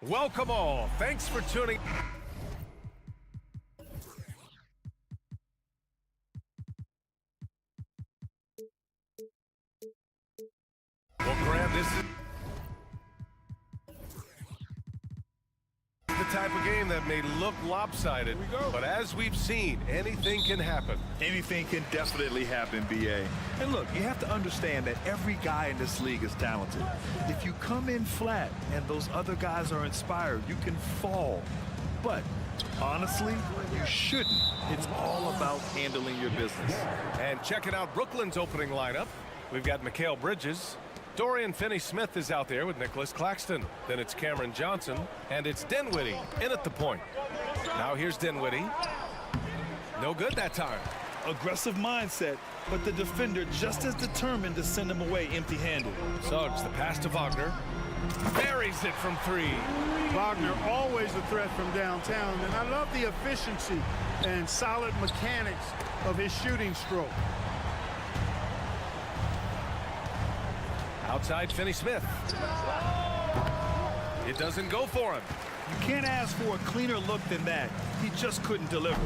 Welcome all. Thanks for tuning. Well, Grant, this is the type of game that may look lopsided, but as we've seen, anything can happen. Anything can definitely happen, BA. And look, you have to understand that every guy in this league is talented. If you come in flat and those other guys are inspired, you can fall. But honestly, you shouldn't. It's all about handling your business. And checking out Brooklyn's opening lineup, we've got Mikal Bridges. Dorian Finney-Smith is out there with Nicholas Claxton. Then it's Cameron Johnson, and it's Dinwiddie in at the point. Now here's Dinwiddie. No good that time. Aggressive mindset, but the defender just as determined to send him away empty-handed. Suggs, the pass to Wagner. Buries it from three. Wagner always a threat from downtown, and I love the efficiency and solid mechanics of his shooting stroke. Outside Finney-Smith. It doesn't go for him. You can't ask for a cleaner look than that. He just couldn't deliver.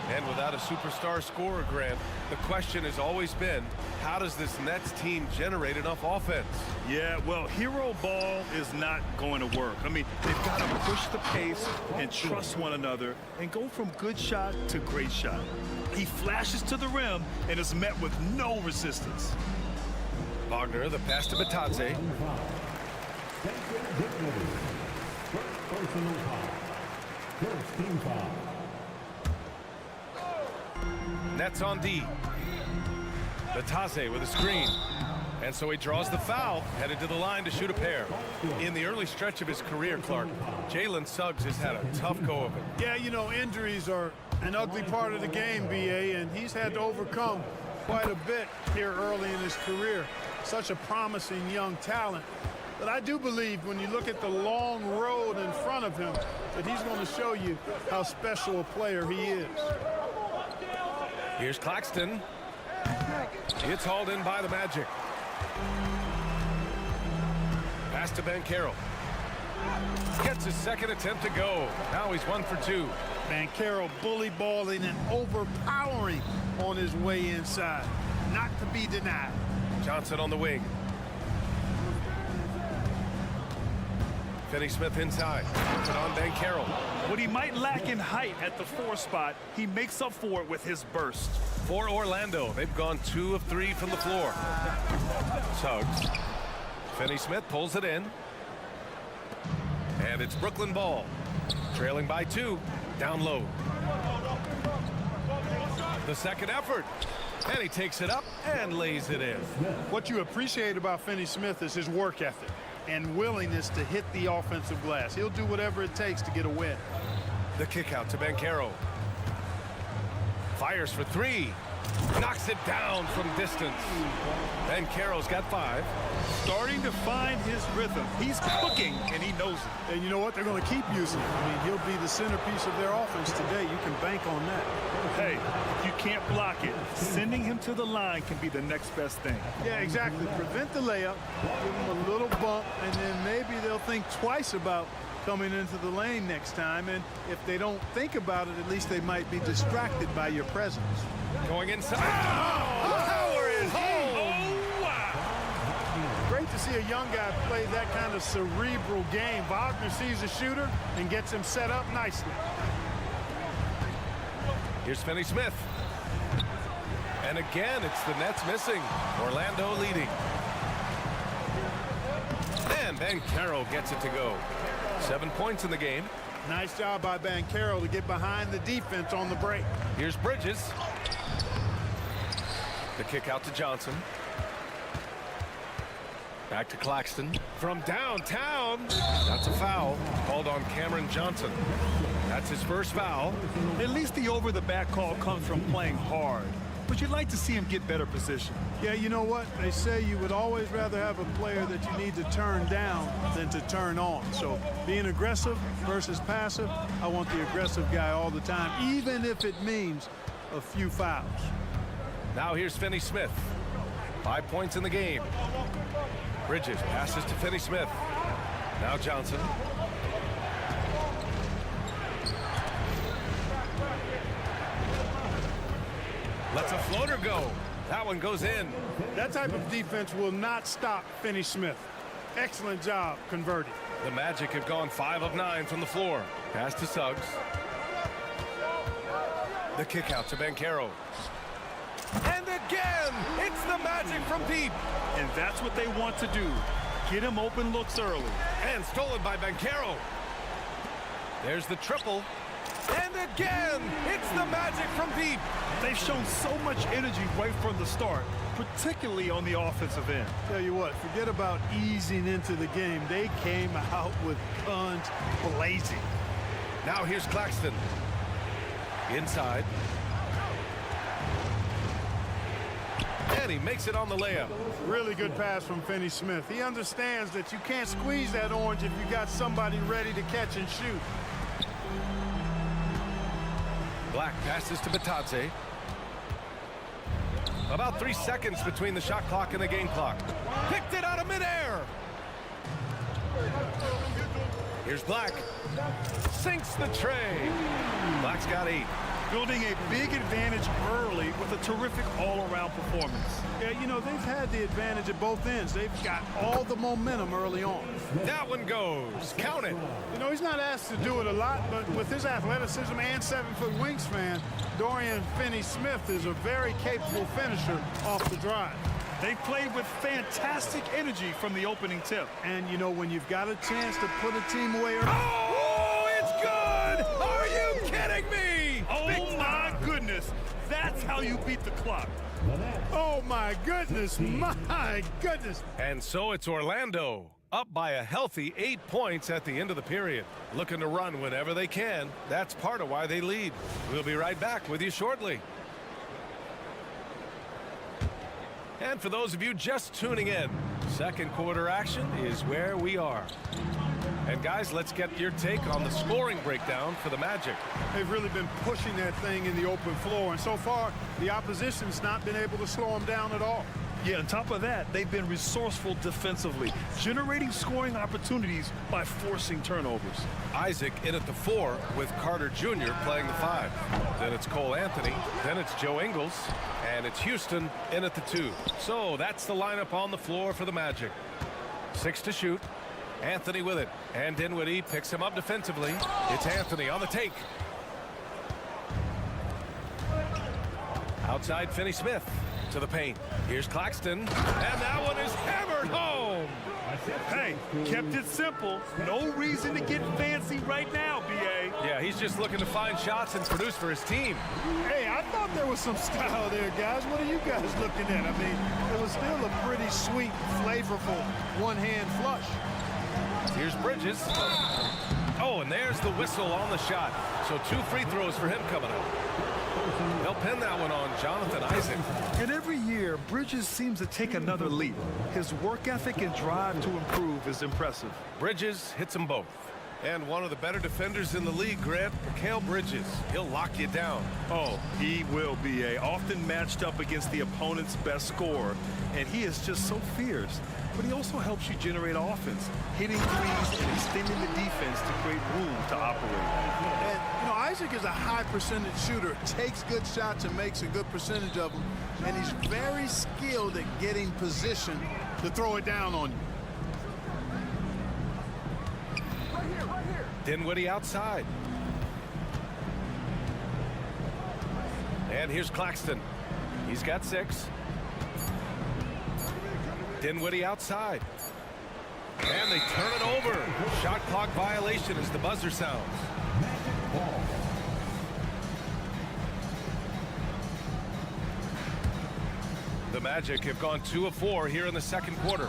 And without a superstar scorer, Grant, the question has always been, how does this Nets team generate enough offense? Yeah, well, hero ball is not going to work. I mean, they've got to push the pace and trust one another and go from good shot to great shot. He flashes to the rim and is met with no resistance. Wagner, the pass to Batadze. Nets on D. Batadze with a screen. And so he draws the foul, headed to the line to shoot a pair. In the early stretch of his career, Clark, Jalen Suggs has had a tough go of it. Yeah, you know, injuries are an ugly part of the game, BA, and he's had to overcome quite a bit here early in his career. Such a promising young talent. But I do believe when you look at the long road in front of him that he's going to show you how special a player he is. Here's Claxton. It's hauled in by the Magic. Pass to Banchero. Gets his second attempt to go. Now he's 1 for 2. Banchero bully balling and overpowering on his way inside. Not to be denied. Johnson on the wing. Finney-Smith inside. Puts it on Banchero. What he might lack in height at the 4 spot, he makes up for it with his burst. For Orlando, they've gone 2 of 3 from the floor. Suggs. Finney-Smith pulls it in. And it's Brooklyn ball. Trailing by 2. Down low. The second effort. And he takes it up and lays it in. What you appreciate about Finney-Smith is his work ethic and willingness to hit the offensive glass. He'll do whatever it takes to get a win. The kick out to Banchero. Fires for 3. Knocks it down from distance. Banchero's got 5. Starting to find his rhythm. He's cooking, and he knows it. And you know what? They're going to keep using him. I mean, he'll be the centerpiece of their offense today. You can bank on that. Hey, if you can't block it, sending him to the line can be the next best thing. Yeah, exactly. Prevent the layup, give him a little bump, and then maybe they'll think twice about coming into the lane next time. And if they don't think about it, at least they might be distracted by your presence. Going inside. Power is home. Great to see a young guy play that kind of cerebral game. Wagner sees a shooter and gets him set up nicely. Here's Finney-Smith. And again, it's the Nets missing. Orlando leading. And Banchero gets it to go. 7 points in the game. Nice job by Banchero to get behind the defense on the break. Here's Bridges. The kick out to Johnson. Back to Claxton. From downtown. That's a foul. Called on Cameron Johnson. That's his first foul. At least the over-the-back call comes from playing hard. But you'd like to see him get better position. Yeah, you know what? They say you would always rather have a player that you need to turn down than to turn on. So being aggressive versus passive, I want the aggressive guy all the time, even if it means a few fouls. Now here's Finney-Smith. 5 points in the game. Bridges passes to Finney-Smith. Now Johnson. go. That one goes in. That type of defense will not stop Finney Smith. Excellent job converting. The Magic have gone 5 of 9 from the floor. Pass to Suggs. The kick out to Banchero. And again, it's the Magic from deep. And that's what they want to do. Get him open looks early. And stolen by Banchero. There's the triple. And again, it's the Magic from deep. They've shown so much energy right from the start, particularly on the offensive end. Tell you what, forget about easing into the game. They came out with guns blazing. Now here's Claxton. Inside. And he makes it on the layup. Really good pass from Finney Smith. He understands that you can't squeeze that orange if you got somebody ready to catch and shoot. Black passes to Batadze. About 3 seconds between the shot clock and the game clock. Picked it out of midair. Here's Black. Sinks the tray. Black's got 8. Building a big advantage early with a terrific all-around performance. Yeah, you know, they've had the advantage at both ends. They've got all the momentum early on. That one goes. Count it. You know, he's not asked to do it a lot, but with his athleticism and 7-foot wingspan, Dorian Finney-Smith is a very capable finisher off the drive. They played with fantastic energy from the opening tip. And, you know, when you've got a chance to put a team away early. Oh, it's good! Are you kidding me? Oh, my goodness. That's how you beat the clock. Oh, my goodness. My goodness. And so it's Orlando, up by a healthy 8 points at the end of the period. Looking to run whenever they can. That's part of why they lead. We'll be right back with you shortly. And for those of you just tuning in, second quarter action is where we are. And guys, let's get your take on the scoring breakdown for the Magic. They've really been pushing that thing in the open floor, and so far the opposition's not been able to slow them down at all. Yeah, on top of that, they've been resourceful defensively, generating scoring opportunities by forcing turnovers. Isaac in at the 4 with Carter Jr. playing the 5. Then it's Cole Anthony. Then it's Joe Ingles. And it's Houston in at the 2. So that's the lineup on the floor for the Magic. 6 to shoot. Anthony with it. And Dinwiddie picks him up defensively. It's Anthony on the take. Outside Finney Smith to the paint. Here's Claxton. And that one is hammered home. Hey, kept it simple. No reason to get fancy right now, B.A. Yeah, he's just looking to find shots and produce for his team. Hey, I thought there was some style there, guys. What are you guys looking at? I mean, it was still a pretty sweet, flavorful one-hand flush. Here's Bridges. Oh, and there's the whistle on the shot. So 2 free throws for him coming up. They'll pin that one on Jonathan Isaac. And every year, Bridges seems to take another leap. His work ethic and drive to improve is impressive. Bridges hits them both. And one of the better defenders in the league, Grant, Mikal Bridges. He'll lock you down. Oh, he will be often matched up against the opponent's best scorer. And he is just so fierce. But he also helps you generate offense, hitting threes and extending the defense to create room to operate. And, you know, Isaac is a high percentage shooter, takes good shots and makes a good percentage of them. And he's very skilled at getting position to throw it down on you. Right here. Dinwiddie outside. And here's Claxton. He's got 6. Dinwiddie outside. And they turn it over. Shot clock violation as the buzzer sounds. The Magic have gone 2 of 4 here in the second quarter.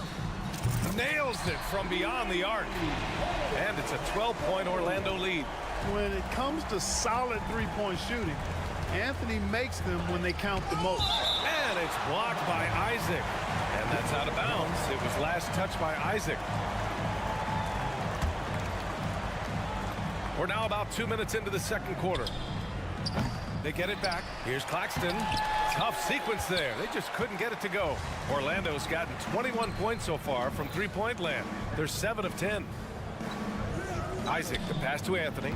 Nails it from beyond the arc. And it's a 12-point Orlando lead. When it comes to solid three-point shooting, Anthony makes them when they count the most. And it's blocked by Isaac. And that's out of bounds. It was last touched by Isaac. We're now about 2 minutes into the second quarter. They get it back. Here's Claxton. Tough sequence there. They just couldn't get it to go. Orlando's gotten 21 points so far from three-point land. They're 7 of 10. Isaac, the pass to Anthony.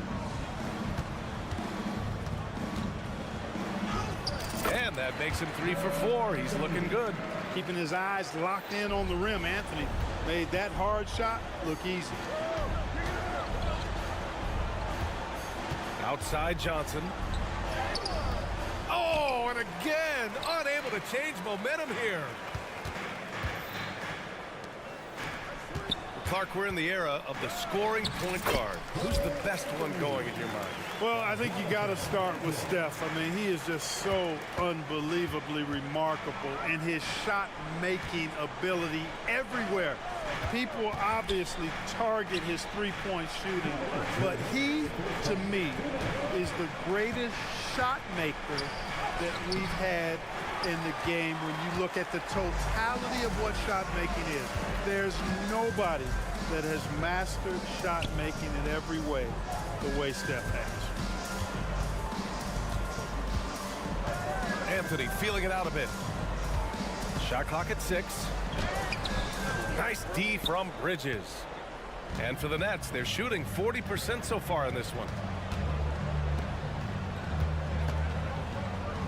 And And that makes him 3 for 4. He's looking good. Keeping his eyes locked in on the rim. Anthony made that hard shot look easy. Outside Johnson. Oh, and again, unable to change momentum here. Clark, we're in the era of the scoring point guard. Who's the best one going in your mind? Well, I think you got to start with Steph. I mean, he is just so unbelievably remarkable in his shot-making ability everywhere. People obviously target his three-point shooting, but he, to me, is the greatest shot maker that we've had in the game when you look at the totality of what shot making is. There's nobody that has mastered shot making in every way the way Steph has. Anthony feeling it out a bit. Shot clock at 6. Nice D from Bridges. And for the Nets, they're shooting 40% so far in this one.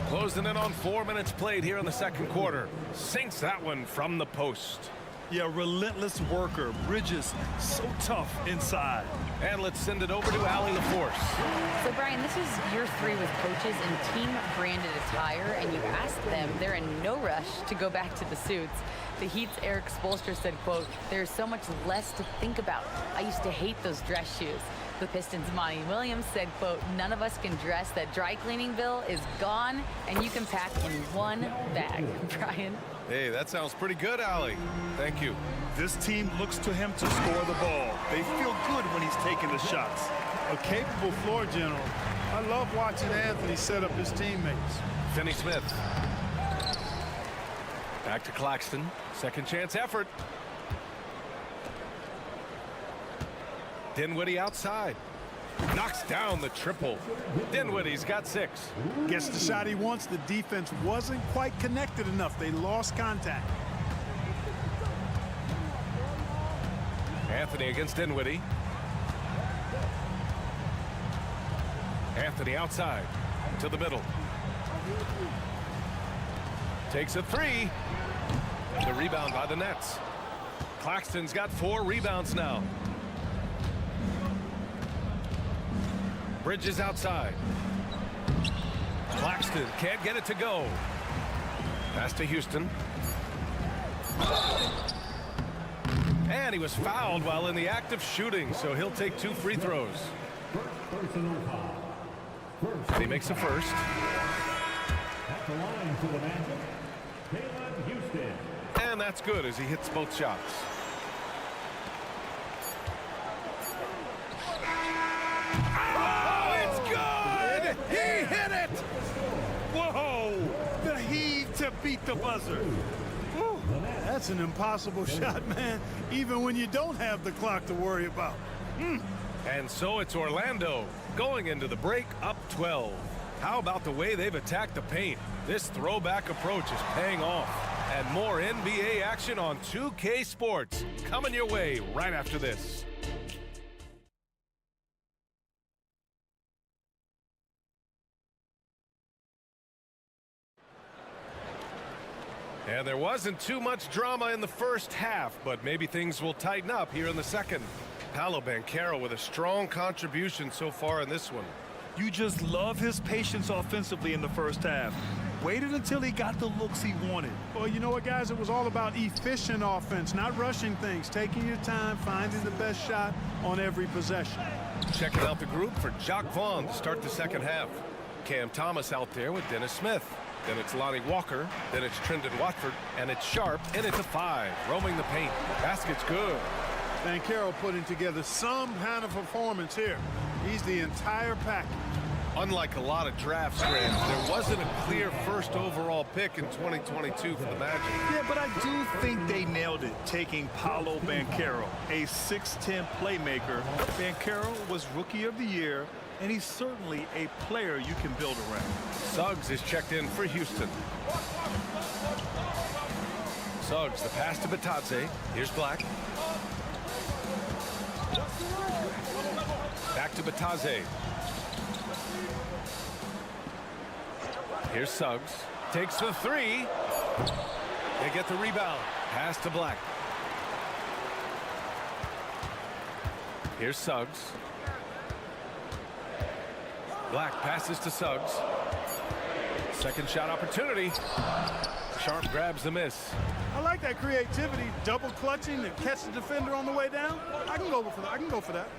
Closing in on 4 minutes played here in the second quarter. Sinks that one from the post. Yeah, relentless worker. Bridges, so tough inside. And let's send it over to Allie LaForce. So, Brian, this is year 3 with coaches in team-branded attire, and you asked them, they're in no rush to go back to the suits. The Heat's Eric Spoelstra said, quote, "There's so much less to think about. I used to hate those dress shoes." The Pistons' Monty Williams said, quote, "None of us can dress. That dry cleaning bill is gone, and you can pack in one bag." Brian? Hey, that sounds pretty good, Allie. Thank you. This team looks to him to score the ball. They feel good when he's taking the shots. A capable floor general. I love watching Anthony set up his teammates. Finney Smith. Back to Claxton. Second chance effort. Dinwiddie outside. Knocks down the triple. Dinwiddie's got 6. Gets the shot he wants. The defense wasn't quite connected enough. They lost contact. Anthony against Dinwiddie. Anthony outside to the middle. Takes a 3. The rebound by the Nets. Claxton's got 4 rebounds now. Bridges outside. Claxton can't get it to go. Pass to Houston. And he was fouled while in the act of shooting, so he'll take 2 free throws. And he makes the first. At the line for the Magic, Houston. And that's good as he hits both shots. Oh, it's good! He hit it! Whoa! The heave to beat the buzzer. Whew, that's an impossible shot, man, even when you don't have the clock to worry about. And so it's Orlando going into the break up 12. How about the way they've attacked the paint? This throwback approach is paying off. And more NBA action on 2K Sports coming your way right after this. And there wasn't too much drama in the first half, but maybe things will tighten up here in the second. Paolo Banchero with a strong contribution so far in this one. You just love his patience offensively in the first half. Waited until he got the looks he wanted. Well, you know what, guys? It was all about efficient offense, not rushing things, taking your time, finding the best shot on every possession. Checking out the group for Jock Vaughn to start the second half. Cam Thomas out there with Dennis Smith. Then it's Lonnie Walker. Then it's Trendon Watford. And it's Sharp. And it's a 5. Roaming the paint. Basket's good. Banchero putting together some kind of performance here. He's the entire package. Unlike a lot of drafts, Graham, there wasn't a clear first overall pick in 2022 for the Magic. Yeah, but I do think they nailed it, taking Paolo Banchero, a 6'10 playmaker. Banchero was Rookie of the Year, and he's certainly a player you can build around. Suggs is checked in for Houston. Suggs, the pass to Batadze. Here's Black. Back to Batadze. Here's Suggs. Takes the three. They get the rebound. Pass to Black. Here's Suggs. Black passes to Suggs. Second shot opportunity. Sharp grabs the miss. I like that creativity, double clutching to catch the defender on the way down. I can go for that.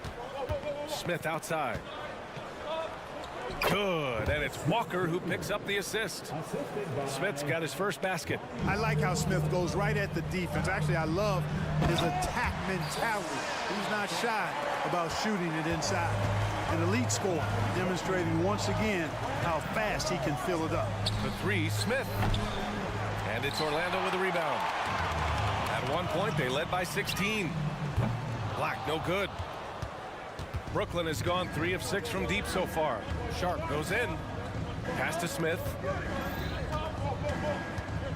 Smith outside. Good, and it's Walker who picks up the assist. Smith's got his first basket. I like how Smith goes right at the defense. Actually, I love his attack mentality. He's not shy about shooting it inside. An elite scorer, demonstrating once again how fast he can fill it up. The three, Smith. And it's Orlando with a rebound. At one point, they led by 16. Black, no good. Brooklyn has gone 3 of 6 from deep so far. Sharp goes in. Pass to Smith.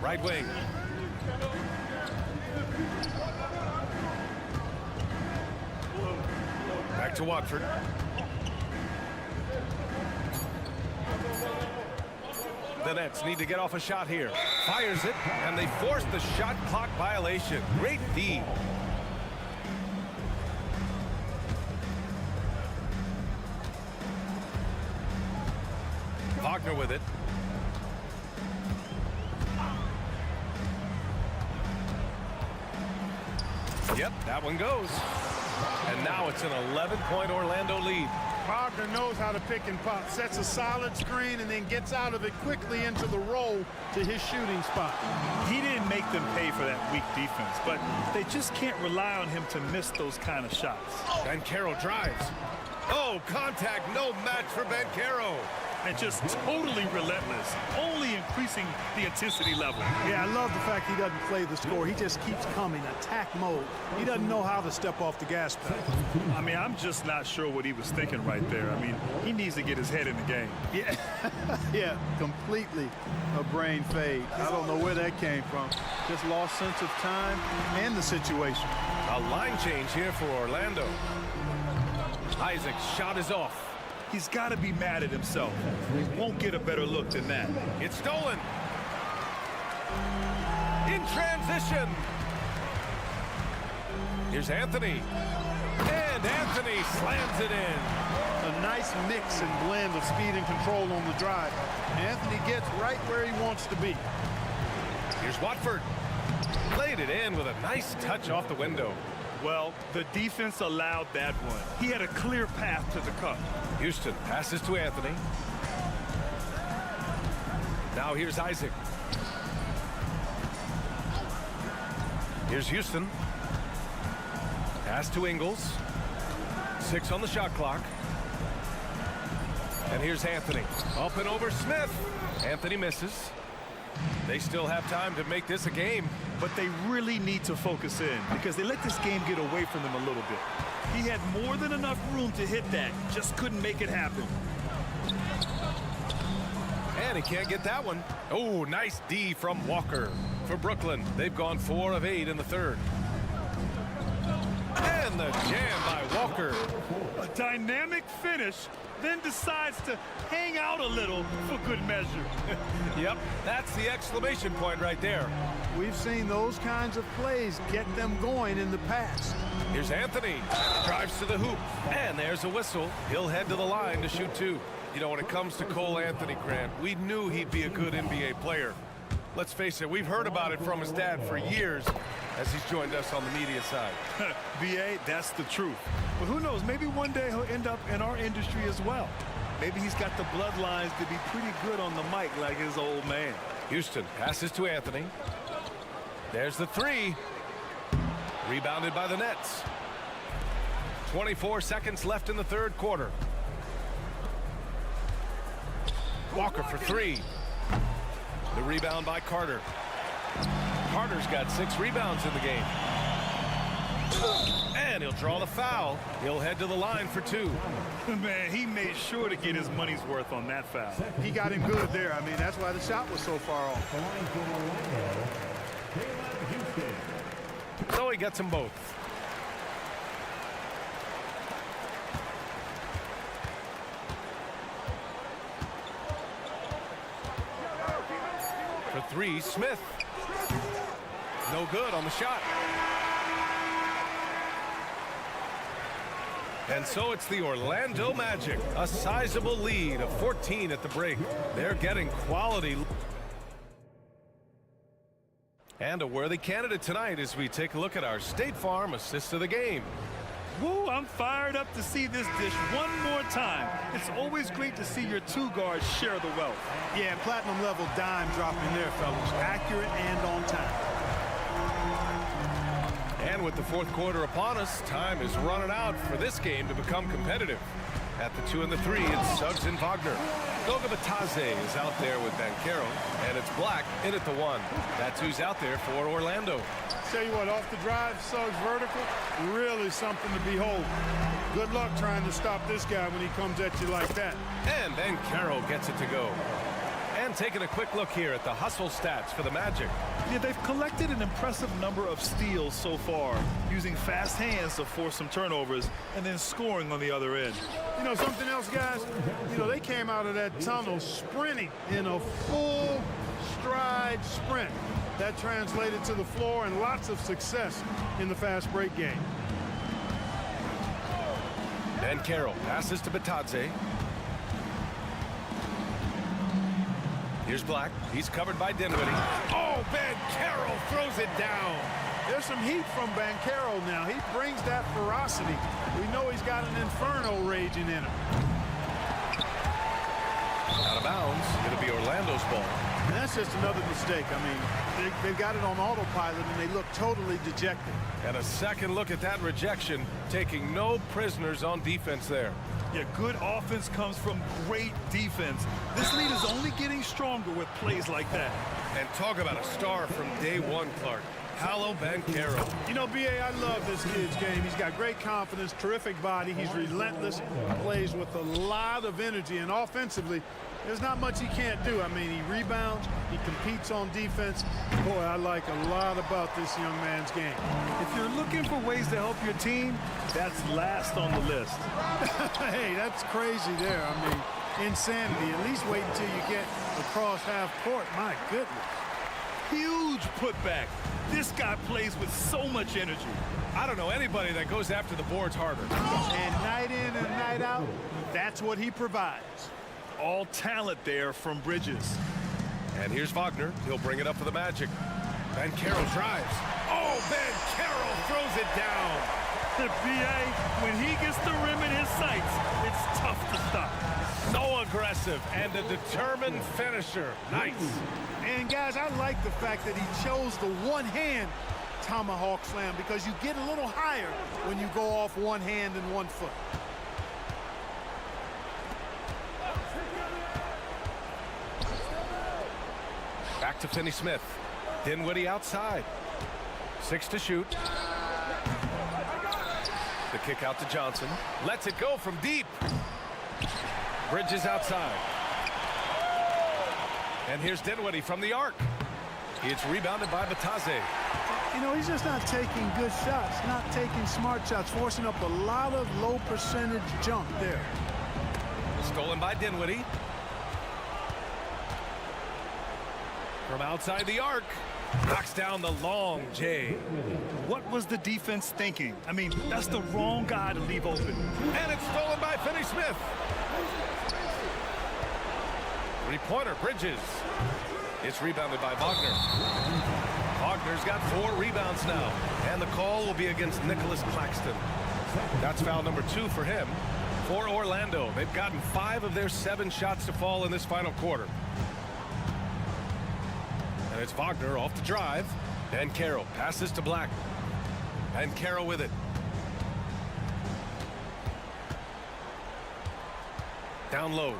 Right wing. Back to Watford. The Nets need to get off a shot here. Fires it, and they force the shot clock violation. Great D. Wagner with it. Yep, that one goes. And now it's an 11-point Orlando lead. Wagner knows how to pick and pop, sets a solid screen, and then gets out of it quickly into the roll to his shooting spot. He didn't make them pay for that weak defense, but they just can't rely on him to miss those kind of shots. Banchero drives. Oh, contact, no match for Banchero. And just totally relentless, only increasing the intensity level. Yeah, I love the fact he doesn't play the score. He just keeps coming, attack mode. He doesn't know how to step off the gas pedal. I mean, I'm just not sure what he was thinking right there. I mean, he needs to get his head in the game. Yeah, yeah, completely a brain fade. I don't know where that came from. Just lost sense of time and the situation. A line change here for Orlando. Isaac's shot is off. He's got to be mad at himself. He won't get a better look than that. It's stolen. In transition. Here's Anthony. And Anthony slams it in. A nice mix and blend of speed and control on the drive. Anthony gets right where he wants to be. Here's Watford. Played it in with a nice touch off the window. Well, the defense allowed that one. He had a clear path to the cup. Houston passes to Anthony. Now here's Isaac. Here's Houston. Pass to Ingles. 6 on the shot clock. And here's Anthony. Up and over Smith. Anthony misses. They still have time to make this a game. But they really need to focus in because they let this game get away from them a little bit. He had more than enough room to hit that. Just couldn't make it happen. And he can't get that one. Oh, nice D from Walker. For Brooklyn, they've gone 4 of 8 in the third. And the jam by Walker. A dynamic finish, then decides to hang out a little for good measure. Yep, that's the exclamation point right there. We've seen those kinds of plays get them going in the past. Here's Anthony. Drives to the hoop. And there's a whistle. He'll head to the line to shoot 2. You know, when it comes to Cole Anthony, Grant, we knew he'd be a good NBA player. Let's face it, we've heard about it from his dad for years as he's joined us on the media side. B.A., that's the truth. But who knows, maybe one day he'll end up in our industry as well. Maybe he's got the bloodlines to be pretty good on the mic like his old man. Houston passes to Anthony. There's the 3. Rebounded by the Nets. 24 seconds left in the third quarter. Walker for 3. The rebound by Carter. Carter's got 6 rebounds in the game. And he'll draw the foul. He'll head to the line for 2. Man, he made sure to get his money's worth on that foul. He got him good there. I mean, that's why the shot was so far off. So he gets them both. For three, Smith. No good on the shot. And so it's the Orlando Magic, a sizable lead of 14 at the break. They're getting quality. And a worthy candidate tonight as we take a look at our State Farm assist of the game. Woo, I'm fired up to see this dish one more time. It's always great to see your two guards share the wealth. Yeah, platinum level dime dropping there, fellas. Accurate and on time. And with the fourth quarter upon us, time is running out for this game to become competitive. At the 2 and the 3, it's Suggs and Wagner. Goga Batadze is out there with Banchero, and it's Black in at the 1. That's who's out there for Orlando. Tell you what, off the drive, Suggs vertical, really something to behold. Good luck trying to stop this guy when he comes at you like that. And Banchero gets it to go. And taking a quick look here at the hustle stats for the Magic. Yeah, they've collected an impressive number of steals so far, using fast hands to force some turnovers and then scoring on the other end. You know something else, guys? You know, they came out of that tunnel sprinting in a full stride sprint. That translated to the floor and lots of success in the fast break game. Banchero passes to Batadze. Here's Black. He's covered by Dinwiddie. Oh, Banchero throws it down. There's some heat from Banchero now. He brings that ferocity. We know he's got an inferno raging in him. Out of bounds. It'll be Orlando's ball. And that's just another mistake. I mean, they've got it on autopilot, and they look totally dejected. And a second look at that rejection, taking no prisoners on defense there. Yeah, good offense comes from great defense. This lead is only getting stronger with plays like that. And talk about a star from day one, Clark. Paolo Banchero. You know, B.A., I love this kid's game. He's got great confidence, terrific body. He's relentless, plays with a lot of energy, and offensively, there's not much he can't do. I mean, he rebounds, he competes on defense. Boy, I like a lot about this young man's game. If you're looking for ways to help your team, that's last on the list. Hey, that's crazy there. I mean, insanity. At least wait until you get across half court. My goodness. Huge putback. This guy plays with so much energy. I don't know anybody that goes after the boards harder. And night in and night out, that's what he provides. All talent there from Bridges. And here's Wagner. He'll bring it up for the Magic. Banchero drives. Oh, Banchero throws it down. The BA, when he gets the rim in his sights, it's tough to stop. So aggressive and a determined finisher. Nice. And guys, I like the fact that he chose the one-hand tomahawk slam because you get a little higher when you go off one hand and 1 foot. Back to Finney Smith. Dinwiddie outside. 6 to shoot. The kick out to Johnson. Lets it go from deep. Bridges outside. And here's Dinwiddie from the arc. It's rebounded by Batadze. You know, he's just not taking good shots, not taking smart shots, forcing up a lot of low percentage jump there. Stolen by Dinwiddie. From outside the arc. Knocks down the long J. What was the defense thinking? I mean, that's the wrong guy to leave open. And it's stolen by Finney Smith. Three-pointer, Bridges. It's rebounded by Wagner. Wagner's got 4 rebounds now. And the call will be against Nicholas Claxton. That's foul number 2 for him. For Orlando, they've gotten 5 of their 7 shots to fall in this final quarter. And it's Wagner off the drive. Banchero passes to Black. Banchero with it. Down low.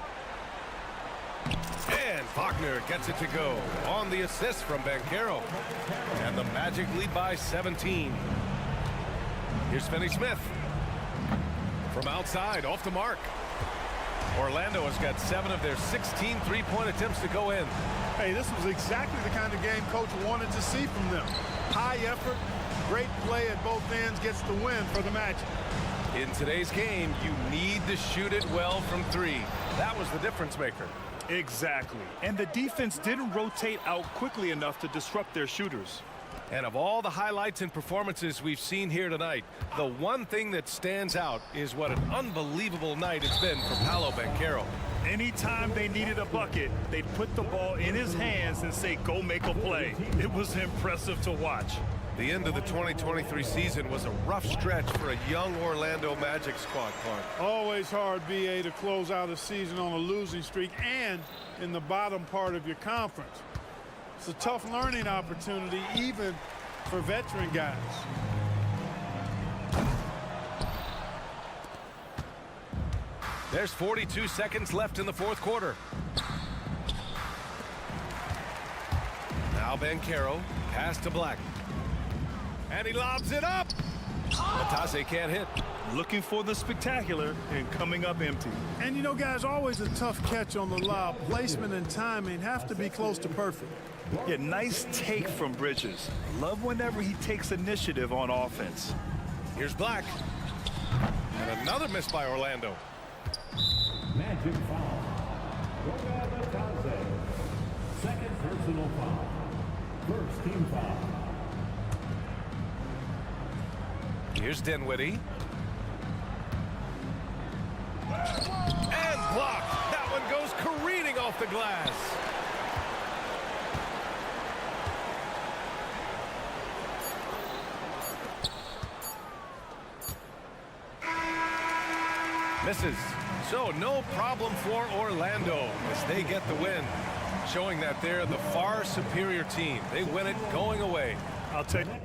And Wagner gets it to go on the assist from Banchero. And the Magic lead by 17. Here's Finney Smith. From outside, off the mark. Orlando has got 7 of their 16 three-point attempts to go in. Hey, this was exactly the kind of game coach wanted to see from them. High effort, great play at both ends, gets the win for the Magic. In today's game, you need to shoot it well from 3. That was the difference maker. Exactly. And the defense didn't rotate out quickly enough to disrupt their shooters. And of all the highlights and performances we've seen here tonight, the one thing that stands out is what an unbelievable night it's been for Paolo Banchero. Anytime they needed a bucket, they'd put the ball in his hands and say, go make a play. It was impressive to watch. The end of the 2023 season was a rough stretch for a young Orlando Magic squad, Clark. Always hard, BA, to close out a season on a losing streak and in the bottom part of your conference. It's a tough learning opportunity, even for veteran guys. There's 42 seconds left in the fourth quarter. Now Banchero, pass to Black. And he lobs it up. Matase can't hit. Looking for the spectacular and coming up empty. And you know, guys, always a tough catch on the lob. Placement and timing have to be close to perfect. Yeah, nice take from Bridges. Love whenever he takes initiative on offense. Here's Black. And another miss by Orlando. Magic foul. Lukas. Second personal foul. First team foul. Here's Dinwiddie. And blocked. That one goes careening off the glass. Misses. So no problem for Orlando as they get the win, showing that they're the far superior team. They win it going away. I'll take it.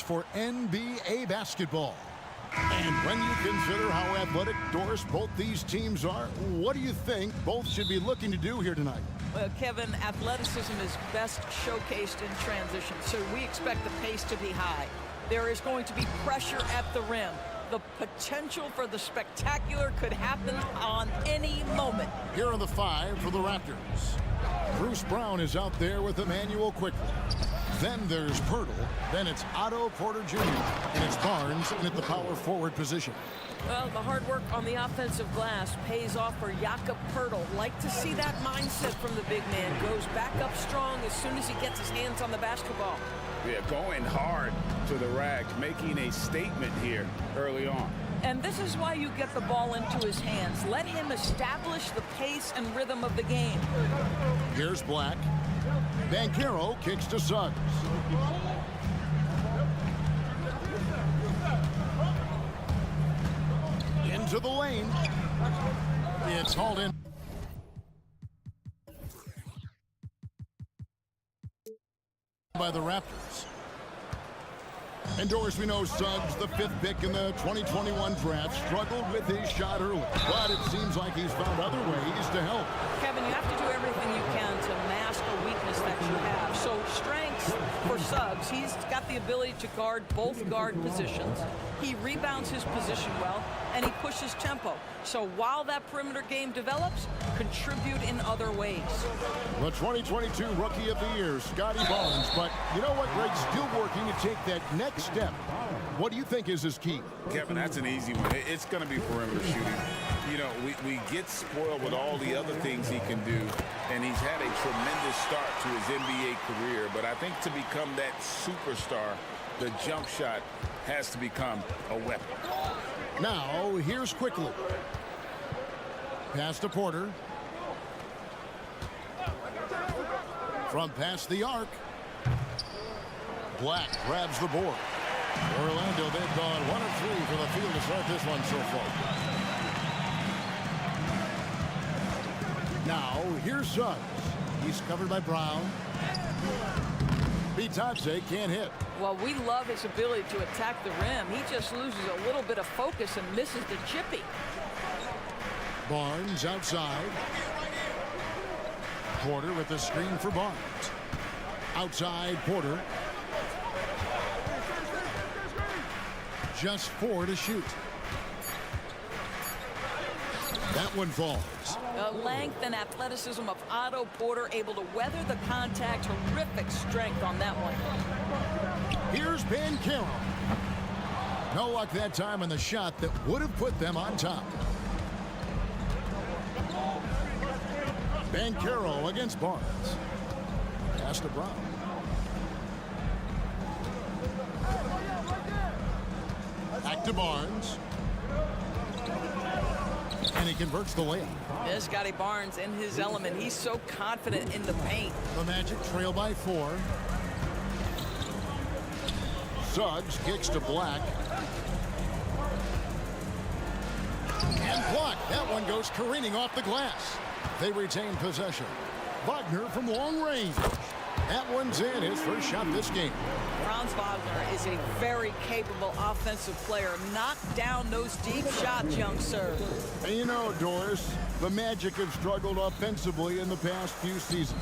for NBA basketball. And when you consider how athletic, Doris, both these teams are, what do you think both should be looking to do here tonight? Well, Kevin, athleticism is best showcased in transition, so we expect the pace to be high. There is going to be pressure at the rim. The potential for the spectacular could happen on any moment. Here are the 5 for the Raptors. Bruce Brown is out there with Emmanuel quickly. Then there's Pirtle. Then it's Otto Porter Jr. And it's Barnes in at the power forward position. Well, the hard work on the offensive glass pays off for Jakob Pirtle. Like to see that mindset from the big man. Goes back up strong as soon as he gets his hands on the basketball. Yeah, going hard to the rack, making a statement here early on. And this is why you get the ball into his hands. Let him establish the pace and rhythm of the game. Here's Black. Banchero kicks to Suggs. Into the lane. It's hauled in by the Raptors. And Doris, we know Suggs, the 5th pick in the 2021 draft, struggled with his shot early. But it seems like he's found other ways to help. Kevin, you have to do everything you can to mask a weakness that you have. So strengths for Suggs, he's got the ability to guard both guard positions. He rebounds his position well, and he pushes tempo. So while that perimeter game develops, contribute in other ways. The 2022 Rookie of the Year, Scotty Barnes. But you know what, Greg? Still working to take that next step. What do you think is his key? Kevin, that's an easy one. It's going to be perimeter shooting. You know, we get spoiled with all the other things he can do, and he's had a tremendous start to his NBA career. But I think to become that superstar, the jump shot has to become a weapon. Now, here's Quickly. Pass to Porter. From past the arc. Black grabs the board. Orlando, they've gone 1 of 3 for the field to start this one so far. Now, here's Suggs. He's covered by Brown. Bitadze can't hit. Well, we love his ability to attack the rim. He just loses a little bit of focus and misses the chippy. Barnes outside. Porter with the screen for Barnes. Outside Porter. Just 4 to shoot. That one falls. The length and athleticism of Otto Porter able to weather the contact. Terrific strength on that one. Here's Banchero. No luck that time on the shot that would have put them on top. Banchero against Barnes. Pass to Brown. Back to Barnes. And he converts the layup. There's Scotty Barnes in his element. He's so confident in the paint. The Magic trail by 4. Suggs kicks to Black. And blocked. That one goes careening off the glass. They retain possession. Wagner from long range. That one's in, his first shot this game. Franz Wagner is a very capable offensive player. Knock down those deep shots, young sir. And you know, Doris, the Magic have struggled offensively in the past few seasons.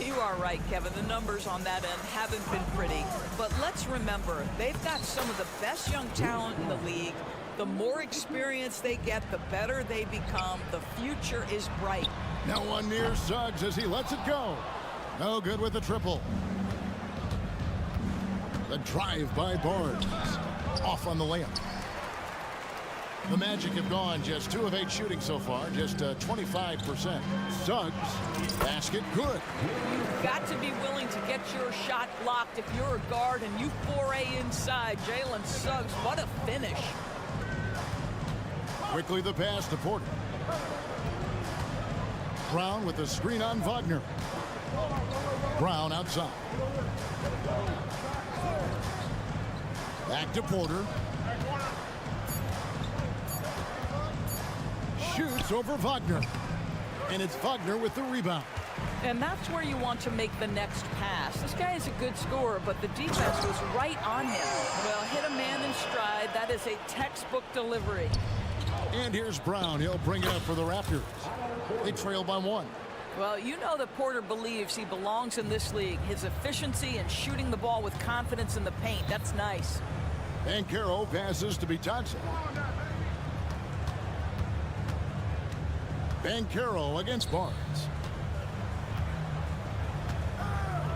You are right, Kevin. The numbers on that end haven't been pretty. But let's remember, they've got some of the best young talent in the league. The more experience they get, the better they become. The future is bright. No one near Suggs as he lets it go. No good with the triple. The drive by Barnes. Off on the layup. The Magic have gone just 2 of 8 shooting so far, just 25%. Suggs, basket good. You've got to be willing to get your shot blocked if you're a guard and you foray inside. Jalen Suggs, what a finish. Quickly the pass to Porter. Brown with the screen on Wagner. Brown outside. Back to Porter. Shoots over Wagner. And it's Wagner with the rebound. And that's where you want to make the next pass. This guy is a good scorer, but the defense was right on him. Well, hit a man in stride. That is a textbook delivery. And here's Brown. He'll bring it up for the Raptors. They trail by 1. Well, you know that Porter believes he belongs in this league. His efficiency and shooting the ball with confidence in the paint, that's nice. Banchero passes to Bitadze. Banchero against Barnes.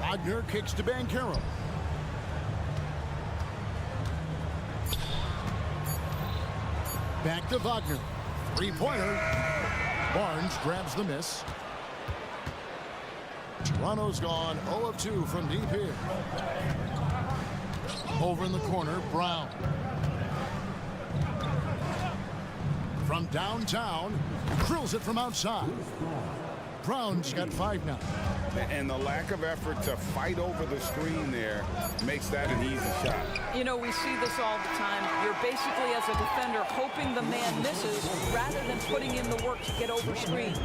Wagner kicks to Banchero. Back to Wagner. Three-pointer. Barnes grabs the miss. Toronto's gone 0 of 2 from deep here. Over in the corner, Brown. From downtown, drills it from outside. Brown's got 5 now. And the lack of effort to fight over the screen there makes that an easy shot. You know, we see this all the time. You're basically, as a defender, hoping the man misses rather than putting in the work to get over screens.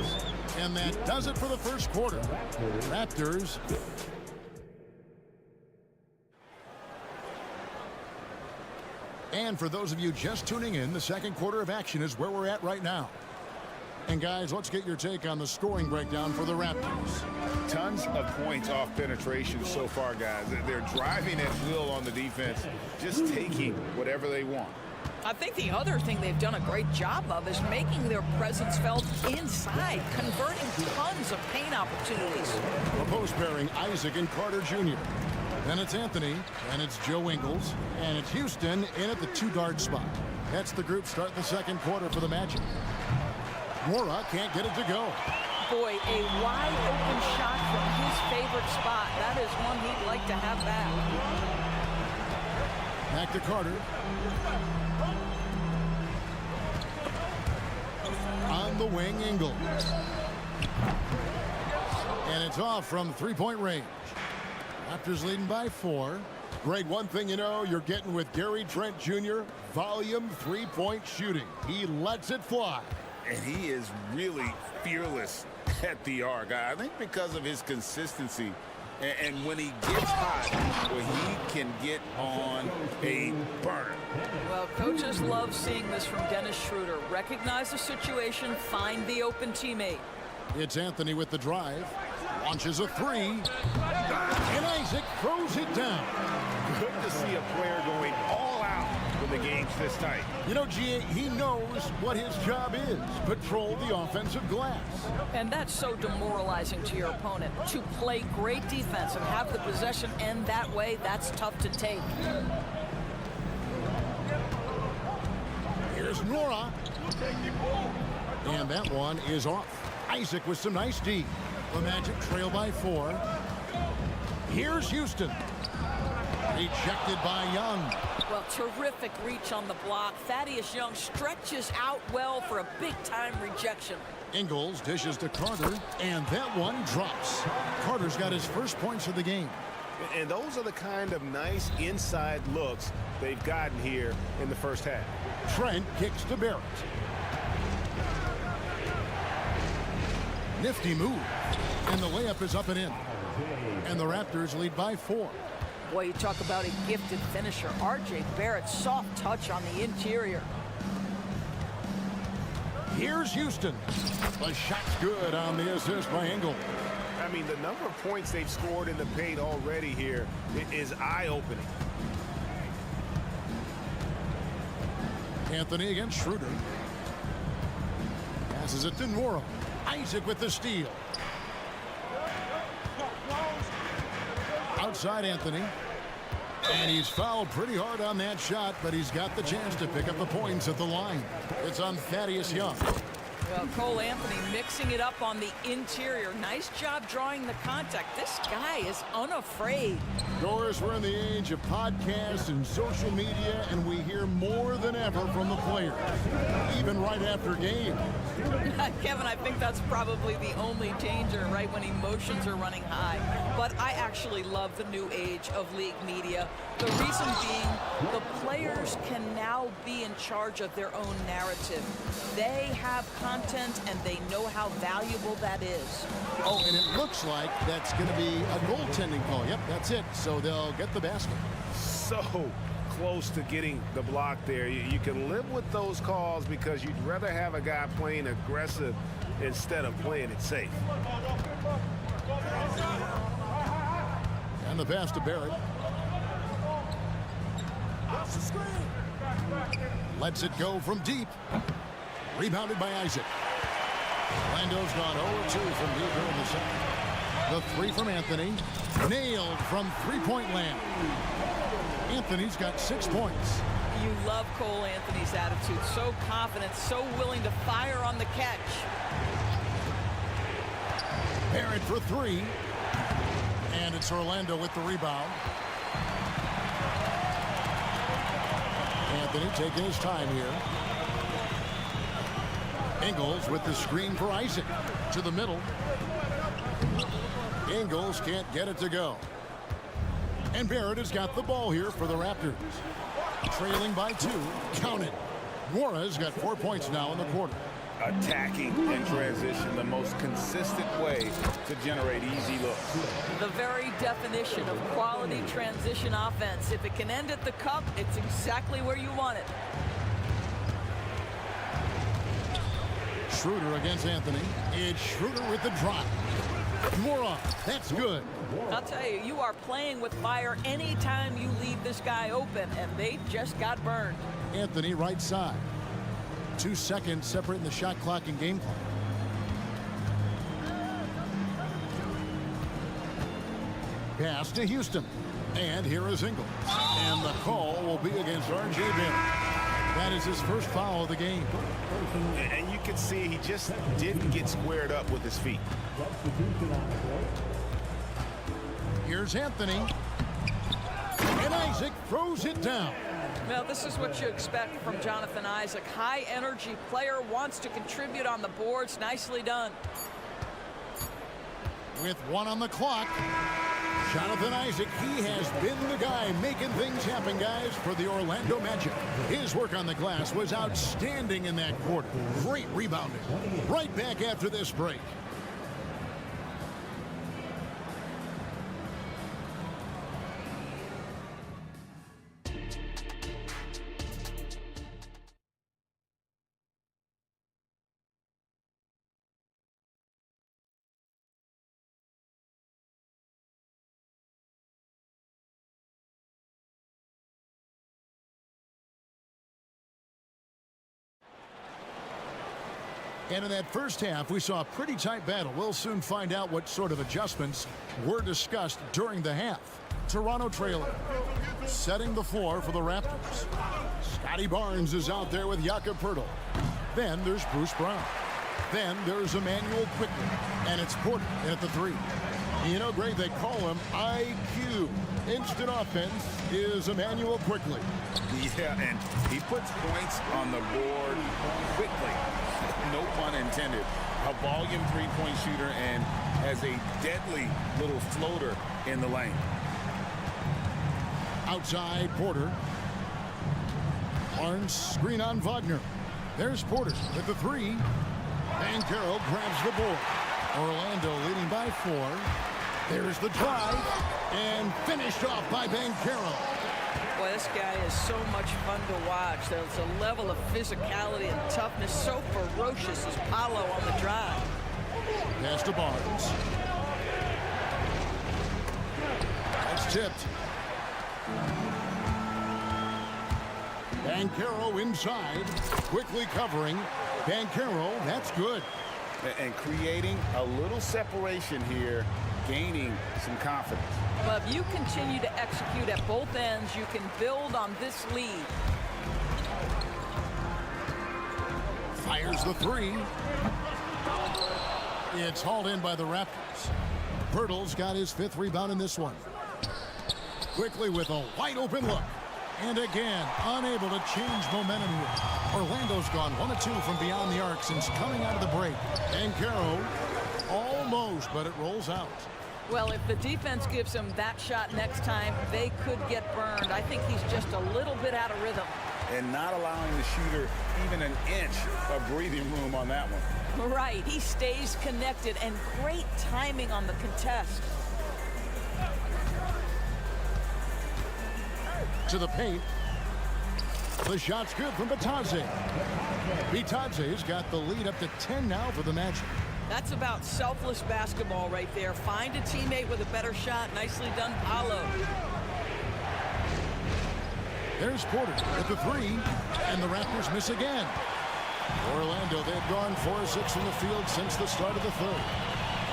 And that does it for the first quarter. Raptors. And for those of you just tuning in, the second quarter of action is where we're at right now. And guys, let's get your take on the scoring breakdown for the Raptors. Tons of points off penetration so far, guys. They're driving at will on the defense, just taking whatever they want. I think the other thing they've done a great job of is making their presence felt inside, converting tons of paint opportunities. The post pairing, Isaac and Carter Jr. Then it's Anthony, and it's Joe Ingles, and it's Houston in at the 2-guard spot. That's the group start the second quarter for the Magic. Mora can't get it to go. Boy, a wide open shot from his favorite spot. That is one he'd like to have back. Back to Carter. On the wing, Ingles. And it's off from 3-point range. Raptors leading by 4. Greg, one thing you know you're getting with Gary Trent Jr., volume 3-point shooting. He lets it fly. And he is really fearless at the arc. I think because of his consistency. And when he gets hot, well, he can get on a burner. Well, coaches love seeing this from Dennis Schroeder. Recognize the situation, find the open teammate. It's Anthony with the drive. Launches a 3. And Isaac throws it down. Good to see a player going all out when the game's this tight. You know, G.A., he knows what his job is. Patrol the offensive glass. And that's so demoralizing to your opponent. To play great defense and have the possession end that way, that's tough to take. Here's Nora. And that one is off. Isaac with some nice D. The Magic trail by 4. Here's Houston. Ejected by Young. Well, terrific reach on the block. Thaddeus Young stretches out well for a big-time rejection. Ingles dishes to Carter, and that one drops. Carter's got his first points of the game. And those are the kind of nice inside looks they've gotten here in the first half. Trent kicks to Barrett. Nifty move. And the layup is up and in. And the Raptors lead by 4. Boy, you talk about a gifted finisher. R.J. Barrett, soft touch on the interior. Here's Houston. The shot's good on the assist by Ingles. I mean, the number of points they've scored in the paint already here is eye-opening. Anthony against Schroeder. Passes it to Nora. Isaac with the steal. Outside Anthony. And he's fouled pretty hard on that shot, but he's got the chance to pick up the points at the line. It's on Thaddeus Young. Well, Cole Anthony mixing it up on the interior. Nice job drawing the contact. This guy is unafraid. Doris, we're in the age of podcasts and social media, and we hear more than ever from the players, even right after games. Kevin, I think that's probably the only danger, right, when emotions are running high. But I actually love the new age of league media. The reason being, the players can now be in charge of their own narrative. They have content, and they know how valuable that is. Oh, and it looks like that's going to be a goaltending call. Yep, that's it. So they'll get the basket. So close to getting the block there. You can live with those calls because you'd rather have a guy playing aggressive instead of playing it safe. And the pass to Barrett. Lets it go from deep. Rebounded by Isaac. Orlando's gone 0-2 from deep here in the second. The three from Anthony. Nailed from three-point land. Anthony's got 6 points. You love Cole Anthony's attitude. So confident, so willing to fire on the catch. Barrett for three. And it's Orlando with the rebound. Anthony taking his time here. Ingles with the screen for Isaac. To the middle. Ingles can't get it to go. And Barrett has got the ball here for the Raptors. Trailing by 2. Count it. Skwara's got 4 points now in the quarter. Attacking in transition, the most consistent way to generate easy looks. The very definition of quality transition offense. If it can end at the cup, it's exactly where you want it. Schroeder against Anthony. It's Schroeder with the drop. Skwara, that's good. I'll tell you, you are playing with fire anytime you leave this guy open, and they just got burned. Anthony right side. 2 seconds separating the shot clock and game clock. Pass to Houston. And here is Ingles. And the call will be against R.J. Barrett. That is his first foul of the game. And you can see he just didn't get squared up with his feet. Here's Anthony. And Isaac throws it down. Now, this is what you expect from Jonathan Isaac. High energy player, wants to contribute on the boards. Nicely done. With 1 on the clock, Jonathan Isaac, he has been the guy making things happen, guys, for the Orlando Magic. His work on the glass was outstanding in that quarter. Great rebounding. Right back after this break. And in that first half, we saw a pretty tight battle. We'll soon find out what sort of adjustments were discussed during the half. Toronto trailing, setting the floor for the Raptors. Scotty Barnes is out there with Jakob Poeltl. Then there's Bruce Brown. Then there's Emmanuel Quickly. And it's Porter at the 3. You know, Greg, they call him IQ. Instant offense is Emmanuel Quickly. Yeah, and he puts points on the board quickly. No pun intended. A volume three-point shooter and has a deadly little floater in the lane. Outside Porter. Barnes screen on Wagner. There's Porter with the 3. Banchero grabs the board. Orlando leading by 4. There's the drive and finished off by Banchero. Boy, this guy is so much fun to watch. There's a level of physicality and toughness so ferocious as Paolo on the drive. Pass to Barnes. That's tipped. Banchero inside, quickly covering. Banchero, that's good. And creating a little separation here, gaining some confidence. Well, if you continue to execute at both ends, you can build on this lead. Fires the 3. It's hauled in by the Raptors. Poeltl's got his 5th rebound in this one. Quickly with a wide open look. And again, unable to change momentum here. Orlando's gone 1 of 2 from beyond the arc since coming out of the break. And Caro almost, but it rolls out. Well, if the defense gives him that shot next time, they could get burned. I think he's just a little bit out of rhythm. And not allowing the shooter even an inch of breathing room on that one. Right, he stays connected, and great timing on the contest. To the paint. The shot's good from Bitadze. Bitadze's got the lead up to 10 now for the Magic. That's about selfless basketball right there. Find a teammate with a better shot. Nicely done, Paolo. There's Porter at the 3, and the Raptors miss again. Orlando, they've gone 4 of 6 from the field since the start of the third.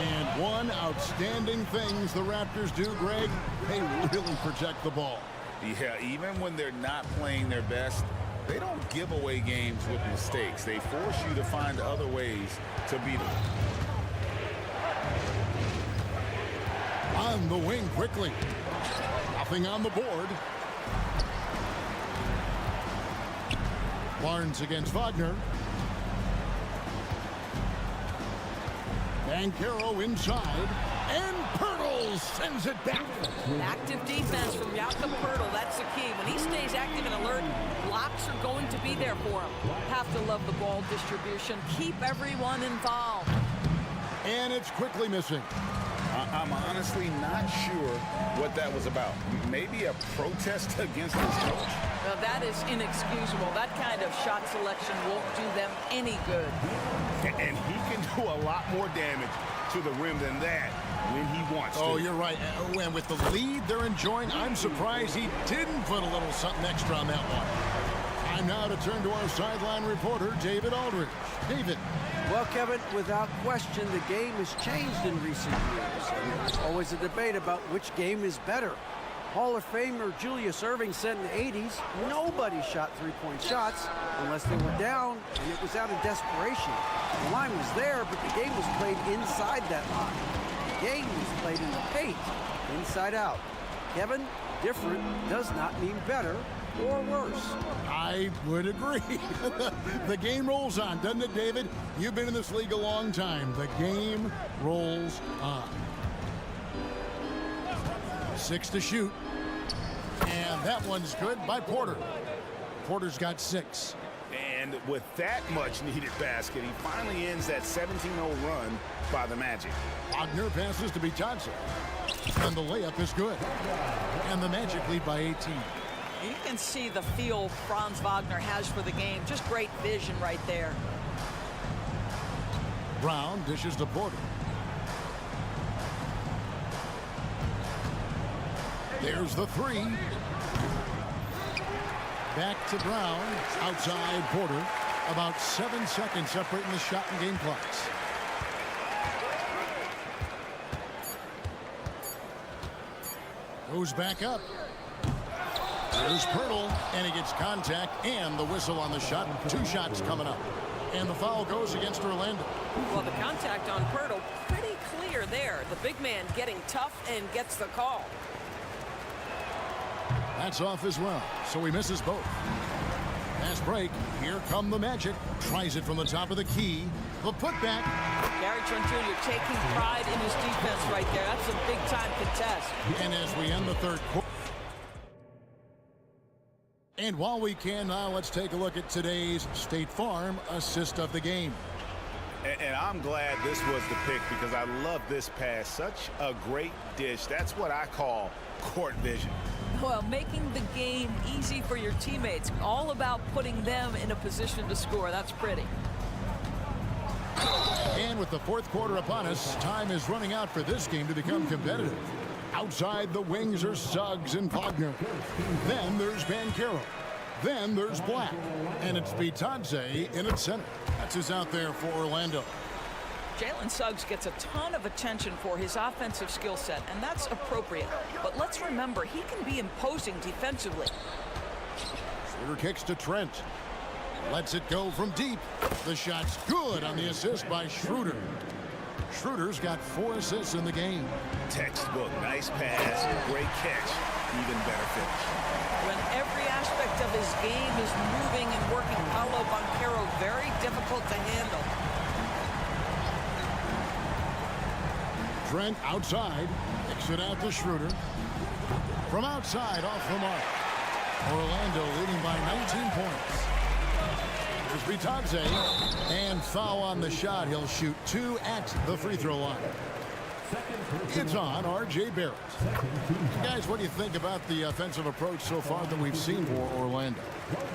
And one outstanding things the Raptors do, Greg, they really protect the ball. Yeah, even when they're not playing their best, they don't give away games with mistakes. They force you to find other ways to beat them. On the wing quickly. Nothing on the board. Barnes against Wagner. Banchero inside. And Pirtle sends it back. Active defense from Jakob Pirtle. That's the key. When he stays active and alert, blocks are going to be there for him. Have to love the ball distribution. Keep everyone involved. And it's quickly missing. I'm honestly not sure what that was about. Maybe a protest against his coach? Well, that is inexcusable. That kind of shot selection won't do them any good. And he can do a lot more damage to the rim than that when he wants to. Oh, you're right. And with the lead they're enjoying, I'm surprised he didn't put a little something extra on that one. Time now to turn to our sideline reporter, David Aldridge. David. Well, Kevin, without question, the game has changed in recent years. And there's always a debate about which game is better. Hall of Famer Julius Erving said in the 80s, nobody shot three-point shots unless they were down, and it was out of desperation. The line was there, but the game was played inside that line. The game was played in the paint, inside out. Kevin, different does not mean better or worse. I would agree. The game rolls on, doesn't it, David? You've been in this league a long time. The game rolls on. 6 to shoot. And that one's good by Porter. Porter's got 6. And with that much needed basket, he finally ends that 17-0 run by the Magic. Wagner passes to Bitadze. And the layup is good. And the Magic lead by 18. You can see the feel Franz Wagner has for the game. Just great vision right there. Brown dishes to Porter. There's the 3. Back to Brown. Outside Porter. About 7 seconds separating the shot and game clocks. Goes back up. There's Pirtle, and he gets contact and the whistle on the shot. 2 shots coming up. And the foul goes against Orlando. Well, the contact on Pirtle, pretty clear there. The big man getting tough and gets the call. That's off as well, so he misses both. Fast break. Here come the Magic. Tries it from the top of the key. The putback. Gary Trent Jr. taking pride in his defense right there. That's a big-time contest. And as we end the third quarter. And while we can now, let's take a look at today's State Farm assist of the game. And I'm glad this was the pick because I love this pass. Such a great dish. That's what I call court vision. Well, making the game easy for your teammates. All about putting them in a position to score. That's pretty. And with the fourth quarter upon us, time is running out for this game to become competitive. Outside the wings are Suggs and Wagner. Then there's Banchero. Then there's Black. And it's Bitadze in its center. That's who's out there for Orlando. Jalen Suggs gets a ton of attention for his offensive skill set, and that's appropriate. But let's remember, he can be imposing defensively. Schroeder kicks to Trent. Lets it go from deep. The shot's good on the assist by Schroeder. Schroeder's got 4 assists in the game. Textbook, nice pass, great catch, even better finish. When every aspect of his game is moving and working, Paolo Banchero very difficult to handle. Trent outside, kicks it out to Schroeder. From outside, off the mark. Orlando leading by 19 points. Here's Bitadze, and foul on the shot. He'll shoot 2 at the free throw line. It's on R.J. Barrett. Guys, what do you think about the offensive approach so far that we've seen for Orlando?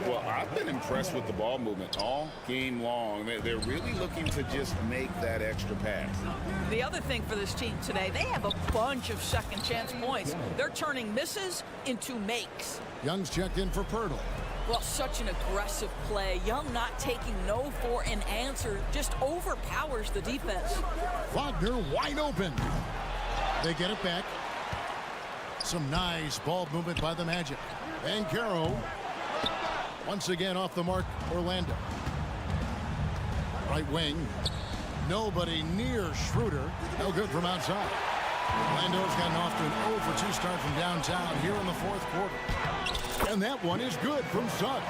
Well, I've been impressed with the ball movement all game long. They're really looking to just make that extra pass. The other thing for this team today, they have a bunch of second chance points. They're turning misses into makes. Young's checked in for Pirtle. Well, such an aggressive play. Young not taking no for an answer, just overpowers the defense. Wagner wide open. They get it back. Some nice ball movement by the Magic. Banchero once again off the mark, Orlando. Right wing. Nobody near Schroeder. No good from outside. Orlando's gotten off to an 0-for-2 start from downtown here in the 4th quarter. And that one is good from Suggs.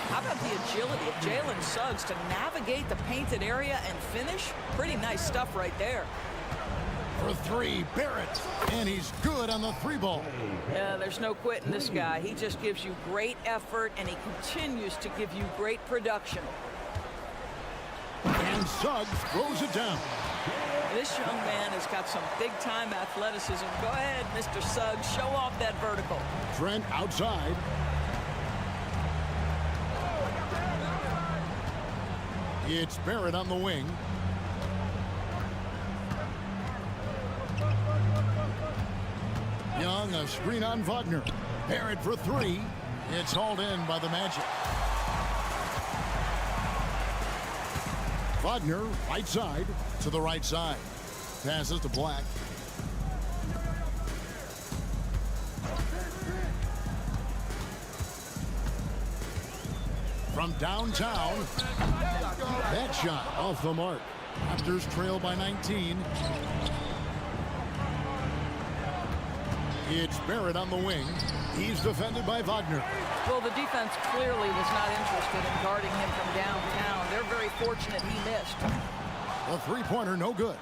How about the agility of Jalen Suggs to navigate the painted area and finish? Pretty nice stuff right there. For 3, Barrett. And he's good on the 3-ball. Yeah, there's no quitting this guy. He just gives you great effort, and he continues to give you great production. And Suggs throws it down. This young man has got some big-time athleticism. Go ahead, Mr. Suggs. Show off that vertical. Trent outside. It's Barrett on the wing. Young, a screen on Wagner. Barrett for 3. It's hauled in by the Magic. Wagner, right side to the right side. Passes to Black. From downtown. That shot off the mark. Raptors trail by 19. It's Barrett on the wing. He's defended by Wagner. Well, the defense clearly was not interested in guarding him from downtown. They're very fortunate he missed. A 3-pointer, no good.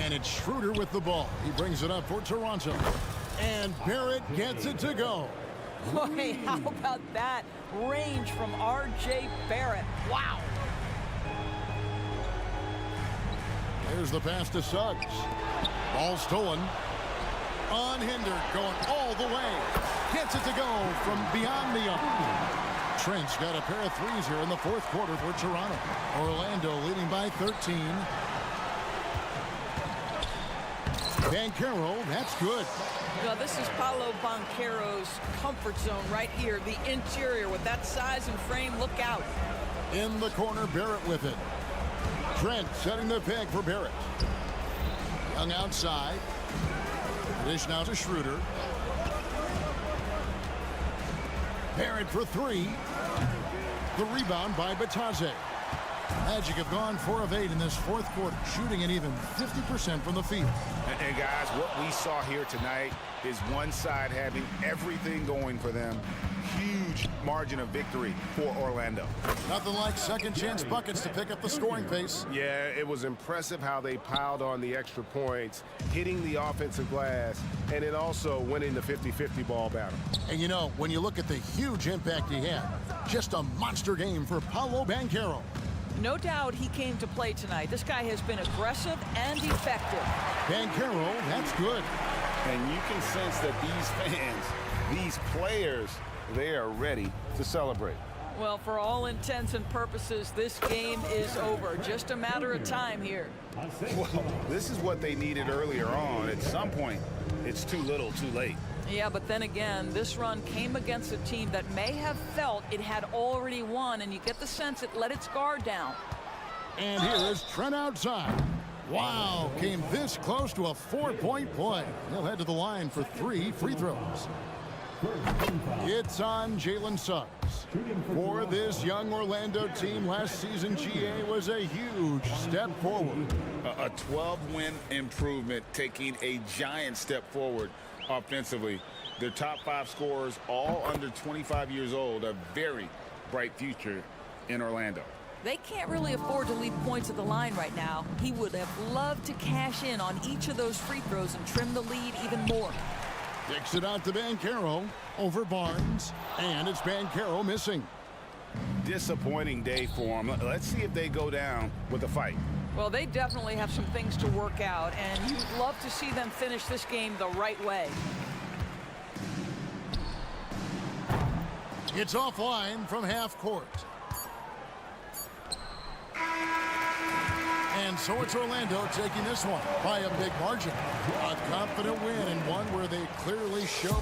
And it's Schroeder with the ball. He brings it up for Toronto. And Barrett gets it to go. Boy, how about that range from R.J. Barrett? Wow. There's the pass to Suggs. Ball stolen. Unhindered, going all the way. Gets it to go from beyond the arc. Trent's got a pair of threes here in the 4th quarter for Toronto. Orlando leading by 13. Banchero, that's good. Now, this is Paolo Banchero's comfort zone right here. The interior with that size and frame. Look out. In the corner, Barrett with it. Trent setting the peg for Barrett. Young outside. Dish now to Schroeder. Barrett for 3. The rebound by Bitadze. Magic have gone 4 of 8 in this 4th quarter, shooting an even 50% from the field. And guys, what we saw here tonight is one side having everything going for them. Huge margin of victory for Orlando. Nothing like second chance buckets to pick up the scoring pace. Yeah, it was impressive how they piled on the extra points, hitting the offensive glass, and then also winning the 50-50 ball battle. And you know, when you look at the huge impact he had, just a monster game for Paolo Banchero. No doubt he came to play tonight. This guy has been aggressive and effective. Banchero, that's good. And you can sense that these fans, these players, they are ready to celebrate. Well, for all intents and purposes, this game is over. Just a matter of time here. Well, this is what they needed earlier on. At some point, it's too little, too late. Yeah, but then again, this run came against a team that may have felt it had already won, and you get the sense it let its guard down. And here is Trent outside. Wow, came this close to a 4-point play. He'll head to the line for 3 free throws. It's on Jalen Suggs. For this young Orlando team, last season GA was a huge step forward. A 12-win improvement, taking a giant step forward offensively. Their top 5 scorers, all under 25 years old, a very bright future in Orlando. They can't really afford to leave points at the line right now. He would have loved to cash in on each of those free throws and trim the lead even more. Kicks it out to Banchero over Barnes, and it's Banchero missing. Disappointing day for them. Let's see if they go down with a fight. Well, they definitely have some things to work out, and you'd love to see them finish this game the right way. It's offline from half court. And so it's Orlando taking this one by a big margin. A confident win, and one where they clearly show.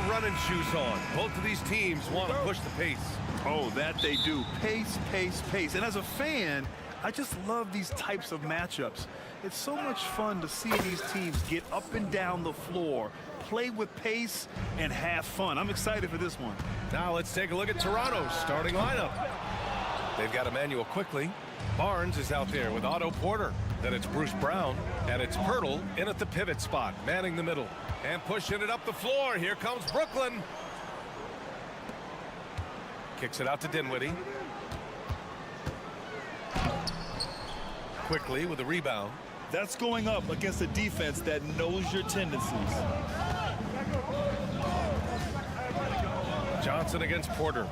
Running shoes on. Both of these teams want to push the pace. Oh, that they do. Pace, pace, pace. And as a fan, I just love these types of matchups. It's so much fun to see these teams get up and down the floor, play with pace, and have fun. I'm excited for this one. Now let's take a look at Toronto's starting lineup. They've got Emmanuel quickly. Barnes is out there with Otto Porter. Then it's Bruce Brown. And it's Pirtle in at the pivot spot, manning the middle. And pushing it up the floor. Here comes Brooklyn. Kicks it out to Dinwiddie. Quickly with a rebound. That's going up against a defense that knows your tendencies. Johnson against Porter.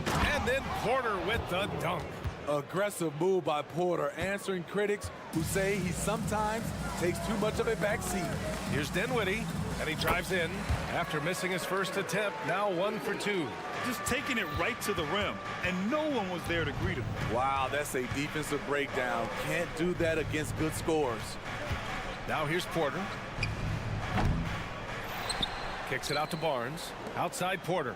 And then Porter with the dunk. Aggressive move by Porter, answering critics who say he sometimes takes too much of a backseat. Here's Dinwiddie, and he drives in after missing his first attempt. Now 1 for 2. Just taking it right to the rim, and no one was there to greet him. Wow, that's a defensive breakdown. Can't do that against good scorers. Now here's Porter. Kicks it out to Barnes. Outside Porter.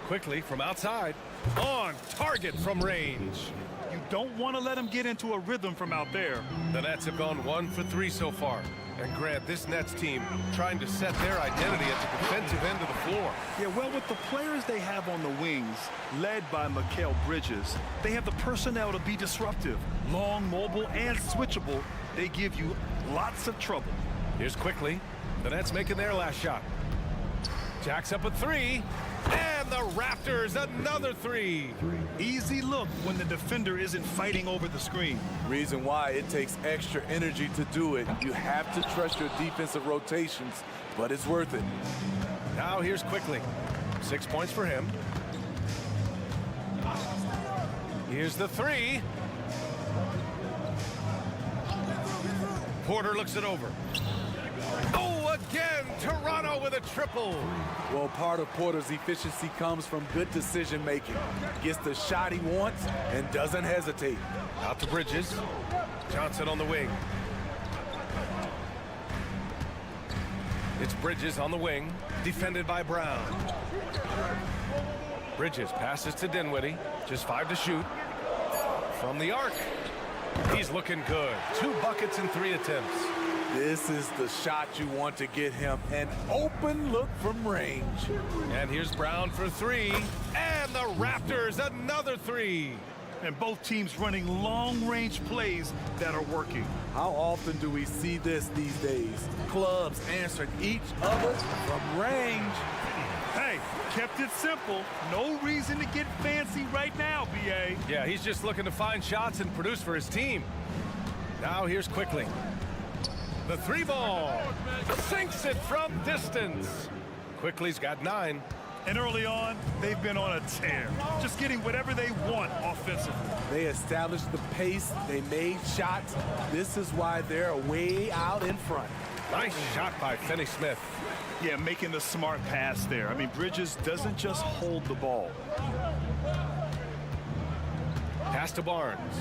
Quickly from outside. On target from range. You don't want to let him get into a rhythm from out there. The Nets have gone 1 for 3 so far. And Grant, this Nets team trying to set their identity at the defensive end of the floor. Yeah, well, with the players they have on the wings, led by Mikal Bridges, they have the personnel to be disruptive. Long, mobile, and switchable. They give you lots of trouble. Here's quickly. The Nets making their last shot. Jacks up a 3. And the Raptors, another 3. Easy look when the defender isn't fighting over the screen. Reason why it takes extra energy to do it. You have to trust your defensive rotations, but it's worth it. Now here's quickly. 6 points for him. Here's the 3. Porter looks it over. Oh, again, Toronto with a triple. Well, part of Porter's efficiency comes from good decision making. Gets the shot he wants and doesn't hesitate. Out to Bridges. Johnson on the wing. It's Bridges on the wing, defended by Brown. Bridges passes to Dinwiddie. Just 5 to shoot. From the arc. He's looking good. 2 buckets in 3 attempts. This is the shot you want to get him. An open look from range. And here's Brown for 3. And the Raptors, another 3. And both teams running long-range plays that are working. How often do we see this these days? Clubs answering each other from range. Hey, kept it simple. No reason to get fancy right now, B.A. Yeah, he's just looking to find shots and produce for his team. Now here's quickly. The 3 ball. Sinks it from distance. Quickly's got 9. And early on, they've been on a tear. Just getting whatever they want offensively. They established the pace. They made shots. This is why they're way out in front. Nice shot by Finney-Smith. Yeah, making the smart pass there. I mean, Bridges doesn't just hold the ball. Pass to Barnes.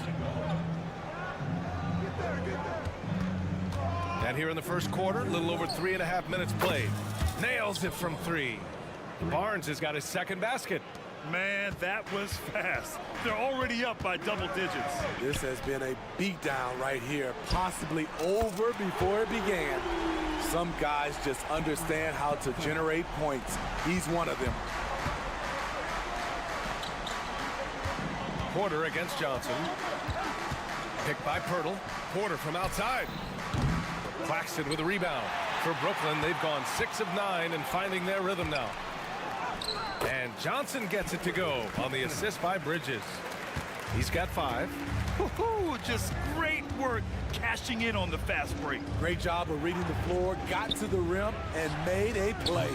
And here in the first quarter, a little over 3.5 minutes played. Nails it from 3. Barnes has got his second basket. Man, that was fast. They're already up by double digits. This has been a beatdown right here, possibly over before it began. Some guys just understand how to generate points. He's one of them. Porter against Johnson. Picked by Pirtle. Porter from outside. Claxton with a rebound. For Brooklyn, they've gone 6 of 9 and finding their rhythm now. And Johnson gets it to go on the assist by Bridges. He's got 5. Just great work cashing in on the fast break. Great job of reading the floor, got to the rim, and made a play.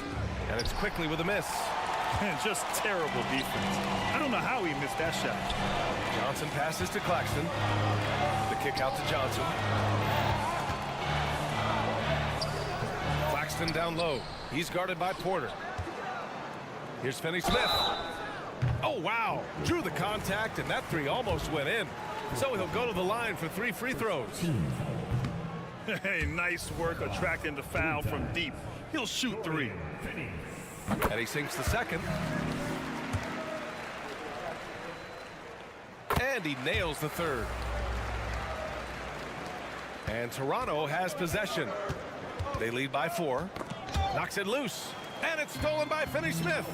And it's quickly with a miss. And just terrible defense. I don't know how he missed that shot. Johnson passes to Claxton. The kick out to Johnson. Claxton down low. He's guarded by Porter. Here's Finney-Smith. Oh, wow. Drew the contact, and that 3 almost went in. So he'll go to the line for 3 free throws. Hey, nice work attracting the foul from deep. He'll shoot three. And he sinks the second. And he nails the third. And Toronto has possession. They lead by 4. Knocks it loose. And it's stolen by Finney-Smith.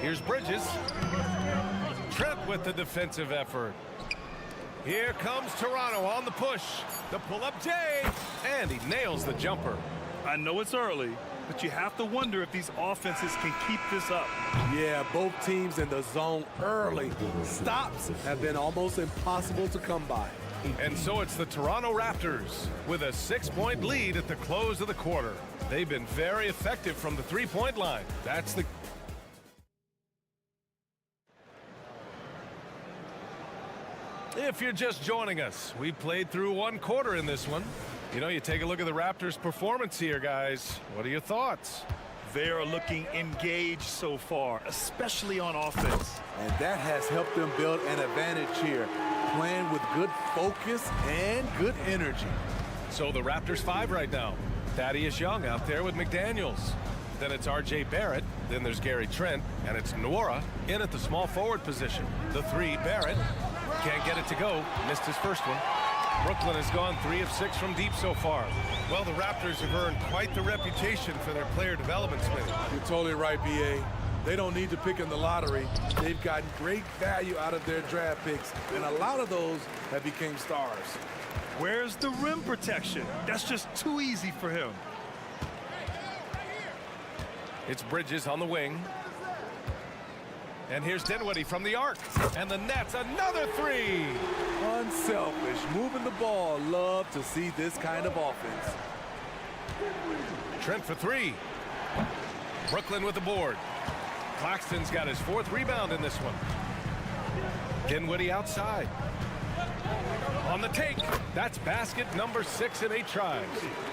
Here's Bridges. Trent with the defensive effort. Here comes Toronto on the push. The pull-up J. And he nails the jumper. I know it's early, but you have to wonder if these offenses can keep this up. Yeah, both teams in the zone early. Stops have been almost impossible to come by. And so it's the Toronto Raptors with a 6-point lead at the close of the quarter. They've been very effective from the three-point line. That's the... If you're just joining us, we played through one quarter in this one. You know, you take a look at the Raptors' performance here, guys. What are your thoughts? They are looking engaged so far, especially on offense. And that has helped them build an advantage here, playing with good focus and good energy. So the Raptors 5 right now. Thaddeus Young out there with McDaniels. Then it's R.J. Barrett. Then there's Gary Trent. And it's Nwora in at the small forward position. The 3, Barrett. Can't get it to go. Missed his first one. Brooklyn has gone 3 of 6 from deep so far. Well, the Raptors have earned quite the reputation for their player development, Smitty. You're totally right, B.A. They don't need to pick in the lottery. They've gotten great value out of their draft picks, and a lot of those have become stars. Where's the rim protection? That's just too easy for him. It's Bridges on the wing. And here's Dinwiddie from the arc. And the Nets, another 3. Unselfish, moving the ball. Love to see this kind of offense. Trent for 3. Brooklyn with the board. Claxton's got his 4th rebound in this one. Dinwiddie outside. On the take. That's basket number 6 in 8 tries.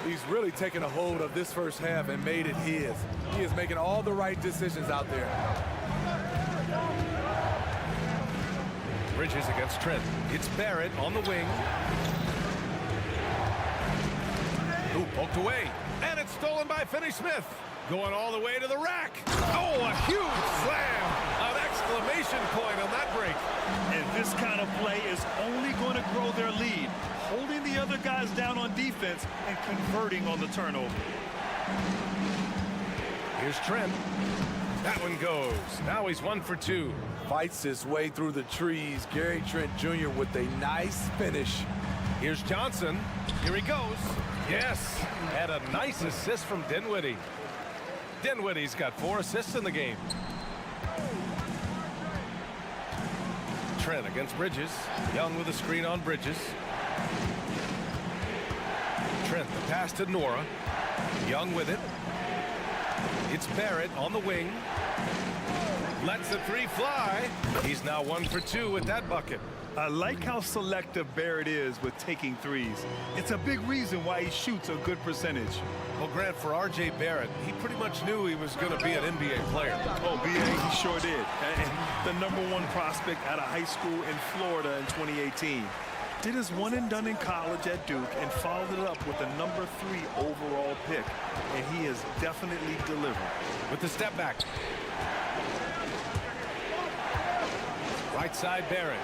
He's really taken a hold of this first half and made it his. He is making all the right decisions out there. Bridges against Trent. It's Barrett on the wing. Ooh, poked away. And it's stolen by Finney-Smith. Going all the way to the rack. Oh, a huge slam. An exclamation point on that break. And this kind of play is only going to grow their lead. Holding the other guys down on defense and converting on the turnover. Here's Trent. That one goes. Now he's 1 for 2. Fights his way through the trees. Gary Trent Jr. with a nice finish. Here's Johnson. Here he goes. Yes. And a nice assist from Dinwiddie. Dinwiddie's got 4 assists in the game. Trent against Bridges. Young with a screen on Bridges. Trent, the pass to Nwora. Young with it. It's Barrett on the wing. Lets the 3 fly. He's now 1 for 2 with that bucket. I like how selective Barrett is with taking threes. It's a big reason why he shoots a good percentage. Well, Grant, for R.J. Barrett, he pretty much knew he was going to be an NBA player. Oh, B.A., he sure did. And the #1 prospect out of high school in Florida in 2018. Did his one and done in college at Duke and followed it up with a #3 overall pick. And he has definitely delivered. With the step back. Right side, Barrett.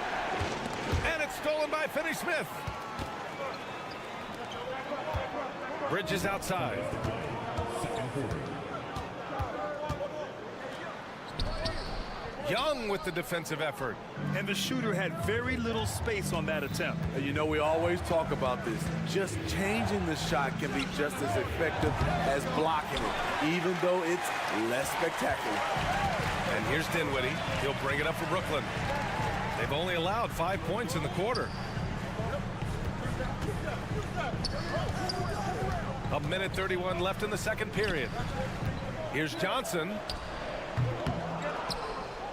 And it's stolen by Finney-Smith. Bridges outside. Young with the defensive effort. And the shooter had very little space on that attempt. And you know, we always talk about this. Just changing the shot can be just as effective as blocking it, even though it's less spectacular. And here's Dinwiddie. He'll bring it up for Brooklyn. They've only allowed 5 points in the quarter. A minute 31 left in the second period. Here's Johnson.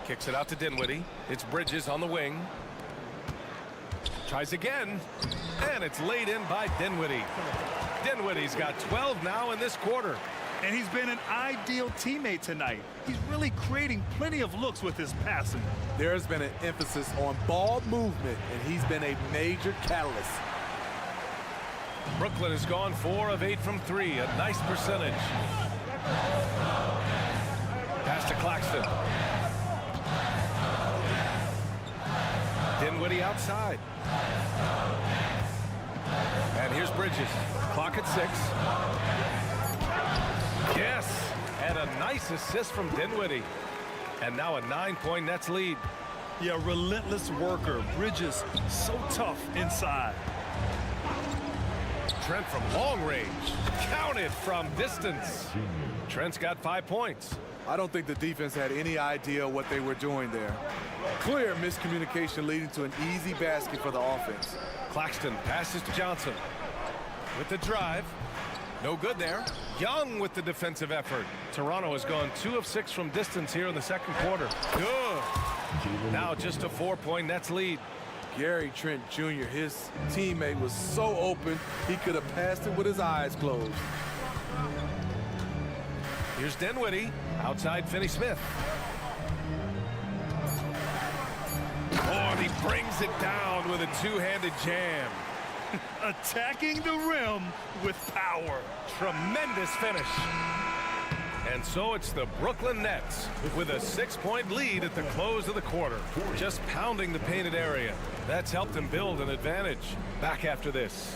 Kicks it out to Dinwiddie. It's Bridges on the wing. Tries again. And it's laid in by Dinwiddie. Dinwiddie's got 12 now in this quarter. And he's been an ideal teammate tonight. He's really creating plenty of looks with his passing. There's been an emphasis on ball movement, and he's been a major catalyst. Brooklyn has gone 4 of 8 from 3, a nice percentage. Pass to Claxton. Dinwiddie outside. And here's Bridges. Clock at 6. Yes, and a nice assist from Dinwiddie. And now a 9-point Nets lead. Yeah, relentless worker. Bridges, so tough inside. Trent from long range. Counted from distance. Trent's got 5 points. I don't think the defense had any idea what they were doing there. Clear miscommunication leading to an easy basket for the offense. Claxton passes to Johnson. With the drive. No good there. Young with the defensive effort. Toronto has gone 2 of 6 from distance here in the second quarter. Good. Now just a 4-point Nets lead. Gary Trent Jr., his teammate, was so open he could have passed it with his eyes closed. Here's Dinwiddie. Outside Finney Smith. Oh, and he brings it down with a two-handed jam. Attacking the rim with power. Tremendous finish. And so it's the Brooklyn Nets with a 6-point lead at the close of the quarter. Just pounding the painted area. That's helped them build an advantage. Back after this.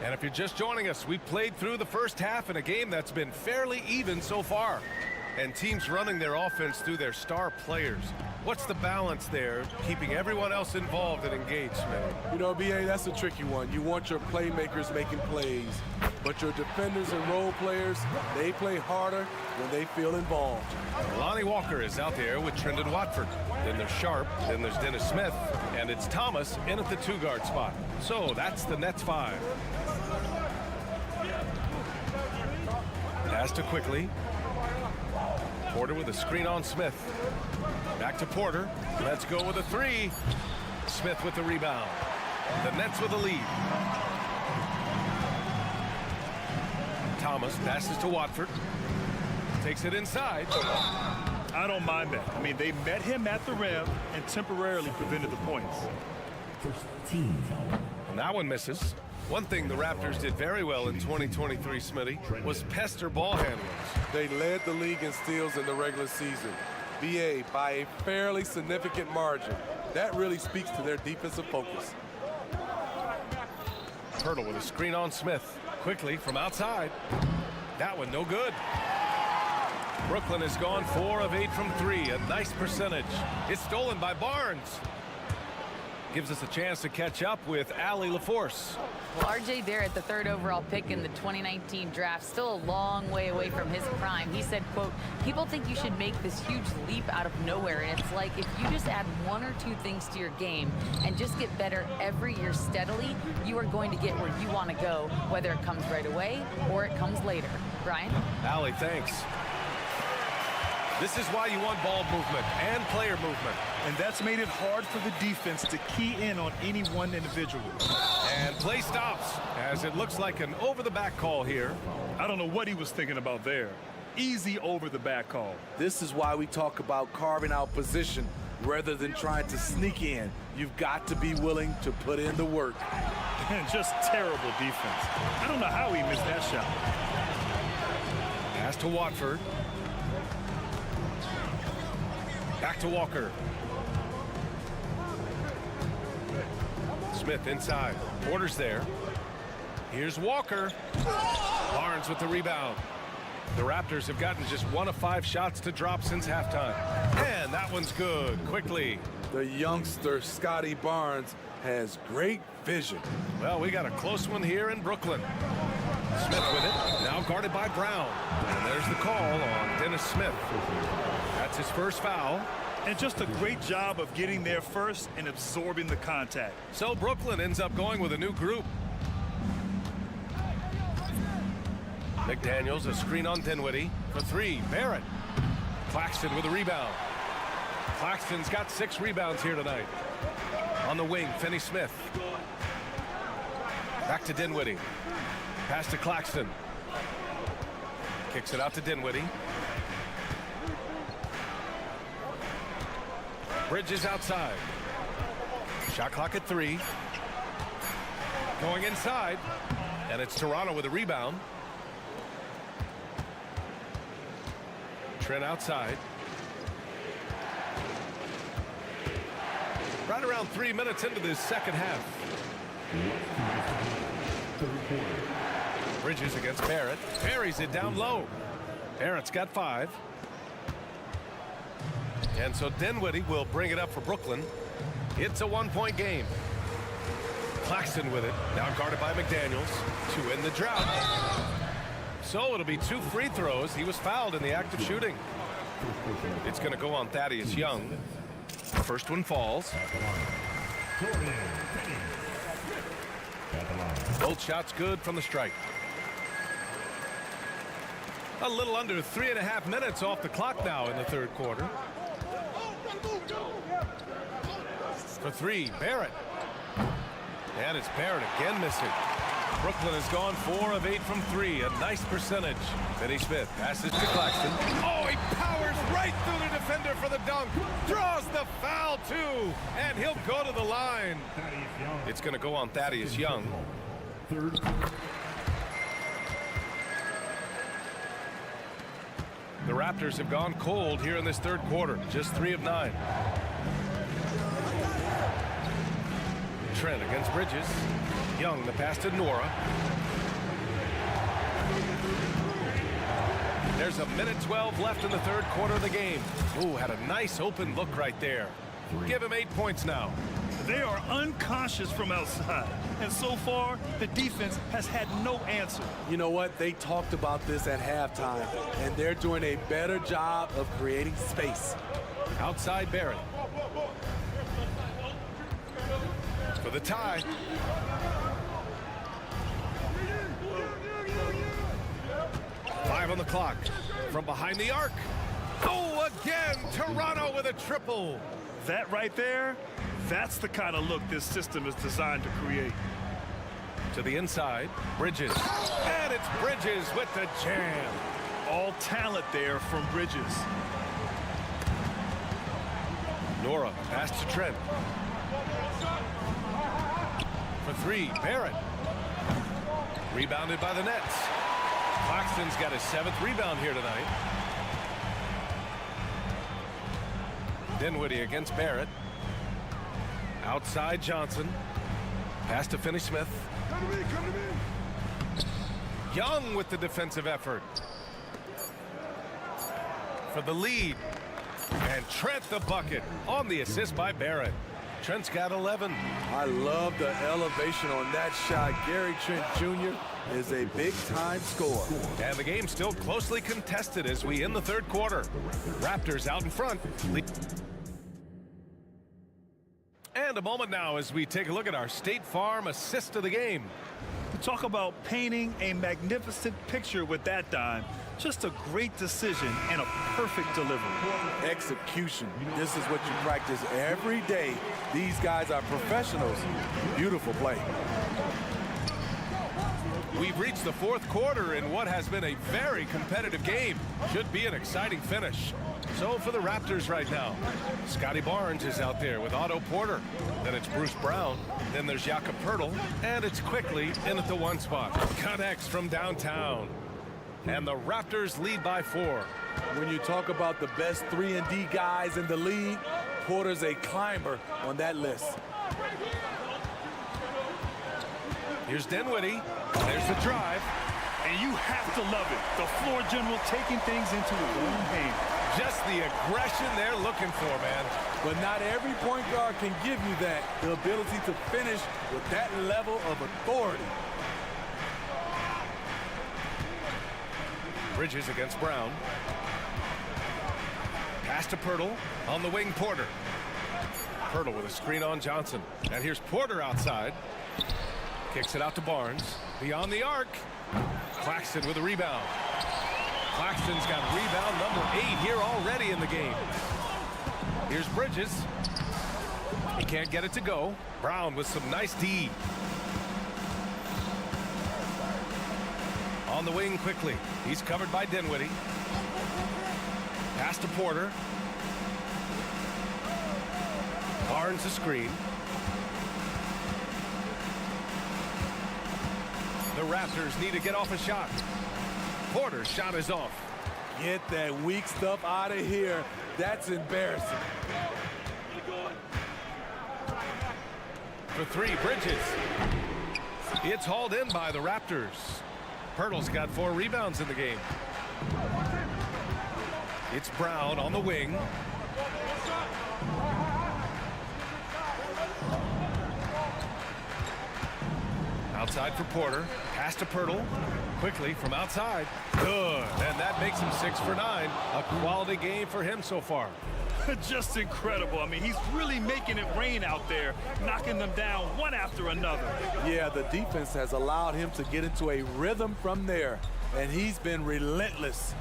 And if you're just joining us, we played through the first half in a game that's been fairly even so far. And teams running their offense through their star players. What's the balance there, keeping everyone else involved and engaged, man? You know, B.A., that's a tricky one. You want your playmakers making plays, but your defenders and role players, they play harder when they feel involved. Lonnie Walker is out there with Trendon Watford. Then there's Sharp, then there's Dennis Smith, and it's Thomas in at the 2-guard spot. So that's the Nets 5. Pass to Quickly. Porter with a screen on Smith. Back to Porter. Let's go with a 3. Smith with the rebound. The Nets with the lead. Thomas passes to Watford. Takes it inside. I don't mind that. I mean, they met him at the rim and temporarily prevented the points. And that one misses. One thing the Raptors did very well in 2023, Smitty, was pester ball handlers. They led the league in steals in the regular season. BA by a fairly significant margin. That really speaks to their defensive focus. Hurdle with a screen on Smith. Quickly from outside. That one no good. Brooklyn has gone 4 of 8 from 3. A nice percentage. It's stolen by Barnes. Gives us a chance to catch up with Allie LaForce. Well, RJ Barrett, the 3rd overall pick in the 2019 draft, still a long way away from his prime. He said, quote, people think you should make this huge leap out of nowhere. And it's like if you just add 1 or 2 things to your game and just get better every year steadily, you are going to get where you want to go, whether it comes right away or it comes later. Brian? Allie, thanks. This is why you want ball movement and player movement. And that's made it hard for the defense to key in on any one individual. And play stops as it looks like an over-the-back call here. I don't know what he was thinking about there. Easy over-the-back call. This is why we talk about carving out position rather than trying to sneak in. You've got to be willing to put in the work. And just terrible defense. I don't know how he missed that shot. Pass to Watford. Back to Walker. Smith inside. Porter's there. Here's Walker. Barnes with the rebound. The Raptors have gotten just 1 of 5 shots to drop since halftime. And that one's good. Quickly. The youngster, Scotty Barnes, has great vision. Well, we got a close one here in Brooklyn. Smith with it. Now guarded by Brown. And there's the call on Dennis Smith. That's his first foul. And just a great job of getting there first and absorbing the contact. So Brooklyn ends up going with a new group. McDaniels, a screen on Dinwiddie for 3. Barrett. Claxton with a rebound. Claxton's got 6 rebounds here tonight. On the wing, Finney Smith. Back to Dinwiddie. Pass to Claxton. Kicks it out to Dinwiddie. Bridges outside. Shot clock at 3. Going inside. And it's Toronto with a rebound. Trent outside. Right around 3 minutes into this second half. Bridges against Barrett. Buries it down low. Barrett's got 5. And so Dinwiddie will bring it up for Brooklyn. It's a 1-point game. Claxton with it. Now guarded by McDaniels to end the drought. So it'll be 2 free throws. He was fouled in the act of shooting. It's going to go on Thaddeus Young. First one falls. Both shots good from the strike. A little under 3.5 minutes off the clock now in the third quarter. For 3, Barrett. And it's Barrett again missing. Brooklyn has gone 4 of 8 from 3. A nice percentage. Finney Smith passes to Claxton. Oh, he powers right through the defender for the dunk. Draws the foul, too. And he'll go to the line. It's going to go on Thaddeus Young. Third. The Raptors have gone cold here in this third quarter. Just 3 of 9. Trent against Bridges. Young, the pass to Nora. There's a minute 12 left in the third quarter of the game. Ooh, had a nice open look right there. Give him 8 points now. They are unconscious from outside. And so far, the defense has had no answer. You know what? They talked about this at halftime, and they're doing a better job of creating space. Outside Barrett. For the tie. Five on the clock. From behind the arc. Oh, again, Toronto with a triple. That right there, that's the kind of look this system is designed to create. To the inside, Bridges. And it's Bridges with the jam. All talent there from Bridges. Nora, pass to Trent. For 3, Barrett. Rebounded by the Nets. Claxton's got his 7th rebound here tonight. Dinwiddie against Barrett. Outside Johnson. Pass to Finney Smith. Young with the defensive effort. For the lead. And Trent the bucket on the assist by Barrett. Trent's got 11. I love the elevation on that shot. Gary Trent Jr. is a big-time scorer. And the game's still closely contested as we end the third quarter. Raptors out in front. And a moment now as we take a look at our State Farm assist of the game. Talk about painting a magnificent picture with that dime. Just a great decision and a perfect delivery. Execution. This is what you practice every day. These guys are professionals. Beautiful play. We've reached the fourth quarter in what has been a very competitive game. Should be an exciting finish. So for the Raptors right now, Scotty Barnes is out there with Otto Porter. Then it's Bruce Brown. Then there's Jakob Poeltl. And it's quickly in at the 1 spot. Connects from downtown. And the Raptors lead by 4. When you talk about the best 3-and-D guys in the league, Porter's a climber on that list. Here's Dinwiddie. There's the drive. And you have to love it. The floor general taking things into his own hands. Just the aggression they're looking for, man. But not every point guard can give you that. The ability to finish with that level of authority. Bridges against Brown. Pass to Poeltl. On the wing, Porter. Poeltl with a screen on Johnson. And here's Porter outside. Kicks it out to Barnes. Beyond the arc. Claxton with a rebound. Claxton's got rebound number 8 here already in the game. Here's Bridges. He can't get it to go. Brown with some nice D. On the wing quickly. He's covered by Dinwiddie. Pass to Porter. Barnes a screen. The Raptors need to get off a shot. Porter's shot is off. Get that weak stuff out of here. That's embarrassing. For 3, Bridges. It's hauled in by the Raptors. Pirtle's got 4 rebounds in the game. It's Brown on the wing. Outside for Porter. Pass to Pirtle. Quickly from outside. Good. And that makes him 6 for 9. A quality game for him so far. Just incredible. I mean, he's really making it rain out there, knocking them down one after another. Yeah, the defense has allowed him to get into a rhythm from there, and he's been relentless.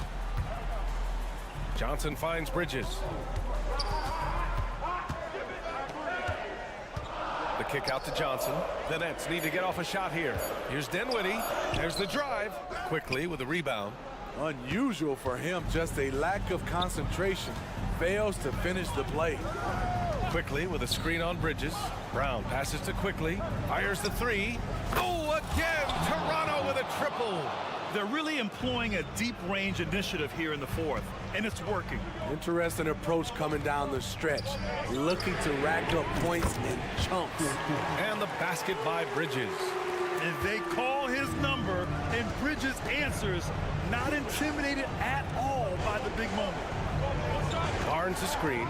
Johnson finds Bridges. The kick out to Johnson. The Nets need to get off a shot here. Here's Dinwiddie. There's the drive. Quickly with a rebound. Unusual for him, just a lack of concentration. Fails to finish the play. Quickly with a screen on Bridges. Brown passes to Quickly. Fires the 3. Oh, again! Toronto with a triple. They're really employing a deep range initiative here in the 4th, and it's working. Interesting approach coming down the stretch. Looking to rack up points in chunks. And the basket by Bridges. And they call his number, and Bridges answers, not intimidated at all by the big moment. Barnes the screen.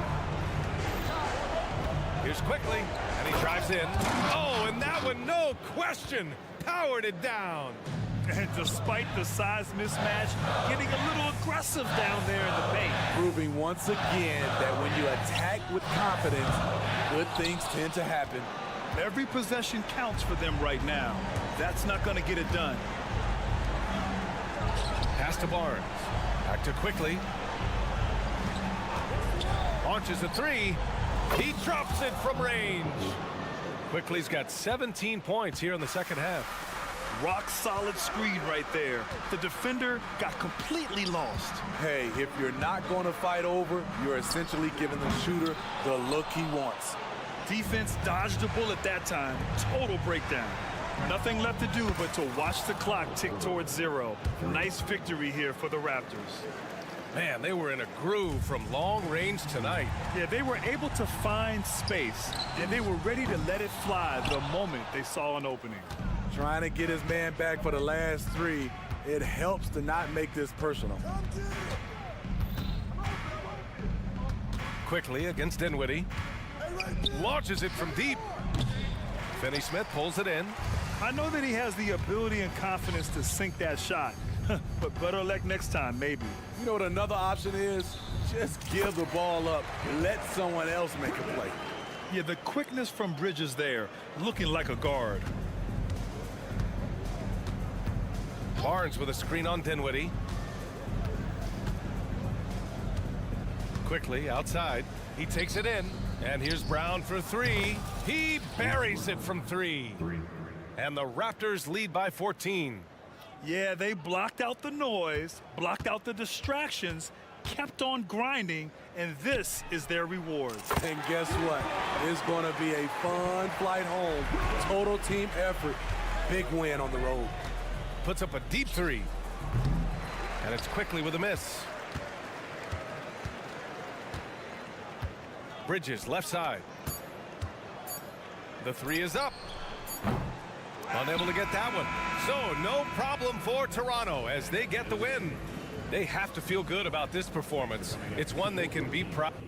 Here's Quickly, and he drives in. Oh, and that one, no question, powered it down. And despite the size mismatch, getting a little aggressive down there in the paint. Proving once again that when you attack with confidence, good things tend to happen. Every possession counts for them right now. That's not going to get it done. Pass to Barnes. Back to Quickly. Launches a 3. He drops it from range. Quickly's got 17 points here in the second half. Rock solid screen right there. The defender got completely lost. Hey, if you're not going to fight over, you're essentially giving the shooter the look he wants. Defense dodged a bullet that time. Total breakdown. Nothing left to do but to watch the clock tick towards 0. Nice victory here for the Raptors. Man, they were in a groove from long range tonight. Yeah, they were able to find space, and they were ready to let it fly the moment they saw an opening. Trying to get his man back for the last 3. It helps to not make this personal. Quickly against Dinwiddie. Launches it from deep. Finney-Smith pulls it in. I know that he has the ability and confidence to sink that shot, but better luck next time, maybe. You know what another option is? Just give the ball up. Let someone else make a play. Yeah, the quickness from Bridges there, looking like a guard. Barnes with a screen on Dinwiddie. Quickly outside. He takes it in. And here's Brown for 3. He buries it from 3. And the Raptors lead by 14. Yeah, they blocked out the noise, blocked out the distractions, kept on grinding, and this is their reward. And guess what? It's going to be a fun flight home. Total team effort. Big win on the road. Puts up a deep 3. And it's Quickly with a miss. Bridges left side. The 3 is up. Unable to get that one. So no problem for Toronto as they get the win. They have to feel good about this performance. It's one they can be proud of.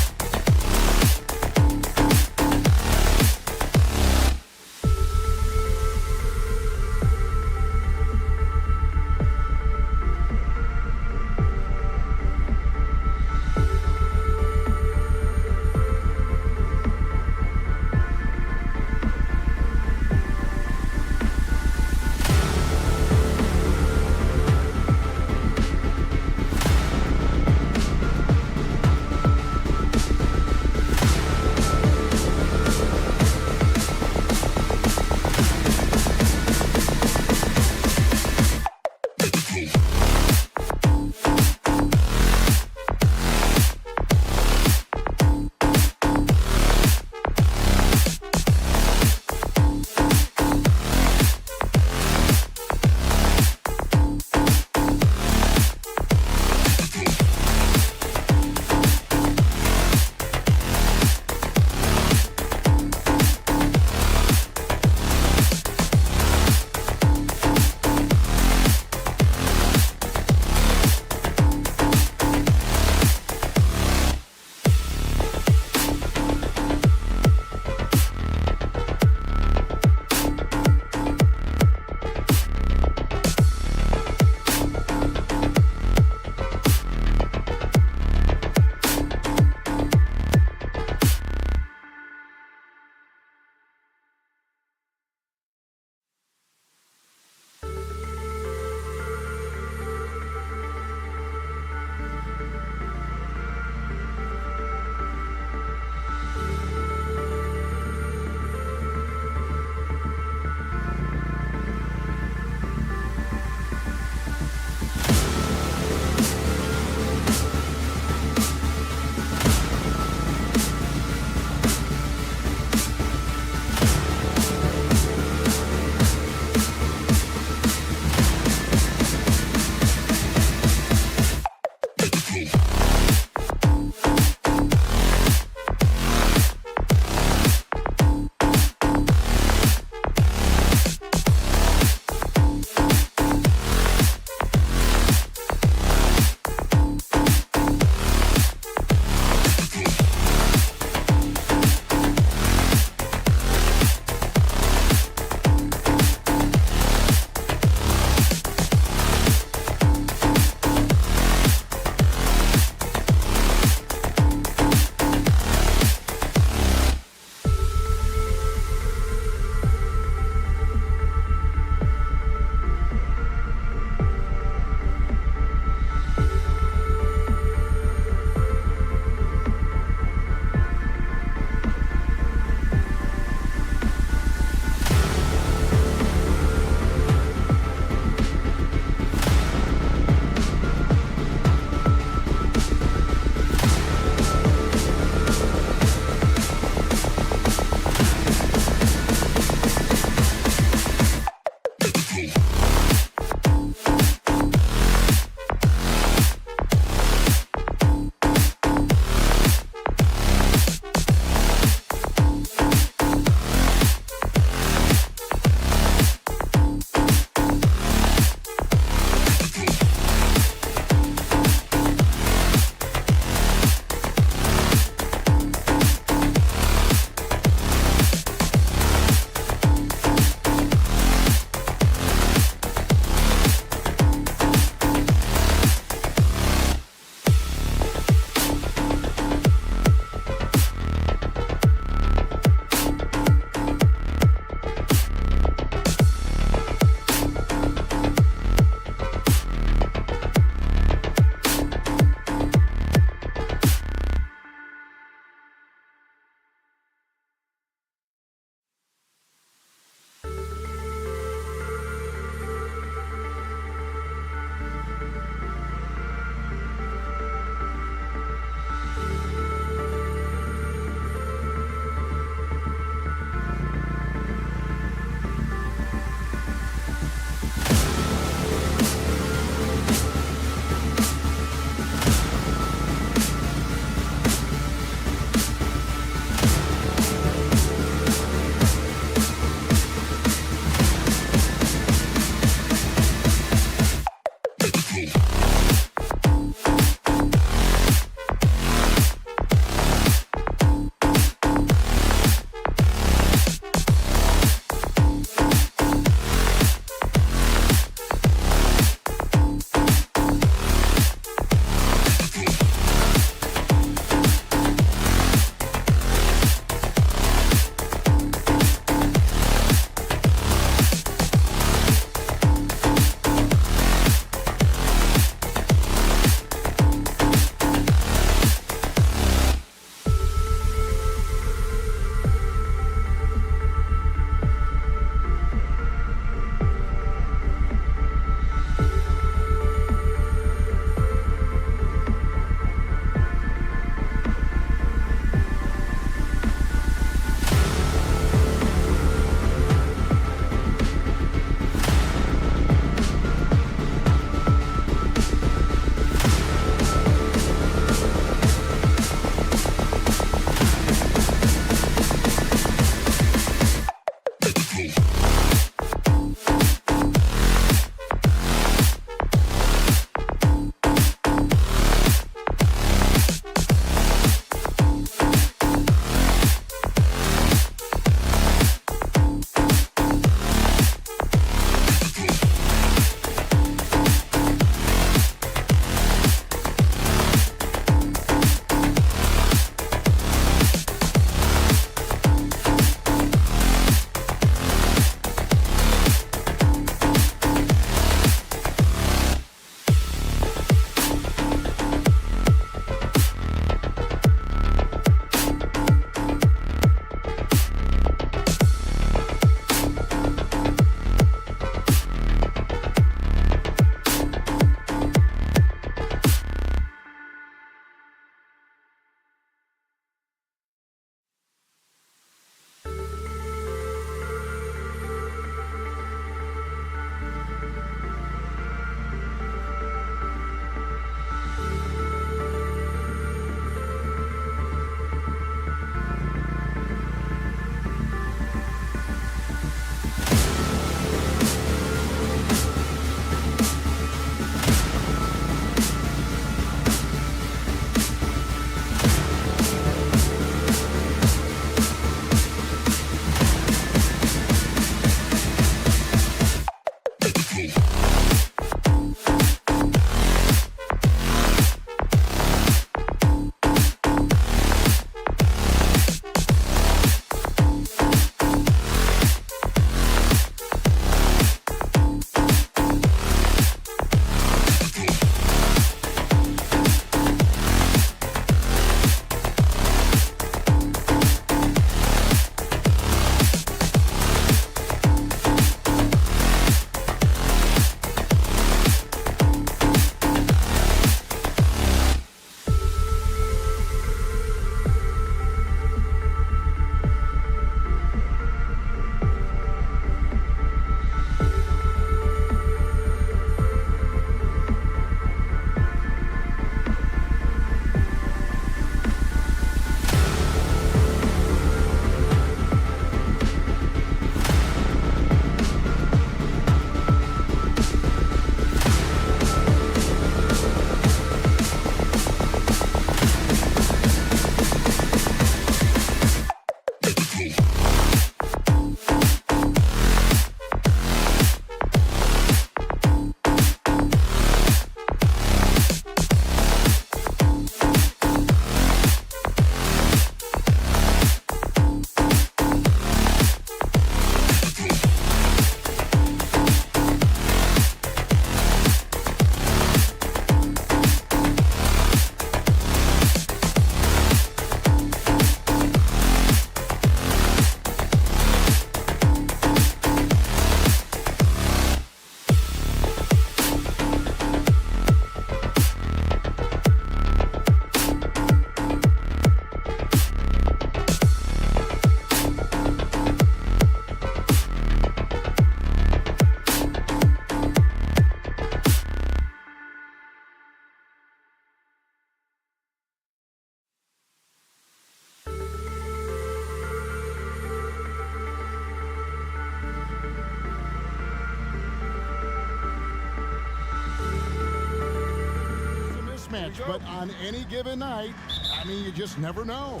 mismatch, but on any given night, I mean, you just never know.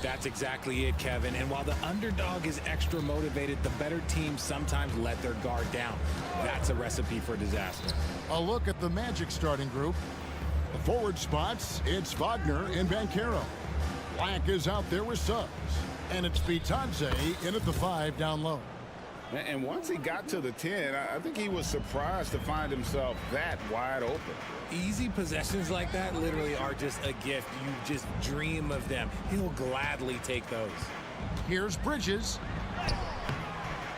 That's exactly it, Kevin. And while the underdog is extra motivated, the better teams sometimes let their guard down. That's a recipe for disaster. A look at the Magic starting group. The forward spots, it's Wagner and Banchero. Black is out there with Suggs. And it's Bitadze in at the 5 down low. And once he got to the 10, I think he was surprised to find himself that wide open. Easy possessions like that literally are just a gift. You just dream of them. He'll gladly take those. Here's Bridges.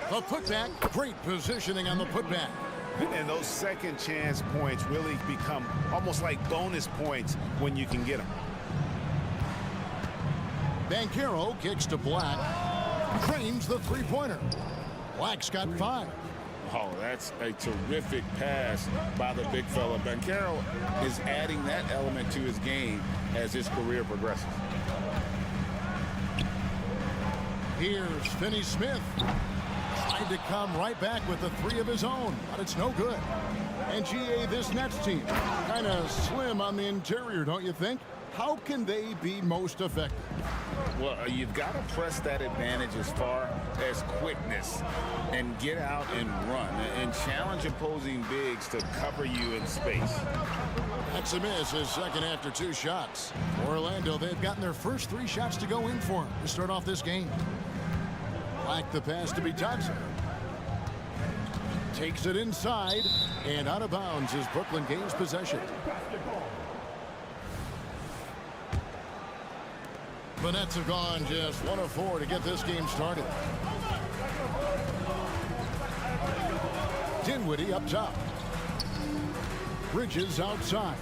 The putback. Great positioning on the putback. And those second chance points really become almost like bonus points when you can get them. Banchero kicks to Black. Cranes the three-pointer. Black's got 5. Oh, that's a terrific pass by the big fella. Banchero is adding that element to his game as his career progresses. Here's Finney Smith. Tried to come right back with the 3 of his own, but it's no good. And GA, this Nets team, kind of slim on the interior, don't you think? How can they be most effective? Well, you've got to press that advantage as far as quickness and get out and run and challenge opposing bigs to cover you in space. That's a miss, his second after 2 shots. Orlando, they've gotten their first 3 shots to go in for him to start off this game. Like the pass to Bitadze. Takes it inside and out of bounds as Brooklyn gains possession. The Nets have gone just 1 of 4 to get this game started. Dinwiddie up top. Bridges outside.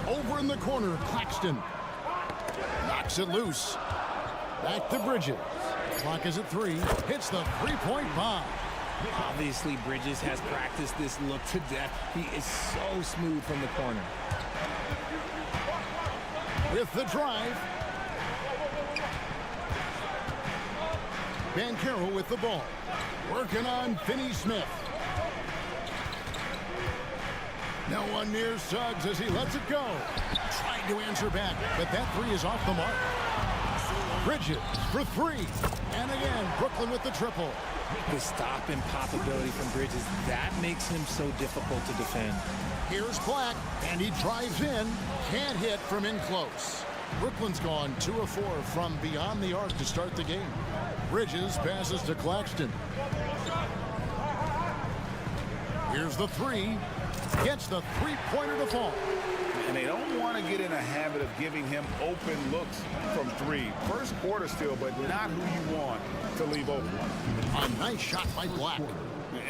Over in the corner, Claxton. Knocks it loose. Back to Bridges. Clock is at 3. Hits the three-point bomb. Obviously, Bridges has practiced this look to death. He is so smooth from the corner. With the drive. Banchero with the ball. Working on Finney Smith. No one near Suggs as he lets it go. Trying to answer back, but that 3 is off the mark. Bridges for 3. And again, Brooklyn with the triple. The stop and pop ability from Bridges, that makes him so difficult to defend. Here's Black, and he drives in. Can't hit from in close. Brooklyn's gone 2 of 4 from beyond the arc to start the game. Bridges passes to Claxton. Here's the 3. Gets the three-pointer to fall. And they don't want to get in a habit of giving him open looks from 3. First quarter still, but not who you want to leave open. A nice shot by Black.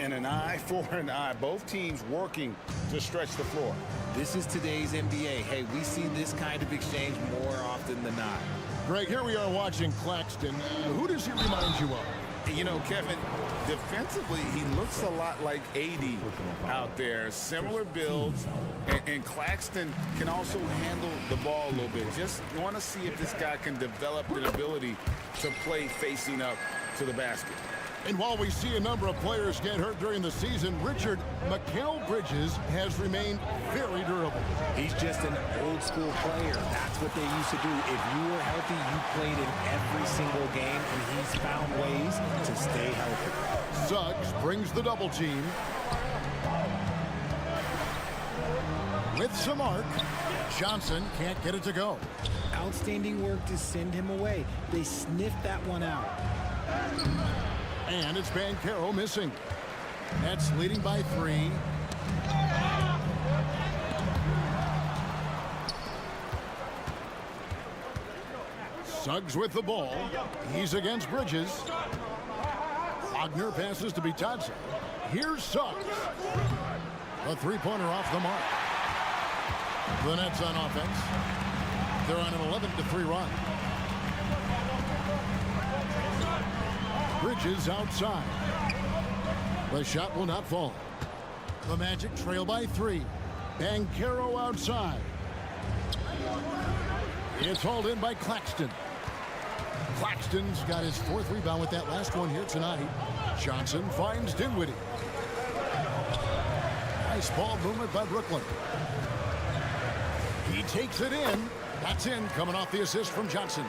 And an eye for an eye. Both teams working to stretch the floor. This is today's NBA. Hey, we see this kind of exchange more often than not. Greg, here we are watching Claxton. Who does he remind you of? You know, Kevin, defensively, he looks a lot like AD out there. Similar builds, and Claxton can also handle the ball a little bit. Just want to see if this guy can develop an ability to play facing up to the basket. And while we see a number of players get hurt during the season, Richard, Mikal Bridges has remained very durable. He's just an old school player. That's what they used to do. If you were healthy, you played in every single game, and he's found ways to stay healthy. Suggs brings the double team. With some arc, Johnson can't get it to go. Outstanding work to send him away. They sniffed that one out. And it's Banchero missing. Nets leading by 3. Suggs with the ball. He's against Bridges. Wagner passes to Bitadze. Here's Suggs. A three-pointer off the mark. The Nets on offense. They're on an 11-3 run. Bridges outside. The shot will not fall. The Magic trail by 3. Banchero outside. It's hauled in by Claxton. Claxton's got his 4th rebound with that last one here tonight. Johnson finds Dinwiddie. Nice ball movement by Brooklyn. He takes it in. That's in, coming off the assist from Johnson.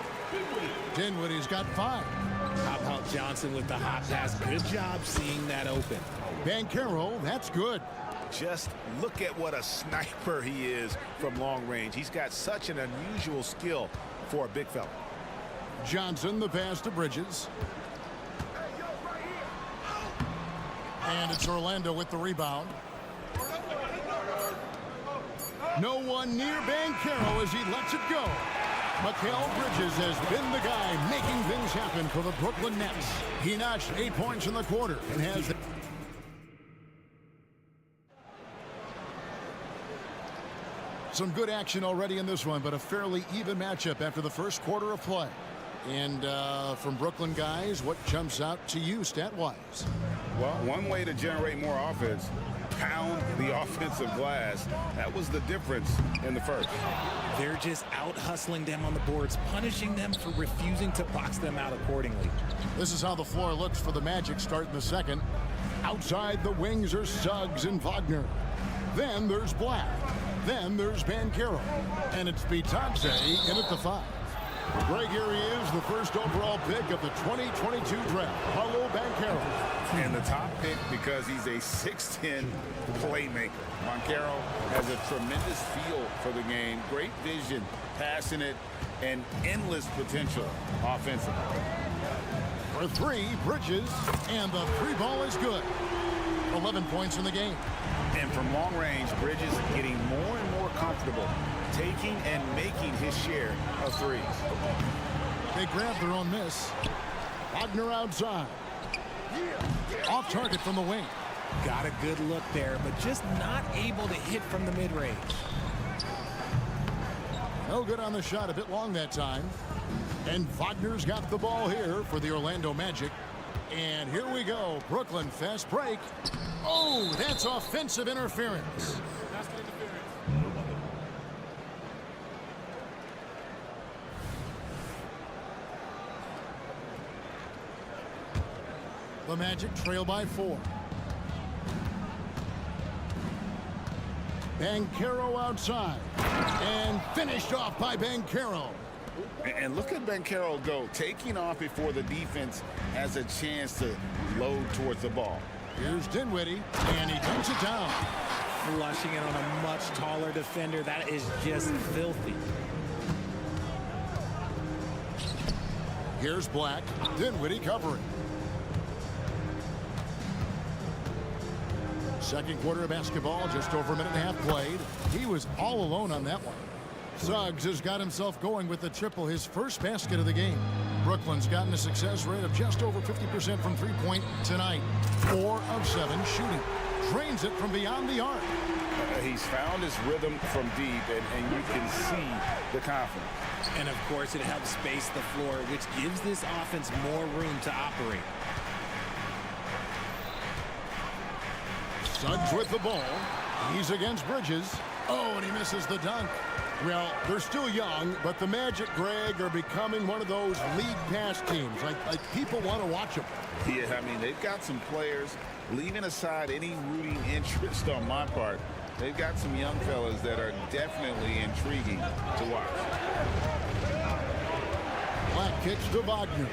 Dinwiddie's got 5. How about Johnson with the hot pass? Good job seeing that open. Banchero, that's good. Just look at what a sniper he is from long range. He's got such an unusual skill for a big fella. Johnson, the pass to Bridges. And it's Orlando with the rebound. No one near Banchero as he lets it go. Mikal Bridges has been the guy making things happen for the Brooklyn Nets. He notched 8 points in the quarter and has... Some good action already in this one, but a fairly even matchup after the first quarter of play. And from Brooklyn guys, what jumps out to you stat-wise? Well, one way to generate more offense, pound the offensive glass. That was the difference in the first. They're just out hustling them on the boards, punishing them for refusing to box them out accordingly. This is how the floor looks for the Magic starting the second. Outside the wings are Suggs and Wagner. Then there's Black. Then there's Banchero. And it's Bitadze in at the 5. Greg, here he is, the first overall pick of the 2022 draft, Paulo Banchero. And the top pick because he's a 6'10 playmaker. Banchero has a tremendous feel for the game, great vision, passionate, and endless potential offensively. For 3, Bridges, and the 3 ball is good. 11 points in the game. And from long range, Bridges getting more and more comfortable taking and making his share of threes. They grab their own miss. Wagner outside. Off target from the wing. Got a good look there, but just not able to hit from the mid-range. No good on the shot, a bit long that time. And Wagner's got the ball here for the Orlando Magic. And here we go, Brooklyn fast break. Oh, that's offensive interference. The Magic trail by 4. Banchero outside. And finished off by Banchero. And look at Banchero go, taking off before the defense has a chance to load towards the ball. Here's Dinwiddie, and he dunks it down. Flushing it on a much taller defender. That is just filthy. Here's Black. Dinwiddie covering. Second quarter of basketball, just over a minute and a half played. He was all alone on that one. Suggs has got himself going with the triple, his first basket of the game. Brooklyn's gotten a success rate of just over 50% from three-point tonight. 4 of 7 shooting. Drains it from beyond the arc. He's found his rhythm from deep, and you can see the confidence. And, of course, it helps space the floor, which gives this offense more room to operate. Suggs with the ball. He's against Bridges. Oh, and he misses the dunk. Well, they're still young, but the Magic, Greg, are becoming one of those league pass teams. Like people want to watch them. Yeah, I mean, they've got some players, leaving aside any rooting interest on my part, they've got some young fellas that are definitely intriguing to watch. Black kicks to Wagner.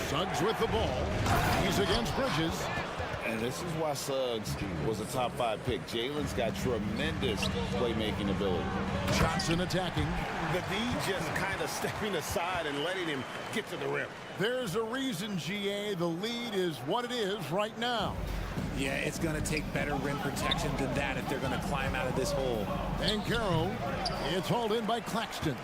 Suggs with the ball. He's against Bridges. And this is why Suggs was a top 5 pick. Jalen's got tremendous playmaking ability. Johnson attacking. The D just kind of stepping aside and letting him get to the rim. There's a reason, GA, the lead is what it is right now. Yeah, it's going to take better rim protection than that if they're going to climb out of this hole. Banchero, it's hauled in by Claxton.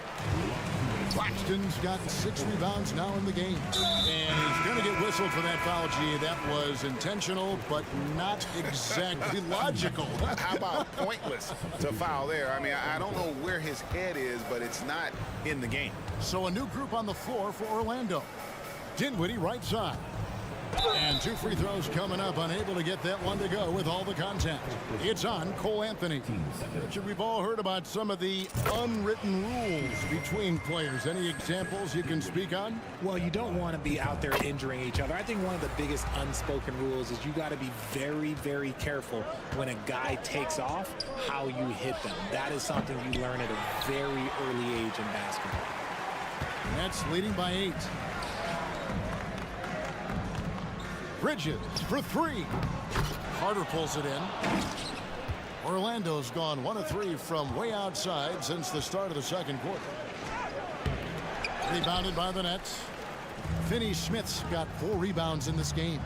Claxton's got 6 rebounds now in the game. And he's going to get whistled for that foul, G. That was intentional, but not exactly logical. How about pointless to foul there? I mean, I don't know where his head is, but it's not in the game. So a new group on the floor for Orlando. Dinwiddie right side. And 2 free throws coming up, unable to get that one to go with all the contact. It's on Cole Anthony. Richard, we've all heard about some of the unwritten rules between players. Any examples you can speak on? Well, you don't want to be out there injuring each other. I think one of the biggest unspoken rules is you got to be very, very careful when a guy takes off, how you hit them. That is something you learn at a very early age in basketball. Nets leading by 8. Bridges for 3. Carter pulls it in. Orlando's gone 1 of 3 from way outside since the start of the second quarter. Rebounded by the Nets. Finney Smith's got 4 rebounds in this game.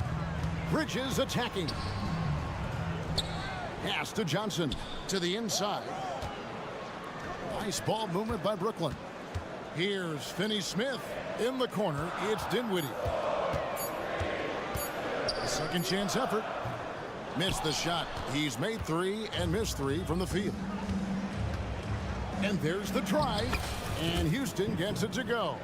Bridges attacking. Pass to Johnson to the inside. Nice ball movement by Brooklyn. Here's Finney Smith in the corner. It's Dinwiddie. A second chance effort. Missed the shot. He's made 3 and missed 3 from the field. And there's the try. And Houston gets it to go.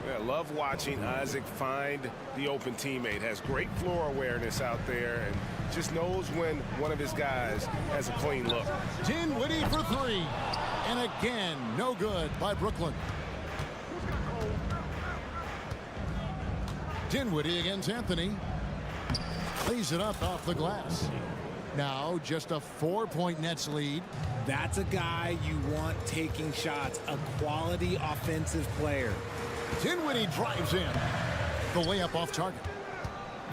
Yeah, love watching Isaac find the open teammate. Has great floor awareness out there and just knows when one of his guys has a clean look. Dinwiddie for 3. And again, no good by Brooklyn. Dinwiddie against Anthony. Lays it up off the glass. Now just a 4-point Nets lead. That's a guy you want taking shots, a quality offensive player. Dinwiddie drives in. The layup off target.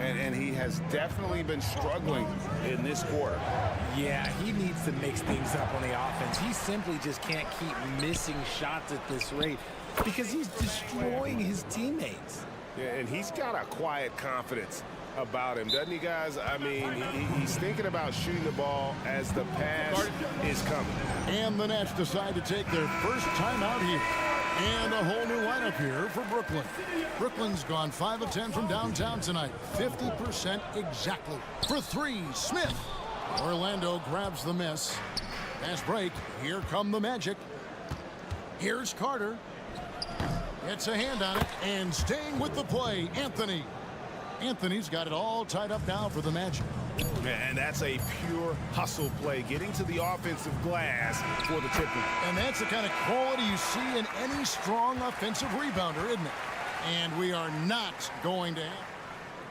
And he has definitely been struggling in this quarter. Yeah, he needs to mix things up on the offense. He simply just can't keep missing shots at this rate because he's destroying his teammates. Yeah, and he's got a quiet confidence about him, doesn't he, guys? I mean, he's thinking about shooting the ball as the pass is coming. And the Nets decide to take their first time out here. And a whole new lineup here for Brooklyn. Brooklyn's gone 5 of 10 from downtown tonight. 50% exactly. For 3, Smith. Orlando grabs the miss. Fast break. Here come the Magic. Here's Carter. Gets a hand on it. And staying with the play, Anthony. Anthony's got it all tied up now for the Magic. And that's a pure hustle play, getting to the offensive glass for the tip. And that's the kind of quality you see in any strong offensive rebounder, isn't it? And we are not going to have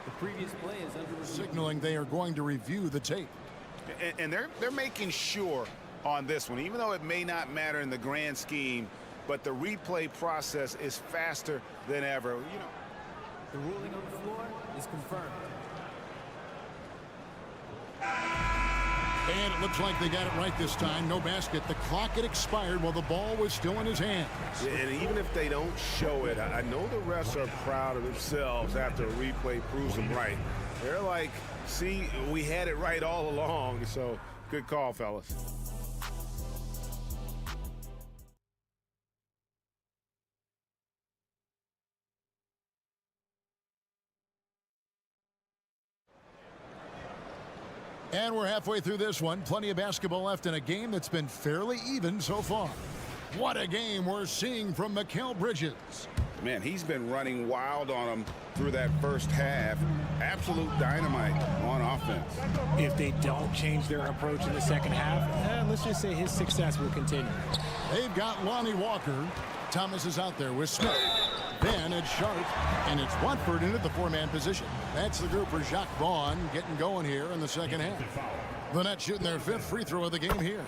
the previous play is under signaling they are going to review the tape. And they're making sure on this one, even though it may not matter in the grand scheme, but the replay process is faster than ever. You know, the ruling on the floor is confirmed. And it looks like they got it right this time. No basket. The clock had expired while the ball was still in his hands. Yeah, and even if they don't show it, I know the refs are proud of themselves after a replay proves them right. They're like, see, we had it right all along. So good call, fellas. And we're halfway through this one. Plenty of basketball left in a game that's been fairly even so far. What a game we're seeing from Mikal Bridges. Man, he's been running wild on him through that first half. Absolute dynamite on offense. If they don't change their approach in the second half, let's just say his success will continue. They've got Lonnie Walker. Thomas is out there with Smith. Then it's Sharp, and it's Watford into the 4-man position. That's the group for Jacques Vaughn getting going here in the second half. The Nets shooting their 5th free throw of the game here.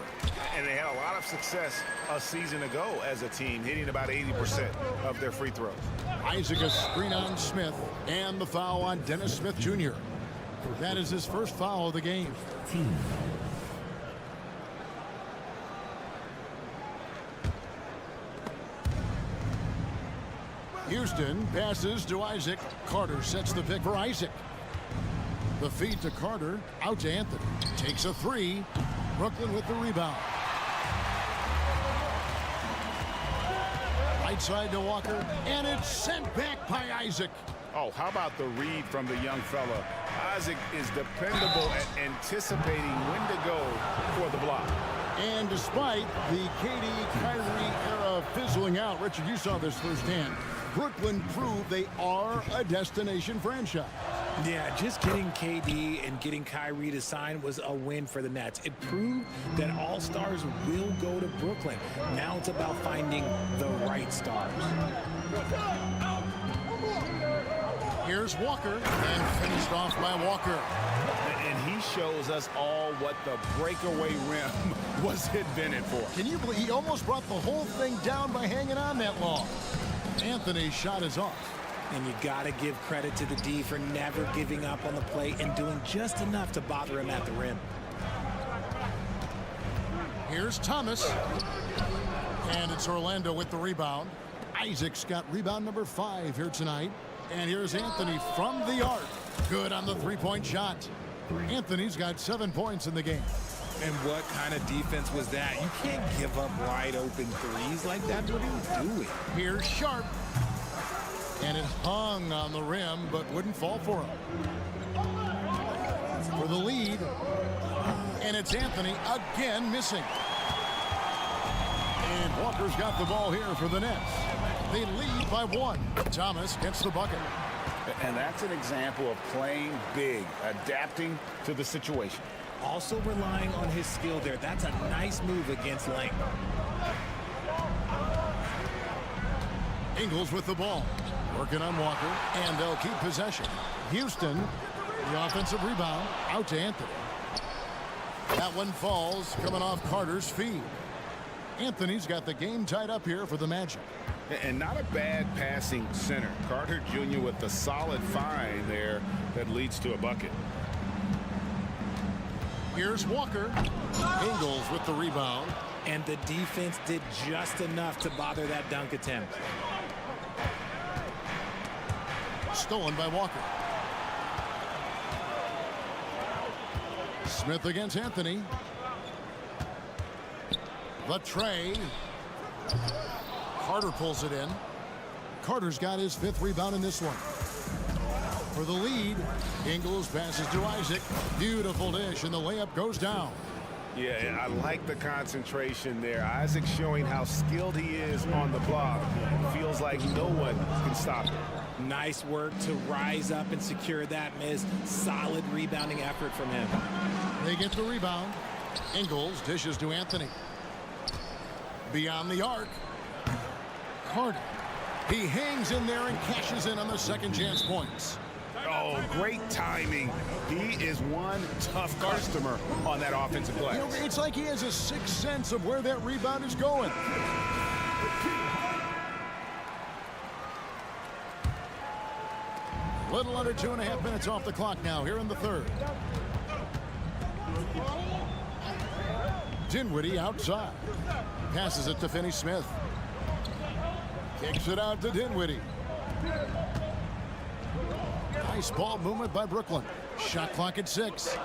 And they had a lot of success a season ago as a team, hitting about 80% of their free throws. Isaac a screen on Smith, and the foul on Dennis Smith Jr. That is his first foul of the game. Houston passes to Isaac. Carter sets the pick for Isaac. The feed to Carter, out to Anthony. Takes a 3. Brooklyn with the rebound. Right side to Walker, and it's sent back by Isaac. Oh, how about the read from the young fella? Isaac is dependable at anticipating when to go for the block. And despite the KD-Kyrie era fizzling out, Richard, you saw this firsthand. Brooklyn proved they are a destination franchise. Yeah, just getting KD and getting Kyrie to sign was a win for the Nets. It proved that all stars will go to Brooklyn. Now it's about finding the right stars. Here's Walker, and finished off by Walker. And he shows us all what the breakaway rim was invented for. Can you believe he almost brought the whole thing down by hanging on that long? Anthony's shot is off. And you got to give credit to the D for never giving up on the play and doing just enough to bother him at the rim. Here's Thomas. And it's Orlando with the rebound. Isaac's got rebound number 5 here tonight. And here's Anthony from the arc. Good on the three-point shot. Anthony's got 7 points in the game. And what kind of defense was that? You can't give up wide open threes like that. What are you doing? Here's Sharp. And it hung on the rim, but wouldn't fall for him. For the lead. And it's Anthony again missing. And Walker's got the ball here for the Nets. They lead by 1. Thomas gets the bucket. And that's an example of playing big, adapting to the situation. Also relying on his skill there. That's a nice move against length. Ingles with the ball. Working on Walker, and they'll keep possession. Houston, the offensive rebound, out to Anthony. That one falls, coming off Carter's feed. Anthony's got the game tied up here for the Magic. And not a bad passing center. Carter Jr. with the solid find there that leads to a bucket. Here's Walker. Ingles with the rebound. And the defense did just enough to bother that dunk attempt. Stolen by Walker. Smith against Anthony. The tray. Carter pulls it in. Carter's got his 5th rebound in this one. For the lead, Ingles passes to Isaac. Beautiful dish, and the layup goes down. Yeah, I like the concentration there. Isaac showing how skilled he is on the block. Feels like no one can stop him. Nice work to rise up and secure that miss. Solid rebounding effort from him. They get the rebound. Ingles dishes to Anthony. Beyond the arc. Carter. He hangs in there and cashes in on the second chance points. Oh, great timing. He is one tough customer on that offensive play. You know, it's like he has a sixth sense of where that rebound is going. Little under 2.5 minutes off the clock now here in the third. Dinwiddie outside. Passes it to Finney-Smith. Kicks it out to Dinwiddie. Nice ball movement by Brooklyn. Shot clock at 6.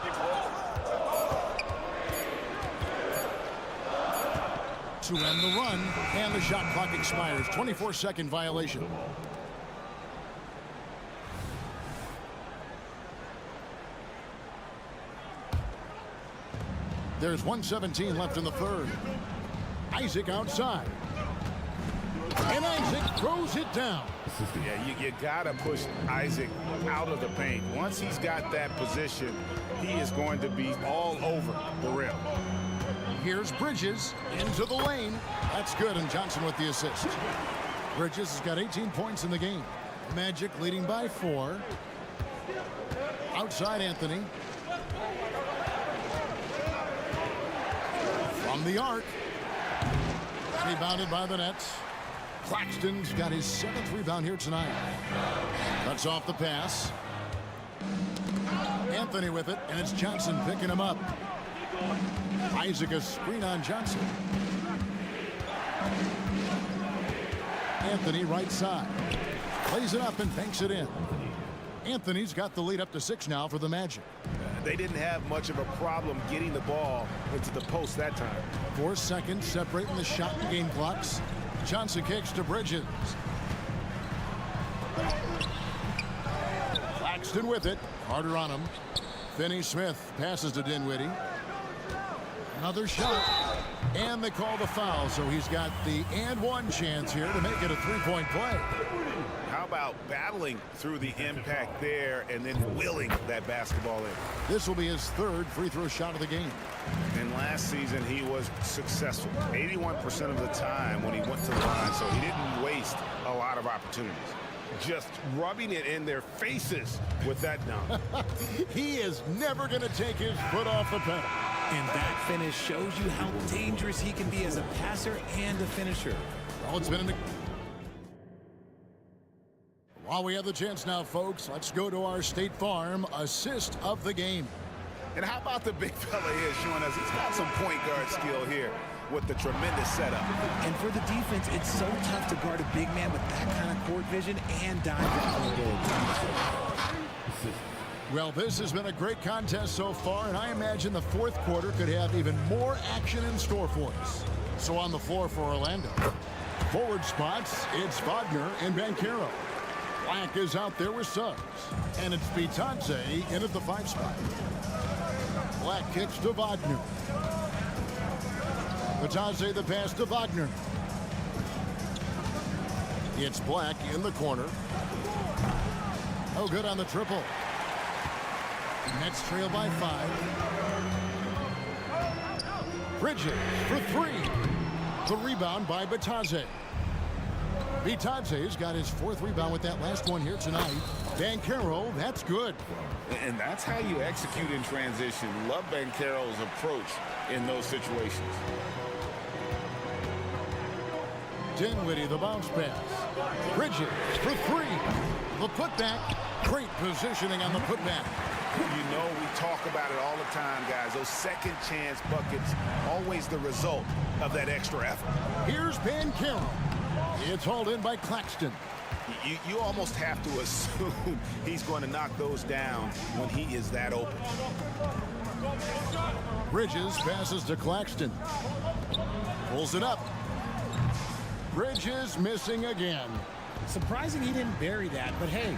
To end the run, and the shot clock expires. 24-second violation. There's 1:17 left in the third. Isaac outside. And Isaac throws it down. Yeah, you got to push Isaac out of the paint. Once he's got that position, he is going to be all over the rim. Here's Bridges into the lane. That's good, and Johnson with the assist. Bridges has got 18 points in the game. Magic leading by 4. Outside Anthony. From the arc. Rebounded by the Nets. Claxton's got his 7th rebound here tonight. Cuts off the pass. Anthony with it, and it's Johnson picking him up. Isaac a screen on Johnson. Anthony right side. Plays it up and banks it in. Anthony's got the lead up to 6 now for the Magic. They didn't have much of a problem getting the ball into the post that time. 4 seconds separating the shot and game clocks. Johnson kicks to Bridges. Claxton with it. Carter on him. Finney-Smith passes to Dinwiddie. Another shot. And they call the foul, so he's got the and one chance here to make it a three-point play. How about battling through the impact there and then willing that basketball in? This will be his third free throw shot of the game. And last season, he was successful 81% of the time when he went to the line, so he didn't waste a lot of opportunities. Just rubbing it in their faces with that dunk. He is never going to take his foot off the pedal. And that finish shows you how dangerous he can be as a passer and a finisher. Well, it's been While we have the chance now, folks, let's go to our State Farm assist of the game. And how about the big fella here showing us he's got some point guard skill here with the tremendous setup. And for the defense, it's so tough to guard a big man with that kind of court vision and dime ability. Well, this has been a great contest so far, and I imagine the fourth quarter could have even more action in store for us. So on the floor for Orlando. Forward spots, it's Wagner and Banchero. Black is out there with Suggs. And it's Bitadze in at the 5 spot. Black kicks to Wagner. Bitadze the pass to Wagner. It's Black in the corner. Oh, good on the triple. Nets trail by 5. Bridges for 3. The rebound by Bitadze. Bitadze's got his 4th rebound with that last one here tonight. Banchero, that's good. And that's how you execute in transition. Love Banchero's approach in those situations. Dinwiddie, the bounce pass. Bridges for 3. The putback. Great positioning on the putback. You know, we talk about it all the time, guys. Those second chance buckets, always the result of that extra effort. Here's Banchero. It's hauled in by Claxton. You almost have to assume he's going to knock those down when he is that open. Bridges passes to Claxton. Pulls it up. Bridges missing again. Surprising he didn't bury that, but hey,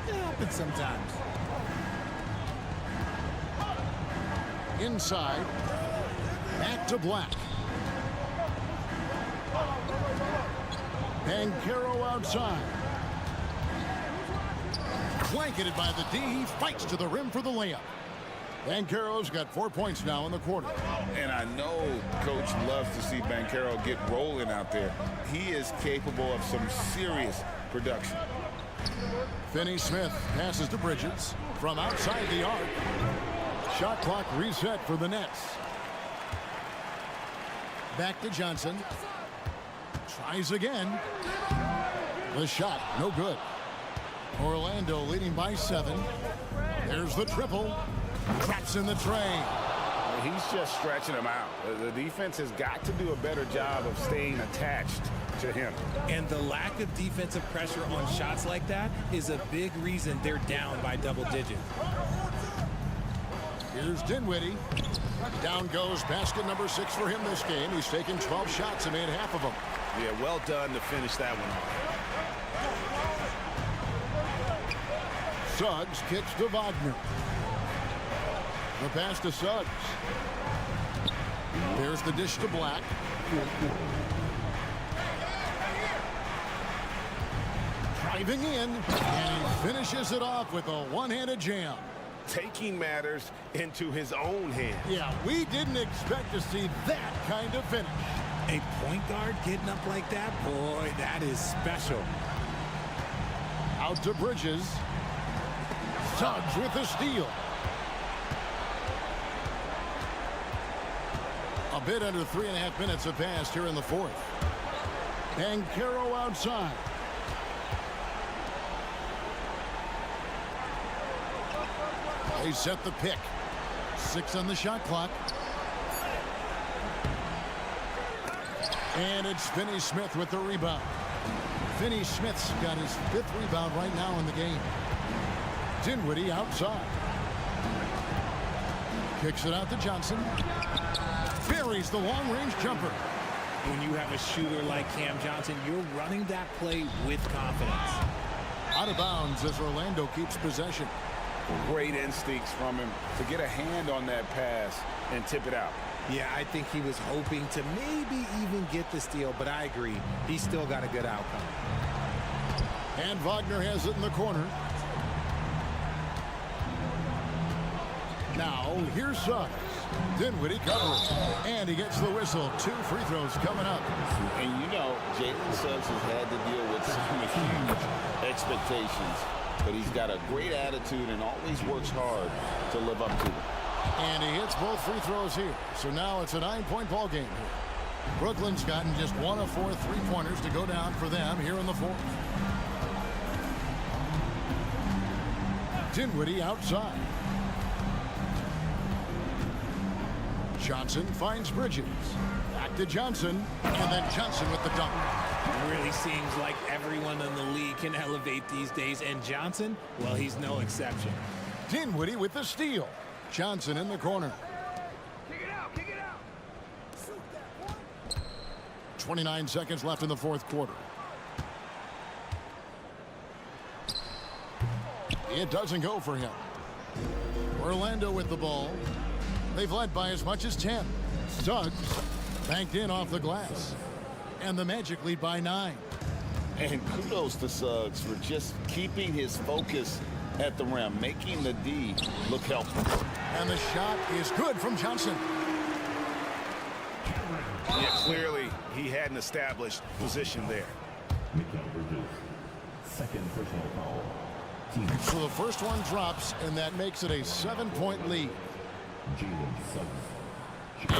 it happens sometimes. Inside. Back to Black. Banchero outside. Blanketed by the D. He fights to the rim for the layup. Banchero's got 4 points now in the quarter. And I know Coach loves to see Banchero get rolling out there. He is capable of some serious production. Finney-Smith passes to Bridges from outside the arc. Shot clock reset for the Nets. Back to Johnson. Tries again. The shot, no good. Orlando leading by 7. There's the triple. Traps in the tray. He's just stretching him out. The defense has got to do a better job of staying attached to him. And the lack of defensive pressure on shots like that is a big reason they're down by double digits. Here's Dinwiddie. Down goes basket number 6 for him this game. He's taken 12 shots and made half of them. Yeah, well done to finish that one off. Suggs kicks to Wagner. The pass to Suggs. There's the dish to Black. Driving in, and he finishes it off with a one-handed jam. Taking matters into his own hands. Yeah, we didn't expect to see that kind of finish. A point guard getting up like that, boy, that is special. Out to Bridges. Suggs with the steal. A bit under 3.5 minutes have passed here in the 4th. Banchero outside. They set the pick. 6 on the shot clock. And it's Finney-Smith with the rebound. Finney-Smith's got his 5th rebound right now in the game. Dinwiddie outside. Kicks it out to Johnson. Buries the long-range jumper. When you have a shooter like Cam Johnson, you're running that play with confidence. Out of bounds as Orlando keeps possession. Great instincts from him to get a hand on that pass and tip it out. Yeah, I think he was hoping to maybe even get the steal, but I agree. He still got a good outcome. And Wagner has it in the corner. Now, here's Suggs. Dinwiddie covering. And he gets the whistle. 2 free throws coming up. And you know, Jalen Suggs has had to deal with some huge expectations. But he's got a great attitude and always works hard to live up to them. And he hits both free throws here. So now it's a 9-point ball game here. Brooklyn's gotten just 1 of 4 3-pointers to go down for them here in the fourth. Dinwiddie outside. Johnson finds Bridges. Back to Johnson. And then Johnson with the dunk. It really seems like everyone in the league can elevate these days. And Johnson, well, he's no exception. Dinwiddie with the steal. Johnson in the corner. Kick it out, kick it out. 29 seconds left in the fourth quarter. It doesn't go for him. Orlando with the ball. They've led by as much as 10. Suggs banked in off the glass. And the Magic lead by 9. And kudos to Suggs for just keeping his focus at the rim, making the D look helpful. And the shot is good from Johnson. Yeah, clearly he had an established position there. Second personal foul. So the first one drops, and that makes it a 7-point lead.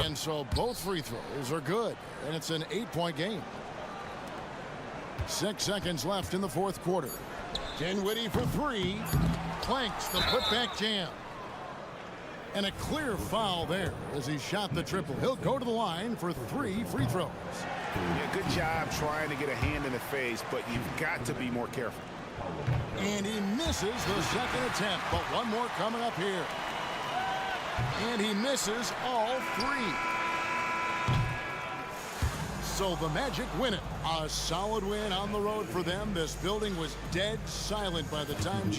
And so both free throws are good, and it's an 8-point game. 6 seconds left in the fourth quarter. Dinwiddie for 3. Clanks the putback jam. And a clear foul there as he shot the triple. He'll go to the line for 3 free throws. Yeah, good job trying to get a hand in the face, but you've got to be more careful. And he misses the second attempt, but one more coming up here. And he misses all 3. So the Magic win it. A solid win on the road for them. This building was dead silent by the time.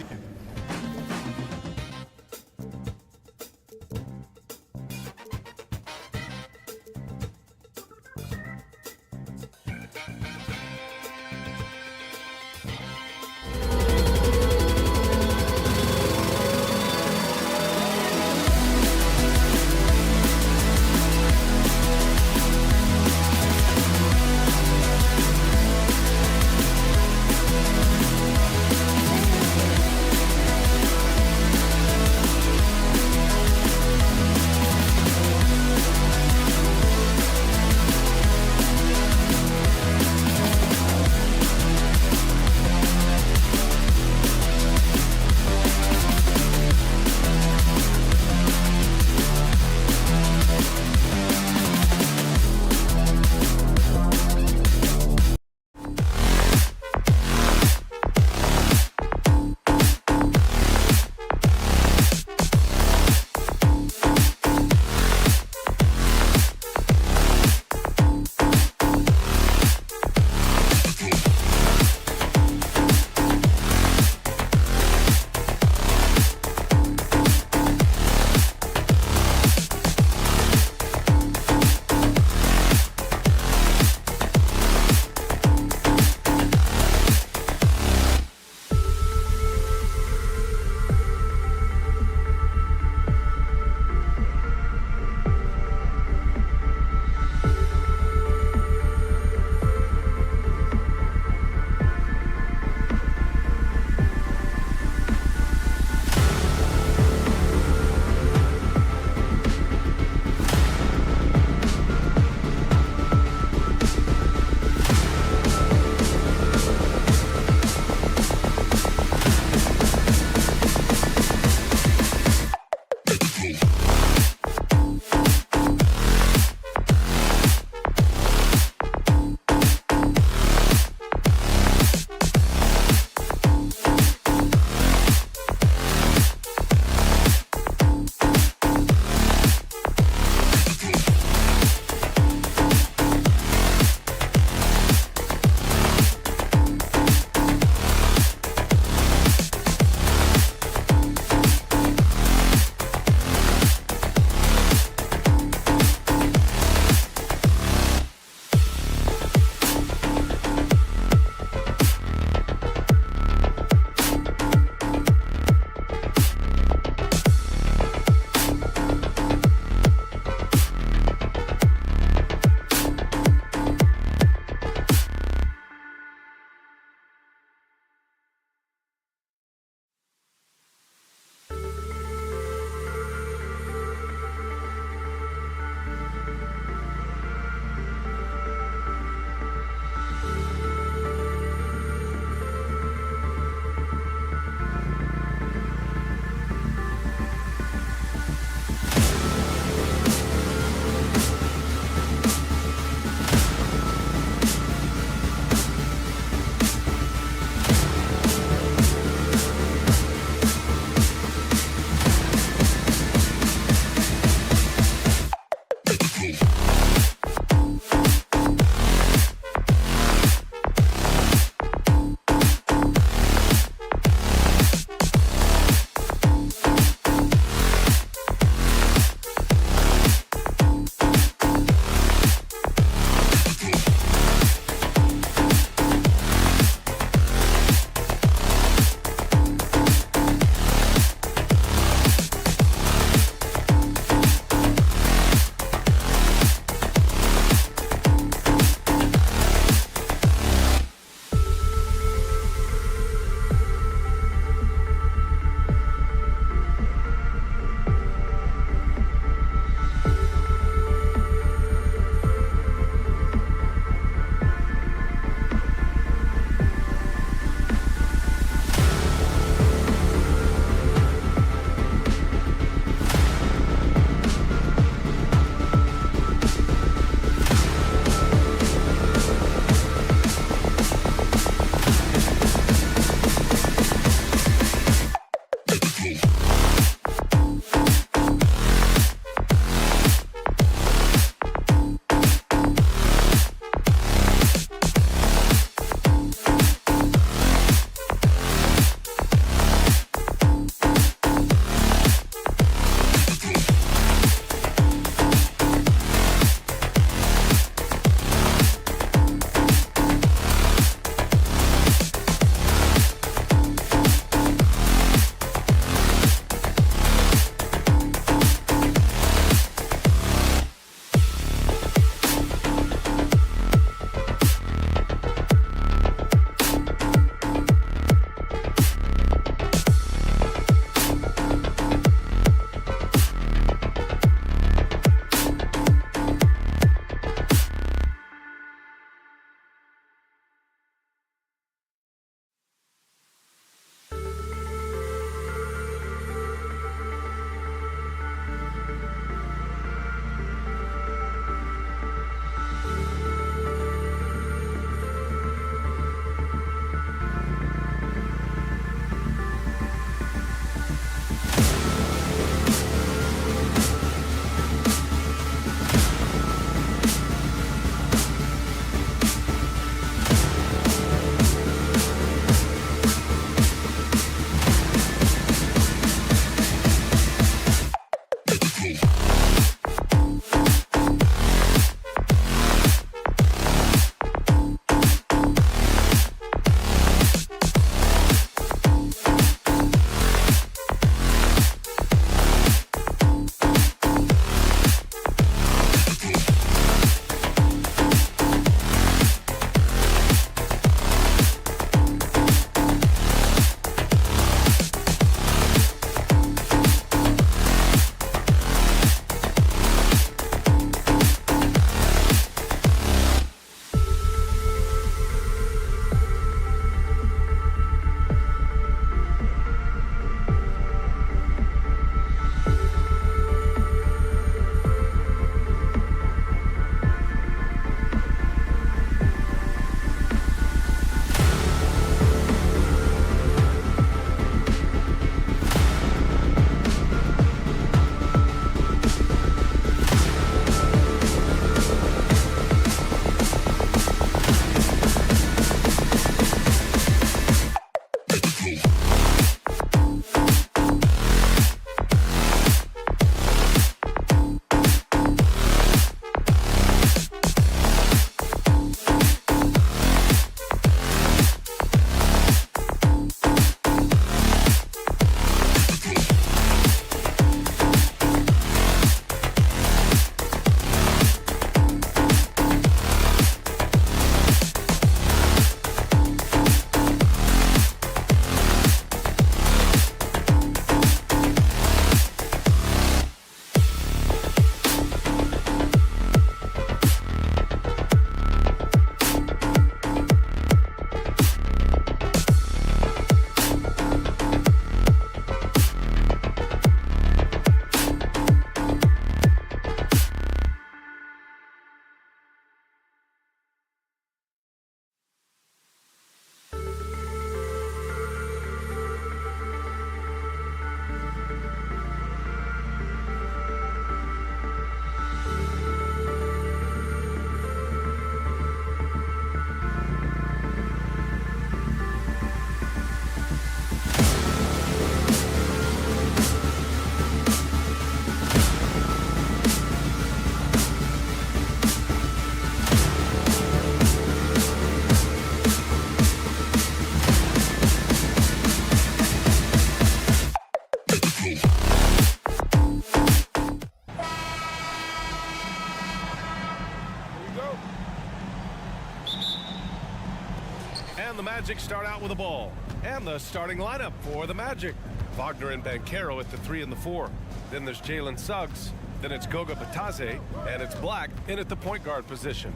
And the Magic start out with the ball. And the starting lineup for the Magic. Wagner and Banchero at the 3 and the 4. Then there's Jalen Suggs. Then it's Goga Bitadze. And it's Black in at the point guard position.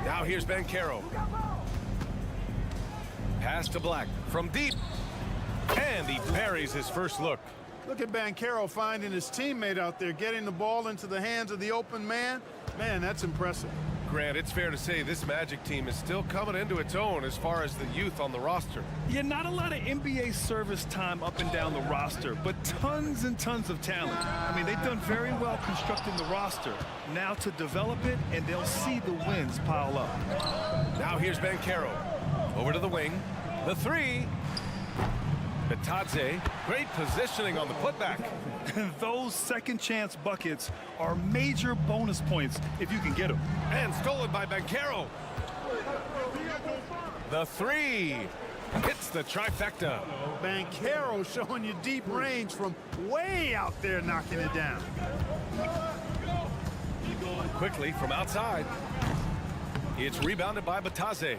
Now here's Banchero. Pass to Black from deep. And he buries his first look. Look at Banchero finding his teammate out there, getting the ball into the hands of the open man. Man, that's impressive. Grant, it's fair to say this Magic team is still coming into its own as far as the youth on the roster. Yeah, not a lot of NBA service time up and down the roster, but tons and tons of talent. I mean, they've done very well constructing the roster. Now to develop it, and they'll see the wins pile up. Now here's Banchero. Over to the wing. The 3. Bitadze, great positioning on the putback. Those second chance buckets are major bonus points if you can get them. And stolen by Banchero. The 3 hits the trifecta. Banchero showing you deep range from way out there, knocking it down. Quickly from outside. It's rebounded by Bitadze.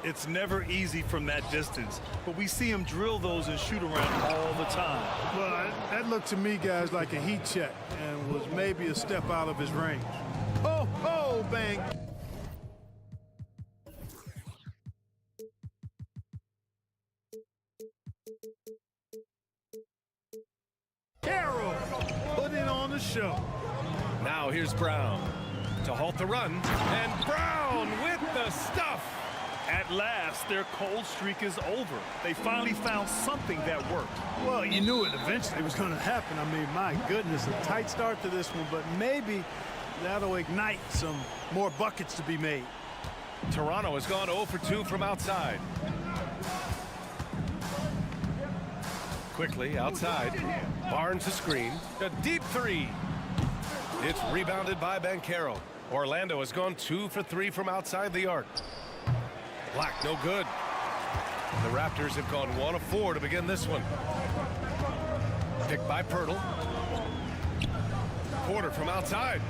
It's never easy from that distance, but we see him drill those and shoot around all the time. Well, that looked to me, guys, like a heat check and was maybe a step out of his range. Oh, oh, bang. Carroll putting on the show. Now here's Brown to halt the run, and Brown with the stuff. At last, their cold streak is over. They finally found something that worked. Well, you knew it eventually was going to happen. I mean, my goodness, a tight start to this one, but maybe that'll ignite some more buckets to be made. Toronto has gone 0 for 2 from outside. Quickly outside. Barnes to screen. A deep 3. It's rebounded by Banchero. Orlando has gone 2 for 3 from outside the arc. Black, no good. The Raptors have gone 1 of 4 to begin this one. Picked by Pirtle. Porter from outside.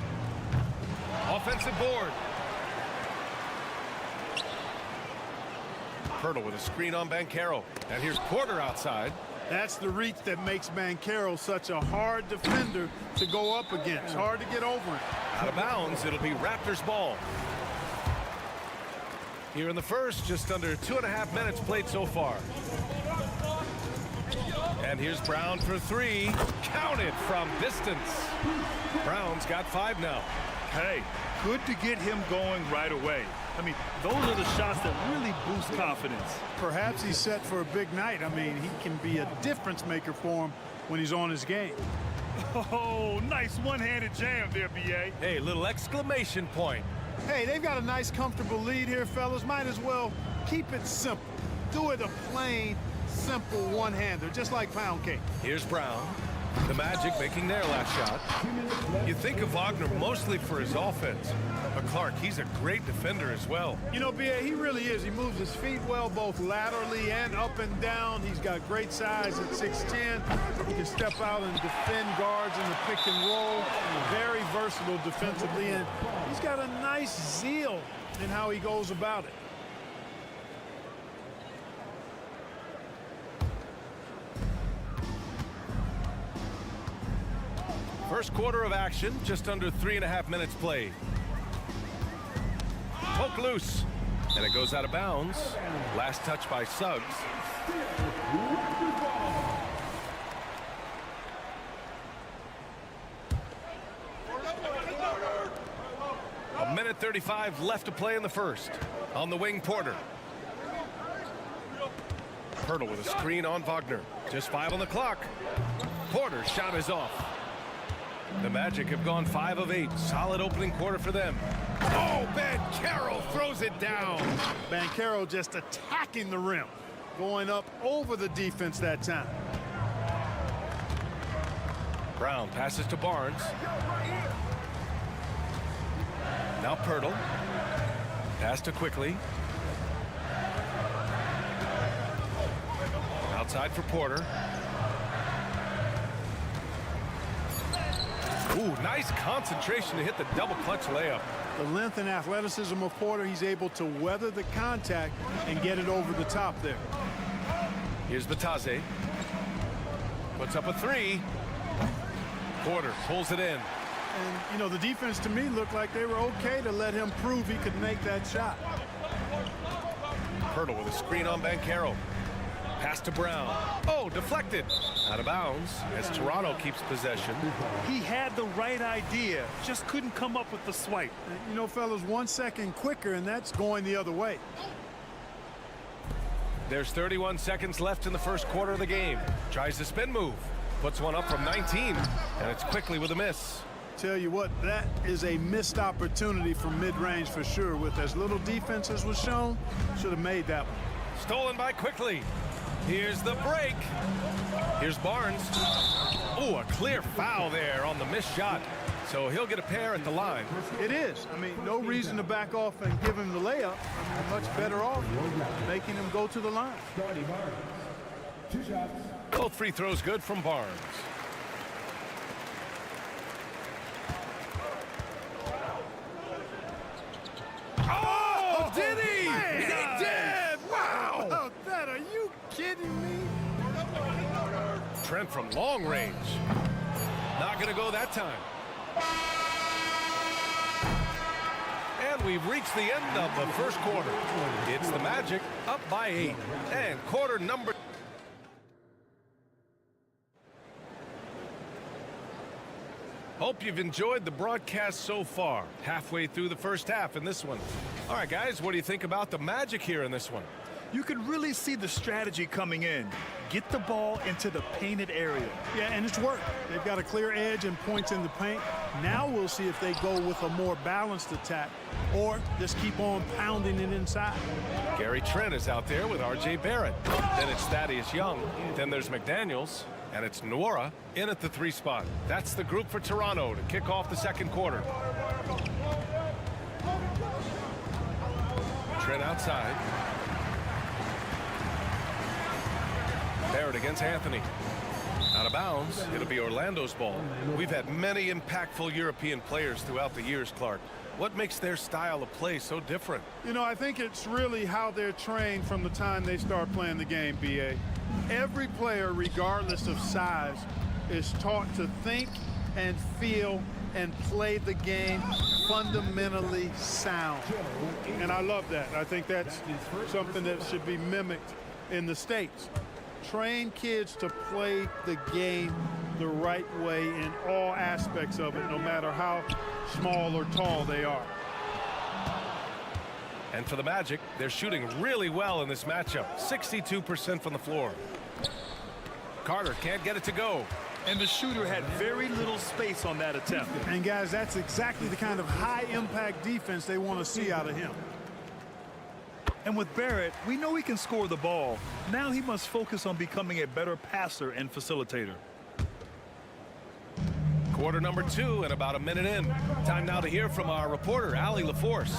Offensive board. Pirtle with a screen on Banchero. And here's Porter outside. That's the reach that makes Banchero such a hard defender to go up against. Hard to get over it. Out of bounds, it'll be Raptors ball. Here in the first, just under 2.5 minutes played so far. And here's Brown for 3. Counted from distance. Brown's got 5 now. Hey, good to get him going right away. I mean, those are the shots that really boost confidence. Perhaps he's set for a big night. I mean, he can be a difference maker for him when he's on his game. Oh, nice one-handed jam there, B.A. Hey, little exclamation point. Hey, they've got a nice, comfortable lead here, fellas. Might as well keep it simple. Do it a plain, simple one-hander, just like pound cake. Here's Brown. The Magic making their last shot. You think of Wagner mostly for his offense, but Clark, he's a great defender as well. You know, B.A., he really is. He moves his feet well, both laterally and up and down. He's got great size at 6'10". He can step out and defend guards in the pick and roll. Very versatile defensively, and he's got a nice zeal in how he goes about it. First quarter of action, just under 3.5 minutes played. Poke loose, and it goes out of bounds. Last touch by Suggs. A minute 35 left to play in the first. On the wing, Porter. Pirtle with a screen on Wagner. Just 5 on the clock. Porter's shot is off. The Magic have gone 5 of 8. Solid opening quarter for them. Oh, Banchero throws it down. Banchero just attacking the rim. Going up over the defense that time. Brown passes to Barnes. Now Pirtle. Pass to Quickly. Outside for Porter. Ooh, nice concentration to hit the double clutch layup. The length and athleticism of Porter, he's able to weather the contact and get it over the top there. Here's Batase. Puts up a three. Porter pulls it in. And, you know, the defense to me looked like they were okay to let him prove he could make that shot. Hurdle with a screen on Banchero. Pass to Brown. Oh, deflected. Out of bounds as Toronto keeps possession. He had the right idea, just couldn't come up with the swipe. You know, fellas, 1 second quicker, and that's going the other way. There's 31 seconds left in the first quarter of the game. Tries the spin move. Puts one up from 19, and it's quickly with a miss. Tell you what, that is a missed opportunity from mid-range for sure. With as little defense as was shown, should have made that one. Stolen by Quickly. Here's the break. Here's Barnes. Oh, a clear foul there on the missed shot. So he'll get a pair at the line. It is. I mean, no reason to back off and give him the layup. I mean, much better off making him go to the line. Both free throws good from Barnes. Oh, did he? He did! Wow! About that, are you kidding me? Trent from long range. Not going to go that time. And we've reached the end of the first quarter. It's the Magic up by 8. And quarter number. Hope you've enjoyed the broadcast so far. Halfway through the first half in this one. All right, guys, what do you think about the Magic here in this one? You can really see the strategy coming in. Get the ball into the painted area. Yeah, and it's worked. They've got a clear edge and points in the paint. Now we'll see if they go with a more balanced attack or just keep on pounding it inside. Gary Trent is out there with R.J. Barrett. Then it's Thaddeus Young. Then there's McDaniels. And it's Nwora in at the 3 spot. That's the group for Toronto to kick off the second quarter. Trent outside. Barrett against Anthony. Out of bounds. It'll be Orlando's ball. We've had many impactful European players throughout the years, Clark. What makes their style of play so different? You know, I think it's really how they're trained from the time they start playing the game, B.A. Every player, regardless of size, is taught to think and feel and play the game fundamentally sound. And I love that. I think that's something that should be mimicked in the States. Train kids to play the game the right way in all aspects of it, no matter how small or tall they are. And for the Magic, they're shooting really well in this matchup. 62% from the floor. Carter can't get it to go. And the shooter had very little space on that attempt. And guys, that's exactly the kind of high-impact defense they want to see out of him. And with Barrett, we know he can score the ball. Now he must focus on becoming a better passer and facilitator. Quarter number 2 and about a minute in. Time now to hear from our reporter, Allie LaForce.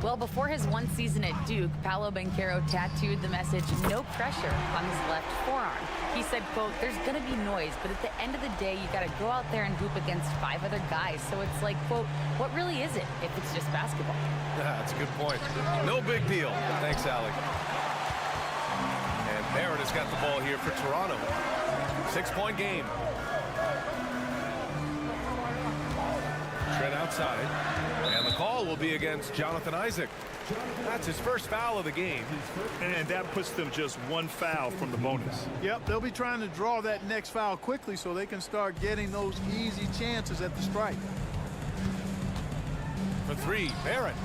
Well, before his one season at Duke, Paolo Banchero tattooed the message, "No pressure," on his left forearm. He said, quote, "There's going to be noise, but at the end of the day, you got to go out there and hoop against 5 other guys. So it's like, quote, what really is it if it's just basketball?" That's a good point. No big deal. Thanks, Allie. And Barrett has got the ball here for Toronto. 6-point game. Trent outside. And the call will be against Jonathan Isaac. That's his first foul of the game. And that puts them just 1 foul from the bonus. Yep, they'll be trying to draw that next foul quickly so they can start getting those easy chances at the strike. For 3, Barrett.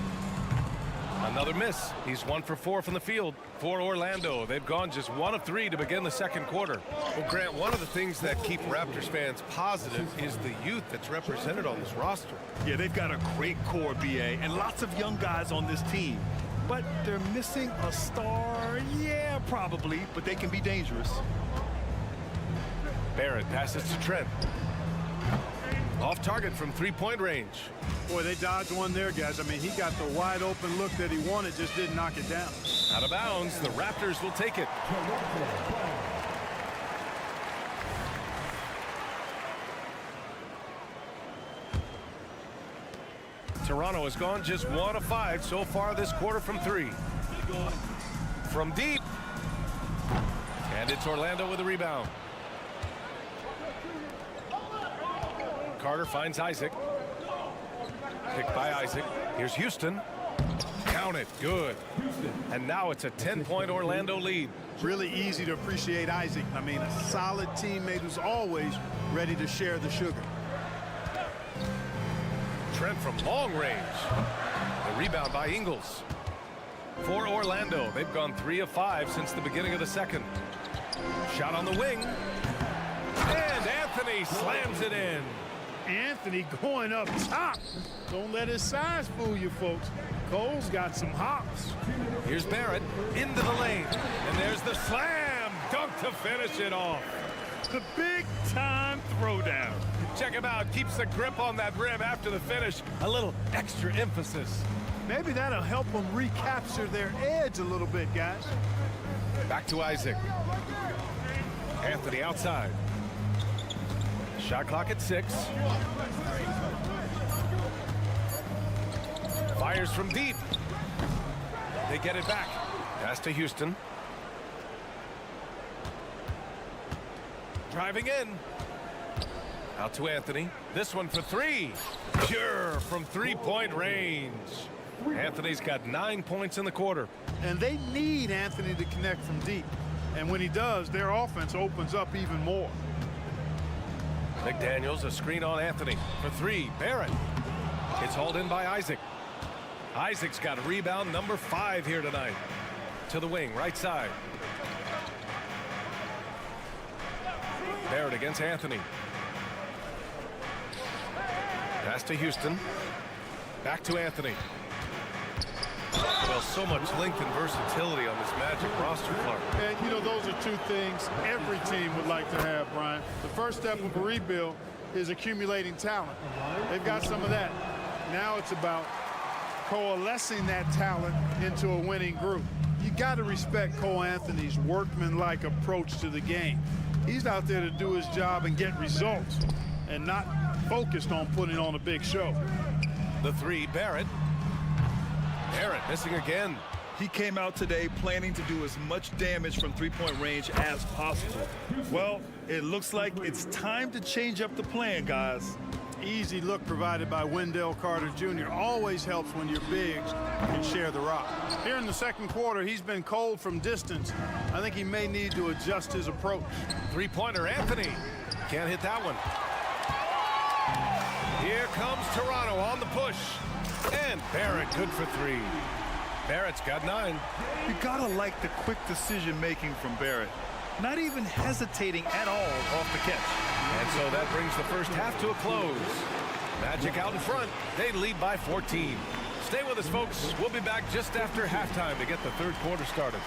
Another miss. He's 1 for 4 from the field for Orlando. They've gone just 1 of 3 to begin the second quarter. Well, Grant, one of the things that keep Raptors fans positive is the youth that's represented on this roster. Yeah, they've got a great core, BA, and lots of young guys on this team. But they're missing a star. Yeah, probably, but they can be dangerous. Barrett passes to Trent. Off target from 3-point range. Boy, they dodged one there, guys. I mean, he got the wide open look that he wanted, just didn't knock it down. Out of bounds, the Raptors will take it. Toronto has gone just 1 of 5 so far this quarter from 3. From deep. And it's Orlando with a rebound. Carter finds Isaac. Picked by Isaac. Here's Houston. Count it. Good. And now it's a 10-point Orlando lead. Really easy to appreciate Isaac. I mean, a solid teammate who's always ready to share the sugar. Trent from long range. The rebound by Ingles. For Orlando, they've gone 3 of 5 since the beginning of the second. Shot on the wing. And Anthony slams it in. Anthony going up top. Don't let his size fool you, folks. Cole's got some hops. Here's Barrett into the lane. And there's the slam dunk to finish it off. The big-time throwdown. Check him out. Keeps the grip on that rim after the finish. A little extra emphasis. Maybe that'll help them recapture their edge a little bit, guys. Back to Isaac. Anthony outside. Shot clock at 6. Fires from deep. They get it back. Pass to Houston. Driving in. Out to Anthony. This one for 3. Pure from 3-point range. Anthony's got 9 points in the quarter. And they need Anthony to connect from deep. And when he does, their offense opens up even more. McDaniels, a screen on Anthony for 3. Barrett. It's hauled in by Isaac. Isaac's got rebound number 5 here tonight. To the wing, right side. Barrett against Anthony. Pass to Houston. Back to Anthony. Well, so much length and versatility on this Magic roster, Clark. And, you know, those are 2 things every team would like to have, Brian. The first step of a rebuild is accumulating talent. They've got some of that. Now it's about coalescing that talent into a winning group. You got to respect Cole Anthony's workmanlike approach to the game. He's out there to do his job and get results and not focused on putting on a big show. The 3, Barrett. Barrett missing again. He came out today planning to do as much damage from 3-point range as possible. Well, it looks like it's time to change up the plan, guys. Easy look provided by Wendell Carter Jr. Always helps when your bigs can share the rock. Here in the second quarter, he's been cold from distance. I think he may need to adjust his approach. 3-pointer Anthony. Can't hit that one. Here comes Toronto on the push. And Barrett good for 3. Barrett's got 9. You gotta like the quick decision making from Barrett. Not even hesitating at all off the catch. And so that brings the first half to a close. Magic out in front. They lead by 14. Stay with us, folks. We'll be back just after halftime to get the third quarter started.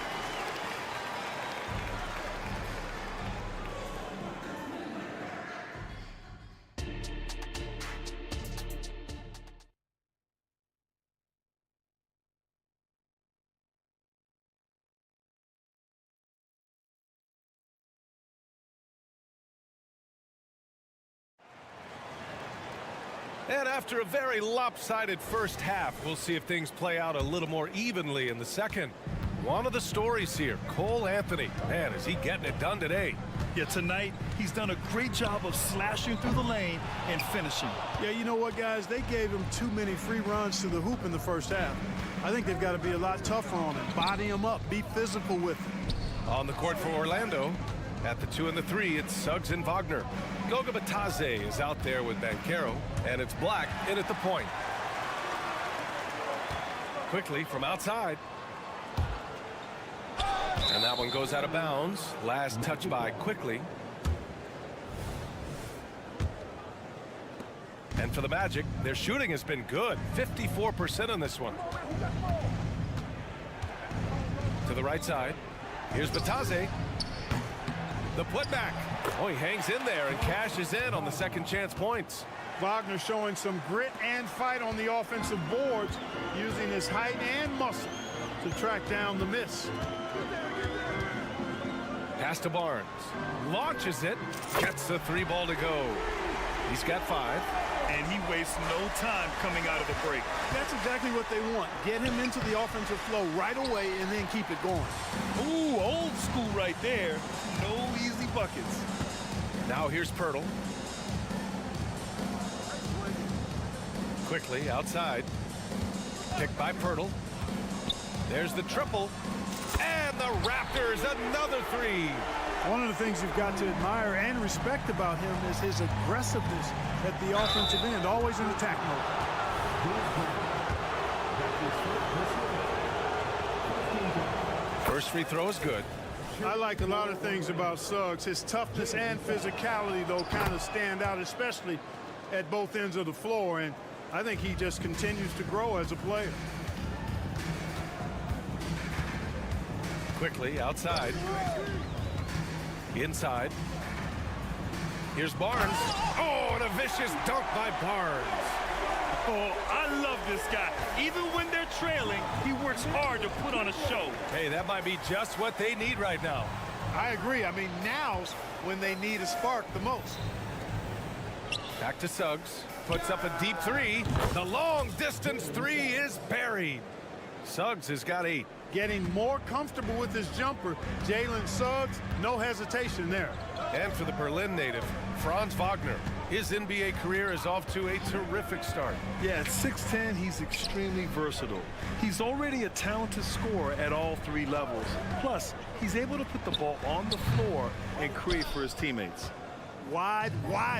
And after a very lopsided first half, we'll see if things play out a little more evenly in the second. One of the stories here, Cole Anthony. Man, is he getting it done today? Yeah, tonight, he's done a great job of slashing through the lane and finishing. Yeah, you know what, guys? They gave him too many free runs to the hoop in the first half. I think they've got to be a lot tougher on him. Body him up. Be physical with him. On the court for Orlando, at the 2 and the 3, it's Suggs and Wagner. Goga Batadze is out there with Banchero, and it's Black in at the point. Quickly from outside. And that one goes out of bounds. Last touch by Quickly. And for the Magic, their shooting has been good. 54% on this one. To the right side. Here's Batadze. The putback. Oh, he hangs in there and cashes in on the second chance points. Wagner showing some grit and fight on the offensive boards, using his height and muscle to track down the miss. Pass to Barnes. Launches it. Gets the 3 ball to go. He's got 5. and he wastes no time coming out of the break. That's exactly what they want. Get him into the offensive flow right away and then keep it going. Ooh, old school right there. No easy buckets. Now here's Pirtle. Quickly outside. Picked by Pirtle. There's the triple. And the Raptors, another three. One of the things you've got to admire and respect about him is his aggressiveness at the offensive end, always in attack mode. First free throw is good. I like a lot of things about Suggs. His toughness and physicality, though, kind of stand out, especially at both ends of the floor. And I think he just continues to grow as a player. Quickly outside. Inside. Here's Barnes. Oh, and a vicious dunk by Barnes. Oh, I love this guy. Even when they're trailing, he works hard to put on a show. Hey, that might be just what they need right now. I agree. I mean, now's when they need a spark the most. Back to Suggs. Puts up a deep three. The long distance three is buried. Suggs has got 8. Getting more comfortable with his jumper. Jalen Suggs, no hesitation there. And for the Berlin native, Franz Wagner. His NBA career is off to a terrific start. Yeah, at 6'10", he's extremely versatile. He's already a talented scorer at all 3 levels. Plus, he's able to put the ball on the floor and create for his teammates. Wide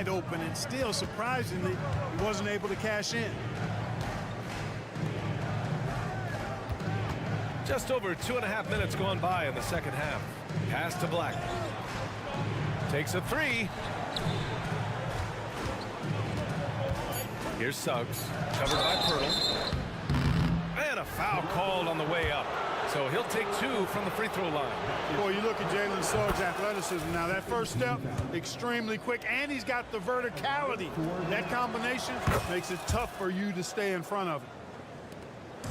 open, and still, surprisingly, he wasn't able to cash in. Just over 2.5 minutes gone by in the second half. Pass to Black. Takes a 3. Here's Suggs, covered by Pirtle. And a foul called on the way up. So he'll take 2 from the free throw line. Boy, you look at Jalen Suggs' athleticism now. That first step, extremely quick, and he's got the verticality. That combination makes it tough for you to stay in front of him.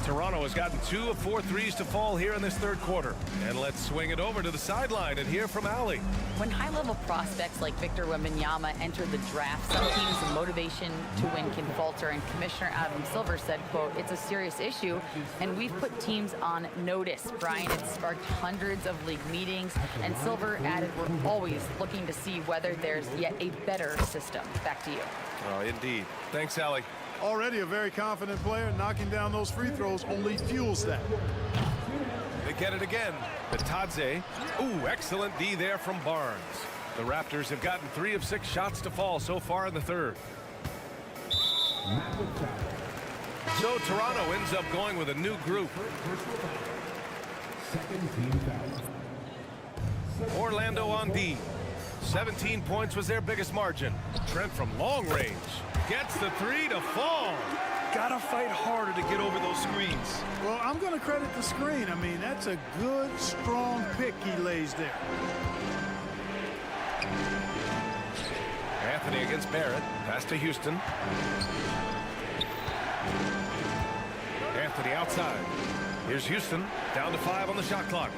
Toronto has gotten 2 of 4 threes to fall here in this third quarter. And let's swing it over to the sideline and hear from Allie. When high-level prospects like Victor Wembanyama enter the draft, some teams' motivation to win can falter, and Commissioner Adam Silver said, quote, "It's a serious issue, and we've put teams on notice." Brian, it sparked hundreds of league meetings, and Silver added, "We're always looking to see whether there's yet a better system." Back to you. Oh, indeed. Thanks, Allie. Already a very confident player. Knocking down those free throws only fuels that. They get it again. Batadze. Ooh, excellent D there from Barnes. The Raptors have gotten 3 of 6 shots to fall so far in the third. So Toronto ends up going with a new group. Orlando on D. 17 points was their biggest margin. Trent from long range gets the 3 to fall. Gotta fight harder to get over those screens. Well, I'm going to credit the screen. I mean, that's a good, strong pick he lays there. Anthony against Barrett. Pass to Houston. Anthony outside. Here's Houston. Down to 5 on the shot clock.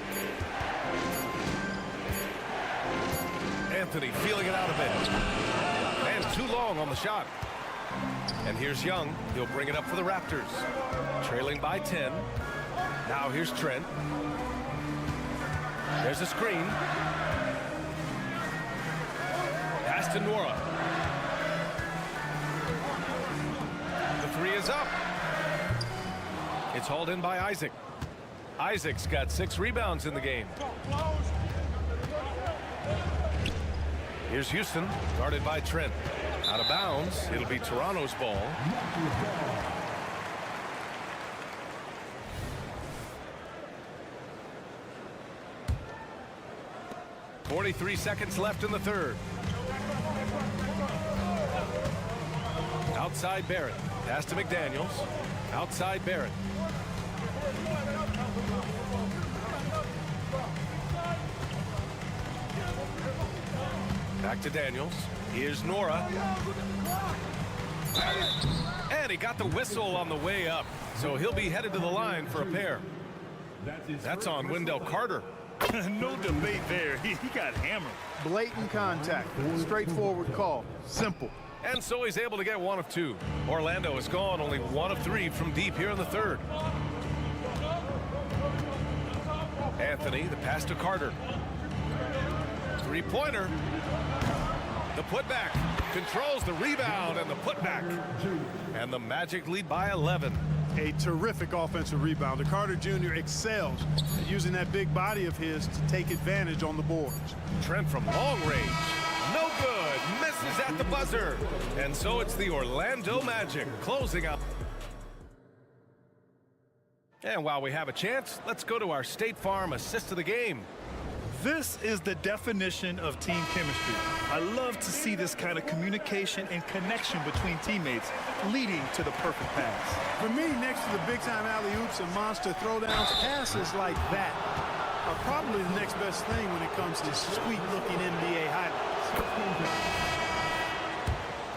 Anthony feeling it out a bit. And too long on the shot. And here's Young. He'll bring it up for the Raptors. Trailing by 10. Now here's Trent. There's a screen. Pass to Nora. The 3 is up. It's hauled in by Isaac. Isaac's got 6 rebounds in the game. Here's Houston, guarded by Trent. Out of bounds. It'll be Toronto's ball. .43 seconds left in the third. Outside Barrett. Pass to McDaniels. Outside Barrett. Back to Daniels. Here's Nora. And he got the whistle on the way up. So he'll be headed to the line for a pair. That's on Wendell Carter. No debate there. He got hammered. Blatant contact. Straightforward call. Simple. And so he's able to get 1 of 2. Orlando has gone only 1 of 3 from deep here in the third. Anthony, the pass to Carter. Three-pointer. The putback. Controls the rebound and the putback. And the Magic lead by 11. A terrific offensive rebounder. Carter Jr. excels at using that big body of his to take advantage on the boards. Trent from long range. No good. Misses at the buzzer. And so it's the Orlando Magic closing out. And while we have a chance, let's go to our State Farm assist of the game. This is the definition of team chemistry. I love to see this kind of communication and connection between teammates leading to the perfect pass. For me, next to the big-time alley-oops and monster throwdowns, passes like that are probably the next best thing when it comes to sweet-looking NBA highlights.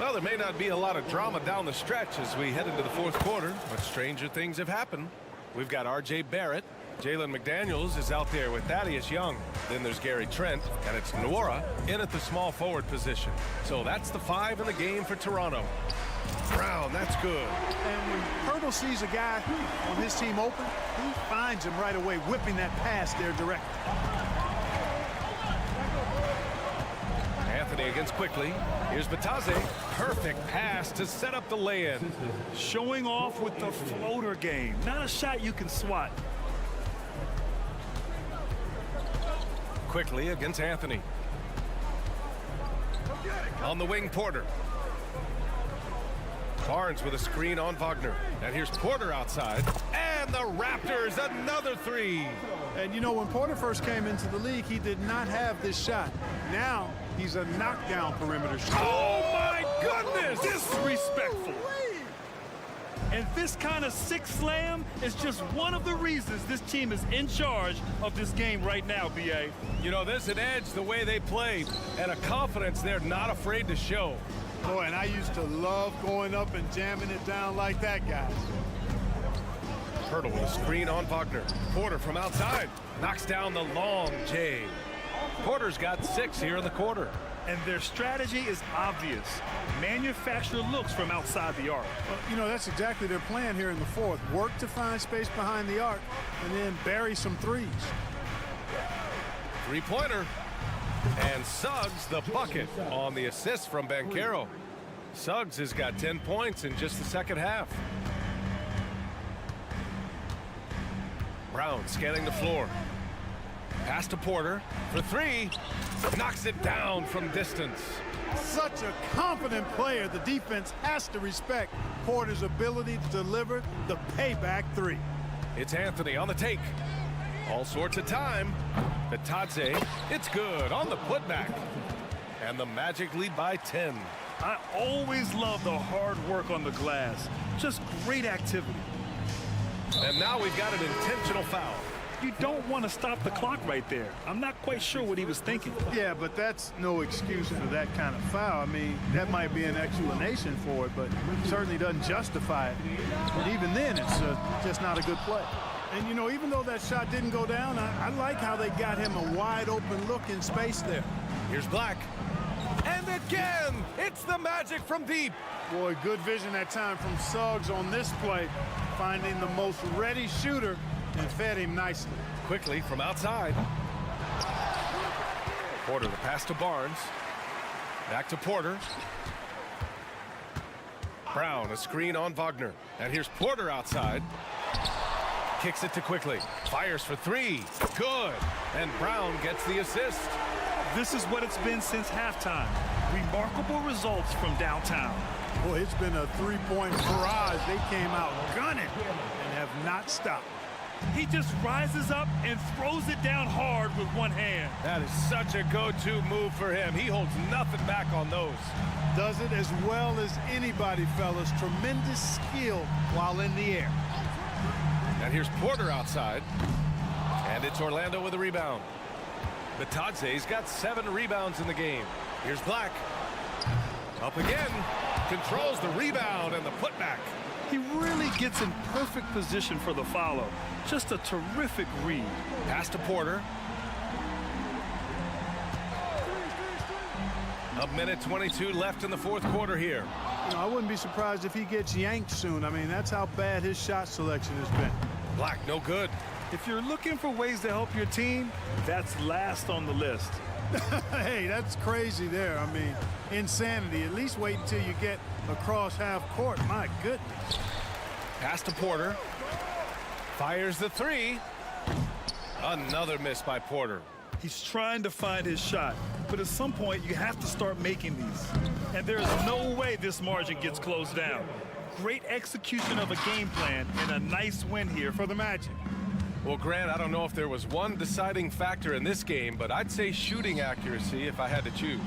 Well, there may not be a lot of drama down the stretch as we head into the fourth quarter, but stranger things have happened. We've got R.J. Barrett. Jalen McDaniels is out there with Thaddeus Young. Then there's Gary Trent, and it's Nwora in at the small forward position. So that's the 5 in the game for Toronto. Brown, that's good. And when Hurdle sees a guy on his team open, he finds him right away, whipping that pass there directly. Anthony against quickly. Here's Batadze. Perfect pass to set up the lay-in. Showing off with the floater game. Not a shot you can swat. Quickly against Anthony. On the wing, Porter. Barnes with a screen on Wagner. And here's Porter outside. And the Raptors, another 3. And you know, when Porter first came into the league, he did not have this shot. Now, he's a knockdown perimeter shooter. Oh, my goodness! Disrespectful. And this kind of sick slam is just one of the reasons this team is in charge of this game right now, B.A. You know, there's an edge the way they play and a confidence they're not afraid to show. Boy, and I used to love going up and jamming it down like that, guys. Hurdle with a screen on Wagner. Porter from outside knocks down the long J. Porter's got 6 here in the quarter. And their strategy is obvious. Manufacture looks from outside the arc. Well, you know, that's exactly their plan here in the fourth. Work to find space behind the arc and then bury some threes. Three-pointer. And Suggs the bucket on the assist from Banchero. Suggs has got 10 points in just the second half. Brown scanning the floor. Pass to Porter for 3. Knocks it down from distance. Such a confident player. The defense has to respect Porter's ability to deliver the payback 3. It's Anthony on the take. All sorts of time. Batadze, it's good on the putback. And the Magic lead by 10. I always love the hard work on the glass. Just great activity. And now we've got an intentional foul. You don't want to stop the clock right there. I'm not quite sure what he was thinking. Yeah, but that's no excuse for that kind of foul. I mean, that might be an explanation for it, but it certainly doesn't justify it. And even then, it's just not a good play. And, you know, even though that shot didn't go down, I like how they got him a wide-open look in space there. Here's Black. And again, it's the Magic from deep. Boy, good vision that time from Suggs on this play, finding the most ready shooter and fed him nicely. Quickly from outside. Porter the pass to Barnes. Back to Porter. Brown a screen on Wagner. And here's Porter outside. Kicks it to Quickly. Fires for 3. Good. And Brown gets the assist. This is what it's been since halftime. Remarkable results from downtown. Boy, it's been a three-point barrage. They came out gunning and have not stopped. He just rises up and throws it down hard with one hand. That is such a go-to move for him. He holds nothing back on those. Does it as well as anybody, fellas. Tremendous skill while in the air. And here's Porter outside. And it's Orlando with a rebound. Batadze's got 7 rebounds in the game. Here's Black. Up again. Controls the rebound and the putback. He really gets in perfect position for the follow. Just a terrific read. Pass to Porter. A minute 22 left in the fourth quarter here. You know, I wouldn't be surprised if he gets yanked soon. I mean, that's how bad his shot selection has been. Black, no good. If you're looking for ways to help your team, that's last on the list. Hey, that's crazy there. I mean, insanity. At least wait until you get across half court. My goodness. Pass to Porter. Fires the three. Another miss by Porter. He's trying to find his shot, but at some point you have to start making these. And there is no way this margin gets closed down. Great execution of a game plan and a nice win here for the Magic. Well, Grant, I don't know if there was one deciding factor in this game, but I'd say shooting accuracy if I had to choose.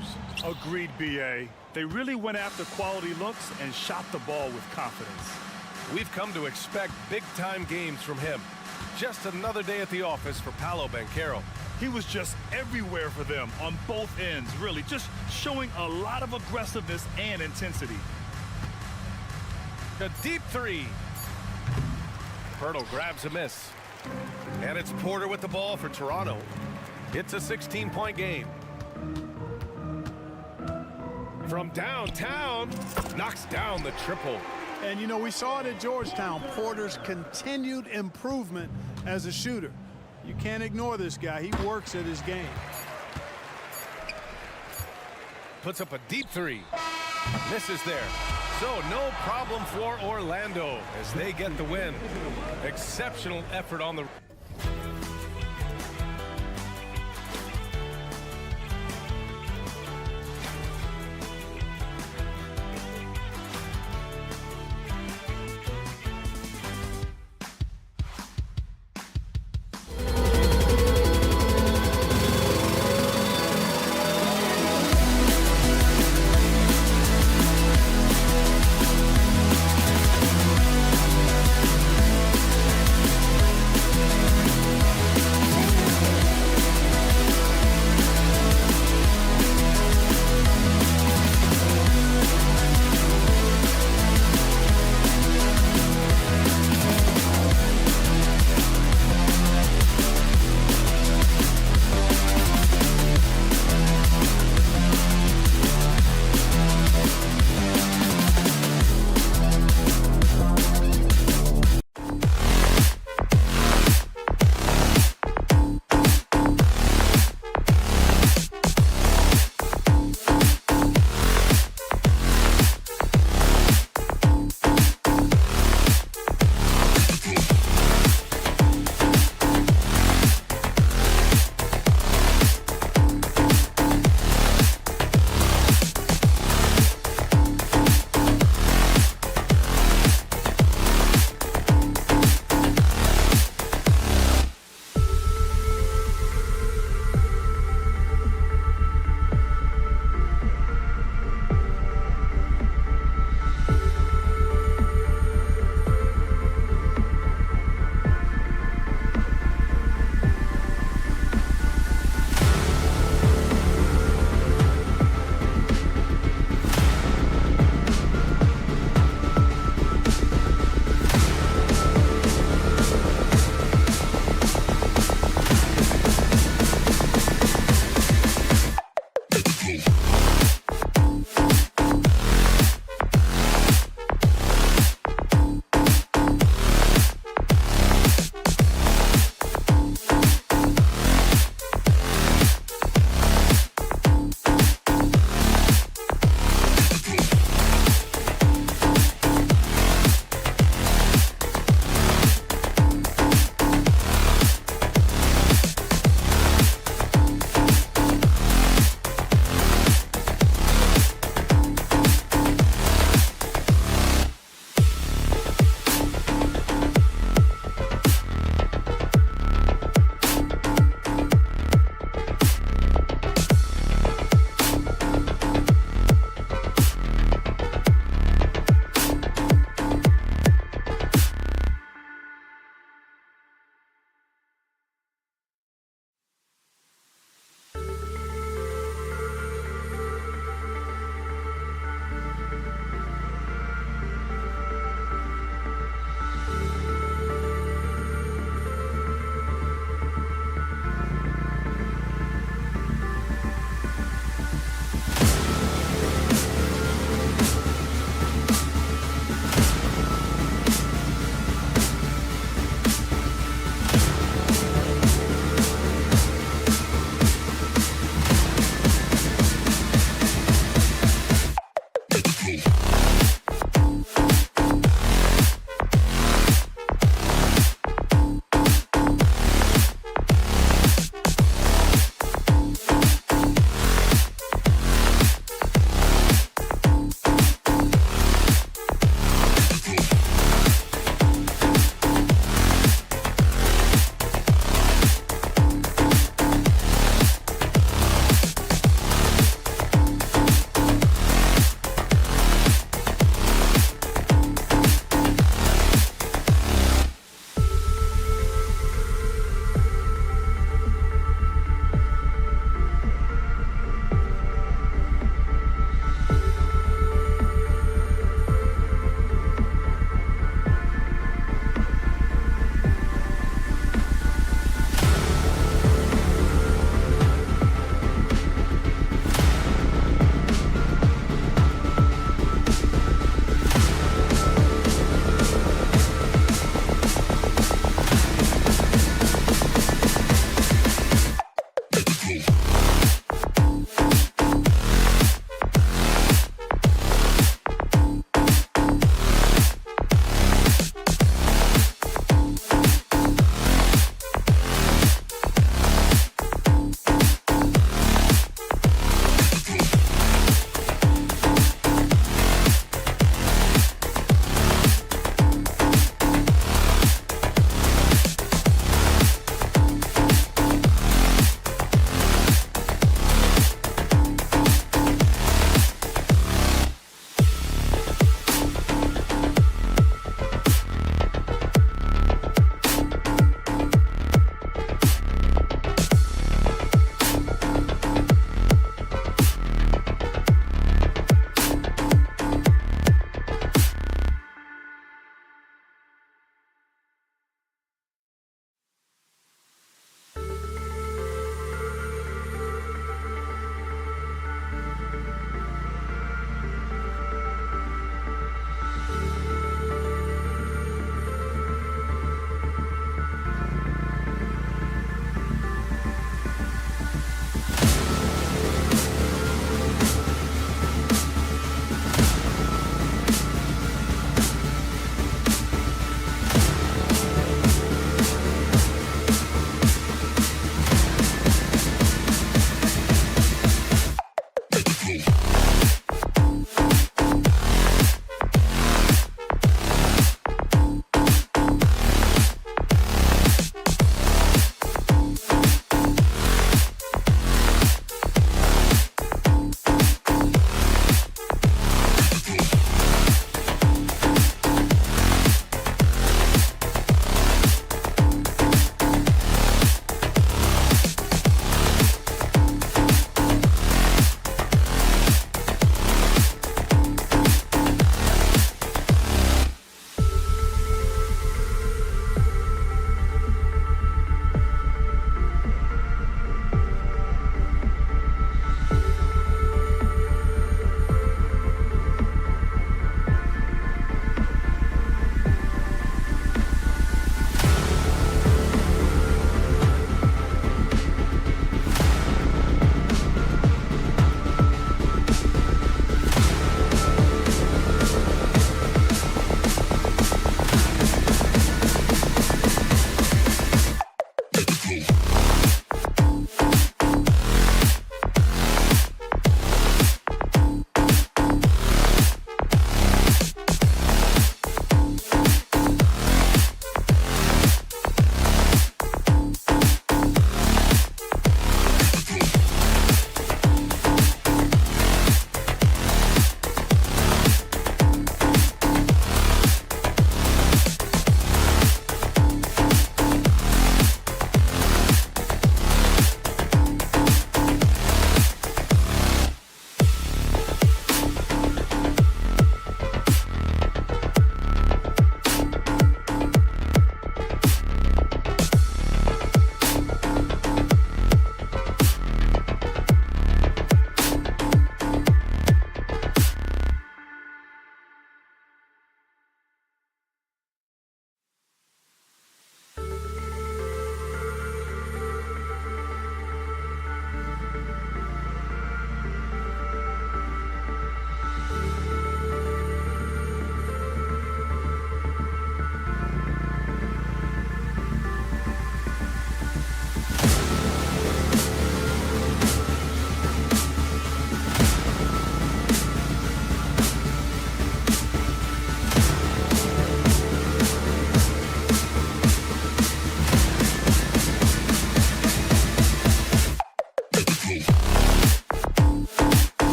Agreed, B.A. They really went after quality looks and shot the ball with confidence. We've come to expect big-time games from him. Just another day at the office for Paolo Banchero. He was just everywhere for them on both ends, really, just showing a lot of aggressiveness and intensity. A deep three. Pirtle grabs a miss. And it's Porter with the ball for Toronto. It's a 16-point game. From downtown, knocks down the triple. And, you know, we saw it at Georgetown. Porter's continued improvement as a shooter. You can't ignore this guy. He works at his game. Puts up a deep three. Misses there. So no problem for Orlando as they get the win. Exceptional effort on the...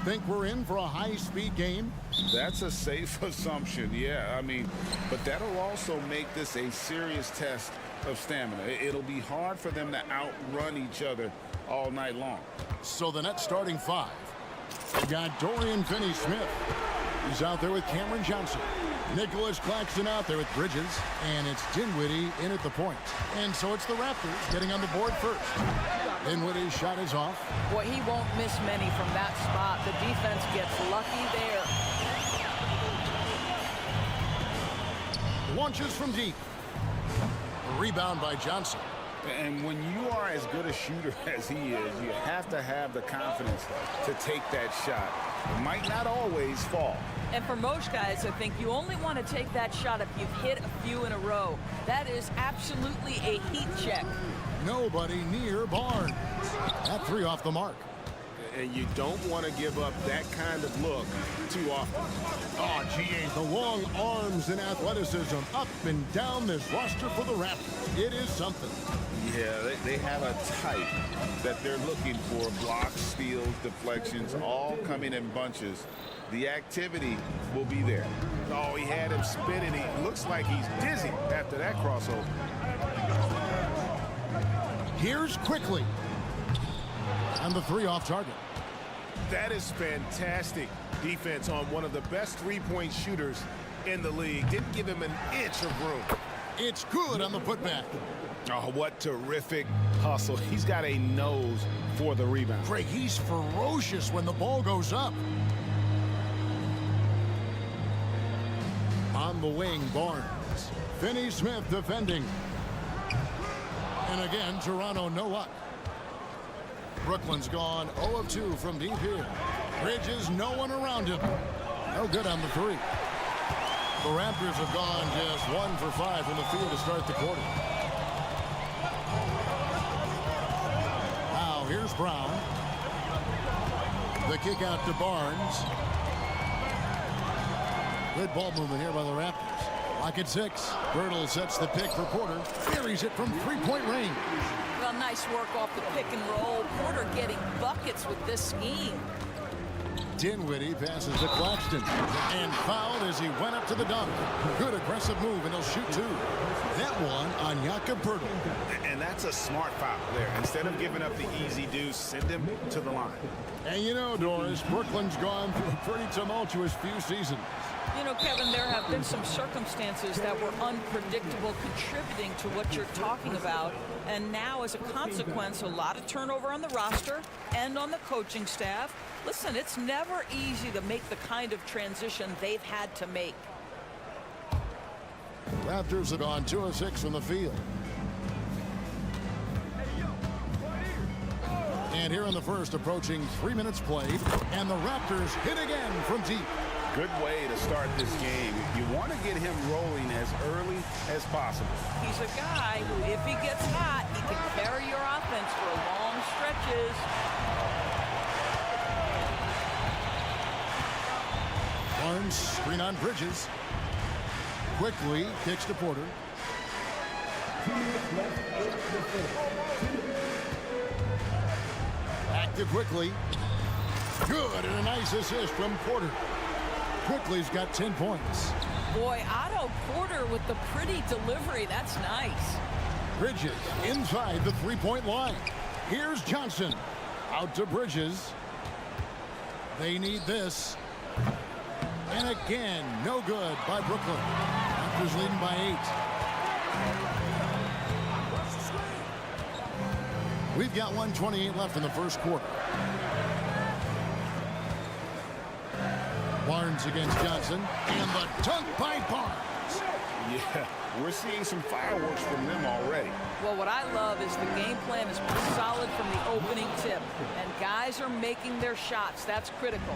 Think we're in for a high-speed game? That's a safe assumption, yeah. I mean, but that'll also make this a serious test of stamina. It'll be hard for them to outrun each other all night long. So the net starting five. We've got Dorian Finney-Smith. He's out there with Cameron Johnson. Nicholas Claxton out there with Bridges. And it's Dinwiddie in at the point. And so it's the Raptors getting on the board first. Dinwiddie's shot is off. Boy, he won't miss many from that spot. The defense gets lucky there. Launches from deep. A rebound by Johnson. And when you are as good a shooter as he is, you have to have the confidence to take that shot. It might not always fall. And for most guys, I think you only want to take that shot if you've hit a few in a row. That is absolutely a heat check. Nobody near Barnes. That three off the mark. And you don't want to give up that kind of look too often. Oh, GA, the long arms and athleticism up and down this roster for the Raptors. It is something. Yeah, they have a type that they're looking for. Blocks, steals, deflections, all coming in bunches. The activity will be there. Oh, he had him spinning. He looks like he's dizzy after that crossover. Here's Quickly. And the three off target. That is fantastic defense on one of the best three-point shooters in the league. Didn't give him an inch of room. It's good on the putback. Oh, what terrific hustle. He's got a nose for the rebound. Craig, he's ferocious when the ball goes up. On the wing, Barnes. Finney-Smith defending. And again, Toronto no luck. Brooklyn's gone 0 of 2 from deep here. Bridges, no one around him. No good on the three. The Raptors have gone just 1 for 5 from the field to start the quarter. Now here's Brown. The kick out to Barnes. Good ball movement here by the Raptors. Lock at 6. Birtle sets the pick for Porter. Buries it from three-point range. Well, nice work off the pick and roll. Porter getting buckets with this scheme. Dinwiddie passes to Claxton and fouled as he went up to the dunk. Good aggressive move, and he'll shoot two. That one on Jakob Poeltl. And that's a smart foul there. Instead of giving up the easy deuce, send him to the line. And you know, Doris, Brooklyn's gone through a pretty tumultuous few seasons. You know, Kevin, there have been some circumstances that were unpredictable contributing to what you're talking about. And now, as a consequence, a lot of turnover on the roster and on the coaching staff. Listen, it's never easy to make the kind of transition they've had to make. Raptors have gone 2 of 6 from the field. And here in the first, approaching 3 minutes played, and the Raptors hit again from deep. Good way to start this game. You want to get him rolling as early as possible. He's a guy who, if he gets hot, he can carry your offense for long stretches. Barnes, screen on Bridges. Quickly kicks to Porter. Back to Quickly. Good, and a nice assist from Porter. Quickly's got 10 points. Boy, Otto Porter with the pretty delivery. That's nice. Bridges inside the three-point line. Here's Johnson. Out to Bridges. They need this. And again, no good by Brooklyn. Raptors leading by 8. We've got 1:28 left in the first quarter. Barnes against Johnson. And the dunk by Barnes. Yeah, we're seeing some fireworks from them already. Well, what I love is the game plan is solid from the opening tip. And guys are making their shots. That's critical.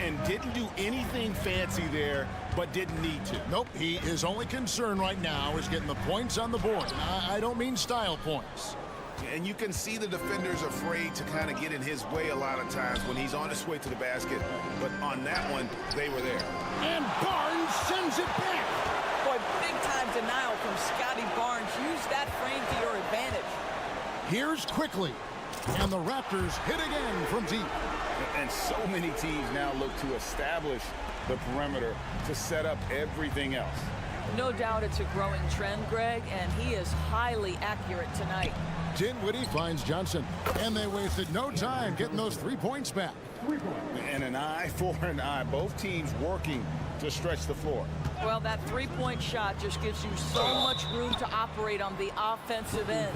And didn't do anything fancy there, but didn't need to. Nope, his only concern right now is getting the points on the board. I don't mean style points. And you can see the defenders afraid to kind of get in his way a lot of times when he's on his way to the basket. But on that one, they were there. And Barnes sends it back. Boy, big-time denial from Scotty Barnes. Use that frame to your advantage. Here's Quickly. And the Raptors hit again from deep. And so many teams now look to establish the perimeter to set up everything else. No doubt it's a growing trend, Greg, and he is highly accurate tonight. Dinwiddie finds Johnson, and they wasted no time getting those 3 points back. And an eye for an eye. Both teams working to stretch the floor. Well, that three-point shot just gives you so much room to operate on the offensive end.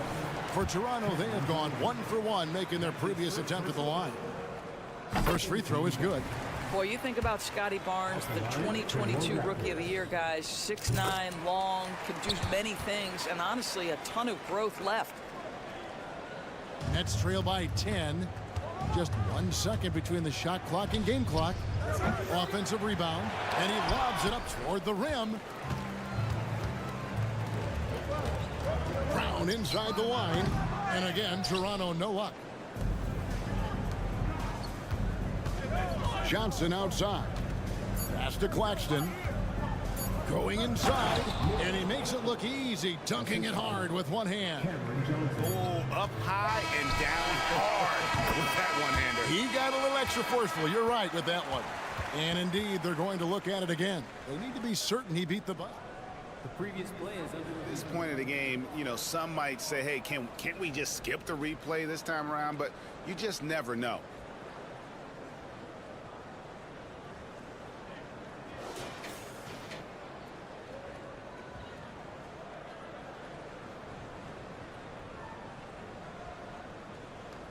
For Toronto, they have gone 1 for 1, making their previous attempt at the line. First free throw is good. Boy, you think about Scotty Barnes, the 2022 Rookie of the Year, guys. 6'9", long, could do many things, and honestly, a ton of growth left. Nets trail by 10. Just 1 second between the shot clock and game clock. Offensive rebound, and he lobs it up toward the rim. Brown inside the line, and again, Toronto no luck. Johnson outside. Pass to Claxton. Going inside, and he makes it look easy, dunking it hard with one hand. Oh, up high and down hard with that one-hander. He got a little extra forceful. You're right with that one. And indeed, they're going to look at it again. They need to be certain he beat the butt. The previous play is under At this point of the game, you know, some might say, hey, can't we just skip the replay this time around? But you just never know.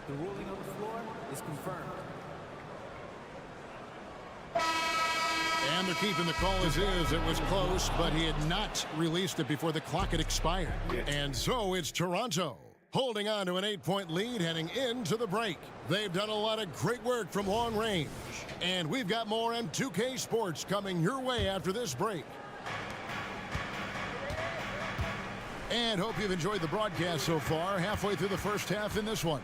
The ruling on the floor is confirmed. And they're keeping the call as is. It was close, but he had not released it before the clock had expired. And so it's Toronto holding on to an 8-point lead heading into the break. They've done a lot of great work from long range. And we've got more M2K Sports coming your way after this break. And hope you've enjoyed the broadcast so far. Halfway through the first half in this one.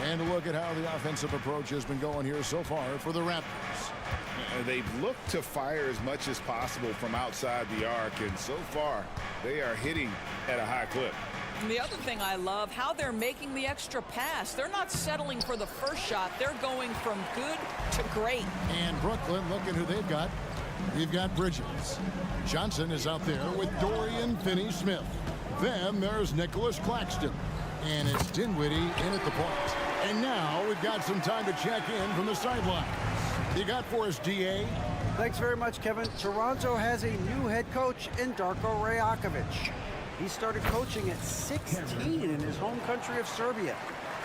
And a look at how the offensive approach has been going here so far for the Raptors. They've looked to fire as much as possible from outside the arc, and so far they are hitting at a high clip. And the other thing I love, how they're making the extra pass. They're not settling for the first shot. They're going from good to great. And Brooklyn, look at who they've got. We've got Bridges. Johnson is out there with Dorian Finney-Smith. Then there's Nicholas Claxton. And it's Dinwiddie in at the point. And now we've got some time to check in from the sidelines. You got for us, DA? Thanks very much, Kevin. Toronto has a new head coach in Darko Rajakovic. He started coaching at 16 in his home country of Serbia.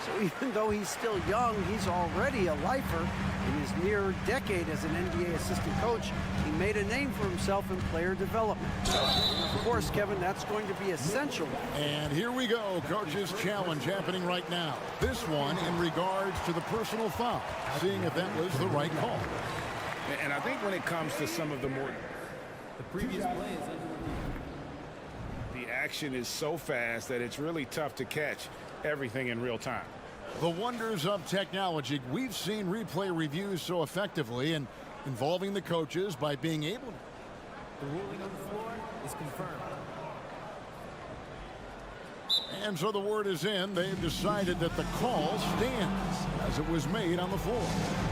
So even though he's still young, he's already a lifer. In his near decade as an NBA assistant coach, he made a name for himself in player development. Of course, Kevin, that's going to be essential. And here we go, coach's challenge happening right now. This one in regards to the personal foul, seeing if that was the right call. And I think when it comes to some of the more... The previous play is under the action is so fast that it's really tough to catch everything in real time. The wonders of technology. We've seen replay reviews so effectively and involving the coaches by being able to. The ruling on the floor is confirmed. And so the word is in. They've decided that the call stands as it was made on the floor.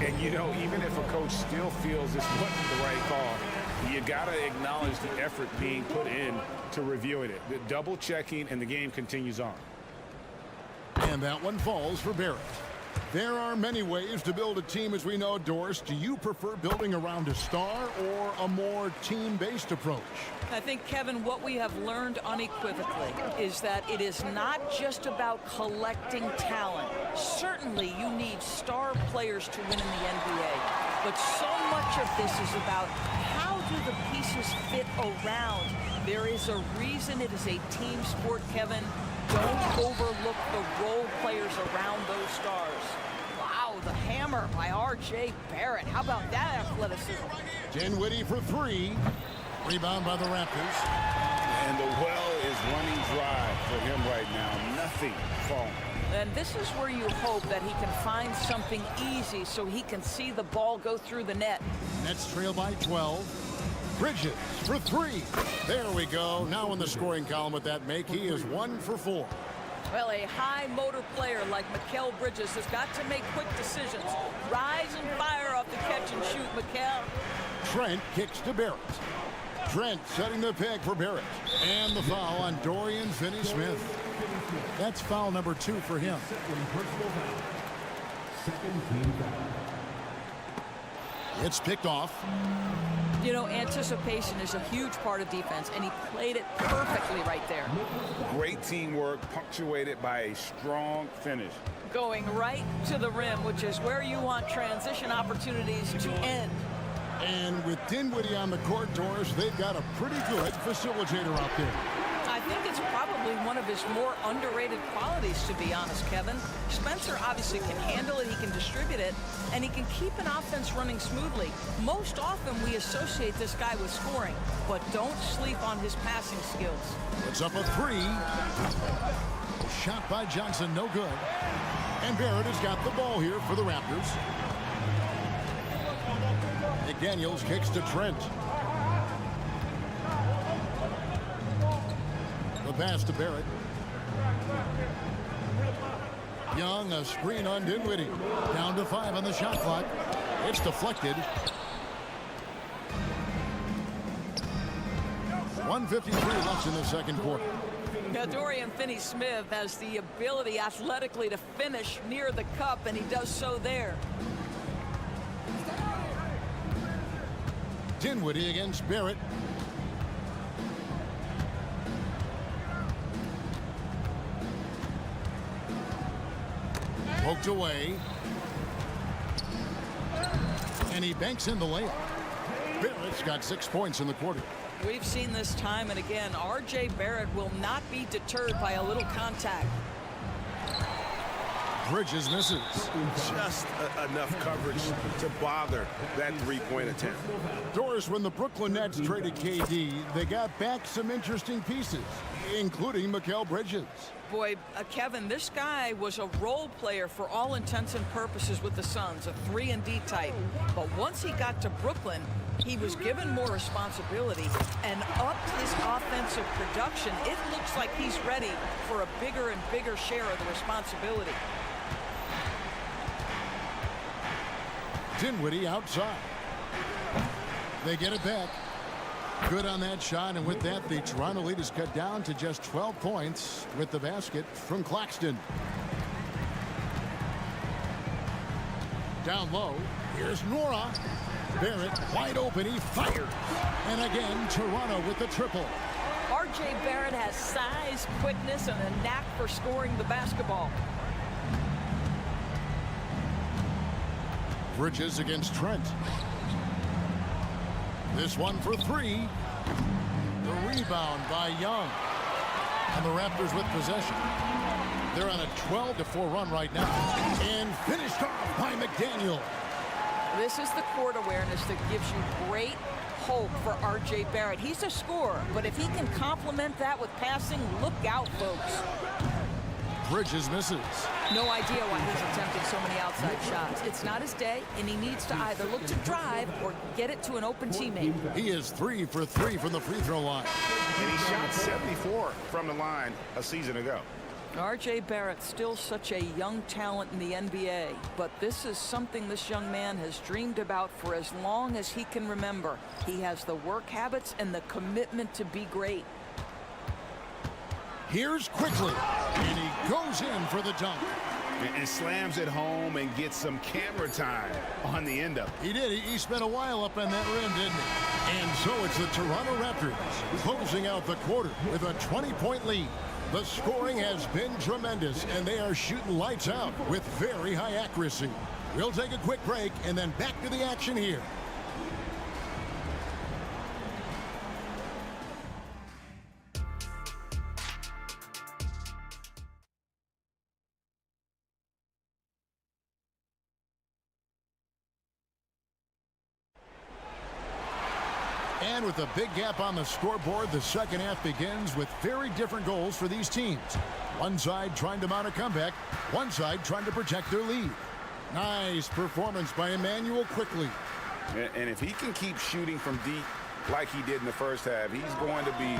And, you know, even if a coach still feels this wasn't the right call, you got to acknowledge the effort being put in to reviewing it. The double checking, and the game continues on. And that one falls for Barrett. There are many ways to build a team, as we know. Doris, do you prefer building around a star or a more team-based approach? I think, Kevin, what we have learned unequivocally is that it is not just about collecting talent. Certainly, you need star players to win in the NBA. But so much of this is about how do the pieces fit around. There is a reason it is a team sport, Kevin. Don't overlook the role players around those stars. Wow, the hammer by R.J. Barrett. How about that athleticism? Dinwiddie for three. Rebound by the Raptors. And the well is running dry for him right now. Nothing falling. And this is where you hope that he can find something easy so he can see the ball go through the net. Nets trail by 12. Bridges for three. There we go. Now in the scoring column with that make, he is 1 for 4. Well, a high motor player like Mikal Bridges has got to make quick decisions. Rise and fire off the catch and shoot, Mikal. Trent kicks to Barrett. Trent setting the peg for Barrett. And the foul on Dorian Finney-Smith. That's foul number 2 for him. It's picked off. You know, anticipation is a huge part of defense, and he played it perfectly right there. Great teamwork, punctuated by a strong finish. Going right to the rim, which is where you want transition opportunities to end. And with Dinwiddie on the court, Doris, they've got a pretty good facilitator out there. I think it's probably one of his more underrated qualities, to be honest, Kevin. Spencer obviously can handle it, he can distribute it, and he can keep an offense running smoothly. Most often we associate this guy with scoring, but don't sleep on his passing skills. It's up a 3. Shot by Johnson, no good. And Barrett has got the ball here for the Raptors. McDaniels kicks to Trent. The pass to Barrett. Young, a screen on Dinwiddie. Down to 5 on the shot clock. It's deflected. 1:53 left in the second quarter. Now, Dorian Finney-Smith has the ability athletically to finish near the cup, and he does so there. Dinwiddie against Barrett. Poked away. And he banks in the layup. Barrett's got 6 points in the quarter. We've seen this time and again. R.J. Barrett will not be deterred by a little contact. Bridges misses. Just enough coverage to bother that three-point attempt. Doris, when the Brooklyn Nets traded KD, they got back some interesting pieces, including Mikal Bridges. Boy, Kevin, this guy was a role player for all intents and purposes with the Suns, a 3-and-D type. But once he got to Brooklyn, he was given more responsibility and upped his offensive production. It looks like he's ready for a bigger and bigger share of the responsibility. Dinwiddie outside. They get it back. Good on that shot, and with that, the Toronto lead is cut down to just 12 points with the basket from Claxton. Down low, here's Nora. Barrett wide open, he fires. And again, Toronto with the triple. R.J. Barrett has size, quickness, and a knack for scoring the basketball. Bridges against Trent. This one for 3. The rebound by Young. And the Raptors with possession. They're on a 12-4 run right now. And finished off by McDaniel. This is the court awareness that gives you great hope for R.J. Barrett. He's a scorer, but if he can complement that with passing, look out, folks. Bridges misses. No idea why he's attempting so many outside shots. It's not his day, and he needs to either look to drive or get it to an open teammate. He is 3 for 3 from the free throw line. And he shot 74 from the line a season ago. R.J. Barrett, still such a young talent in the NBA, but this is something this young man has dreamed about for as long as he can remember. He has the work habits and the commitment to be great. Here's Quickly, and he goes in for the dunk. And slams it home and gets some camera time on the end of it. He did. He spent a while up on that rim, didn't he? And so it's the Toronto Raptors closing out the quarter with a 20-point lead. The scoring has been tremendous, and they are shooting lights out with very high accuracy. We'll take a quick break and then back to the action here. And with a big gap on the scoreboard, the second half begins with very different goals for these teams. One side trying to mount a comeback, one side trying to protect their lead. Nice performance by Emmanuel Quickly. And if he can keep shooting from deep, like he did in the first half. He's going to be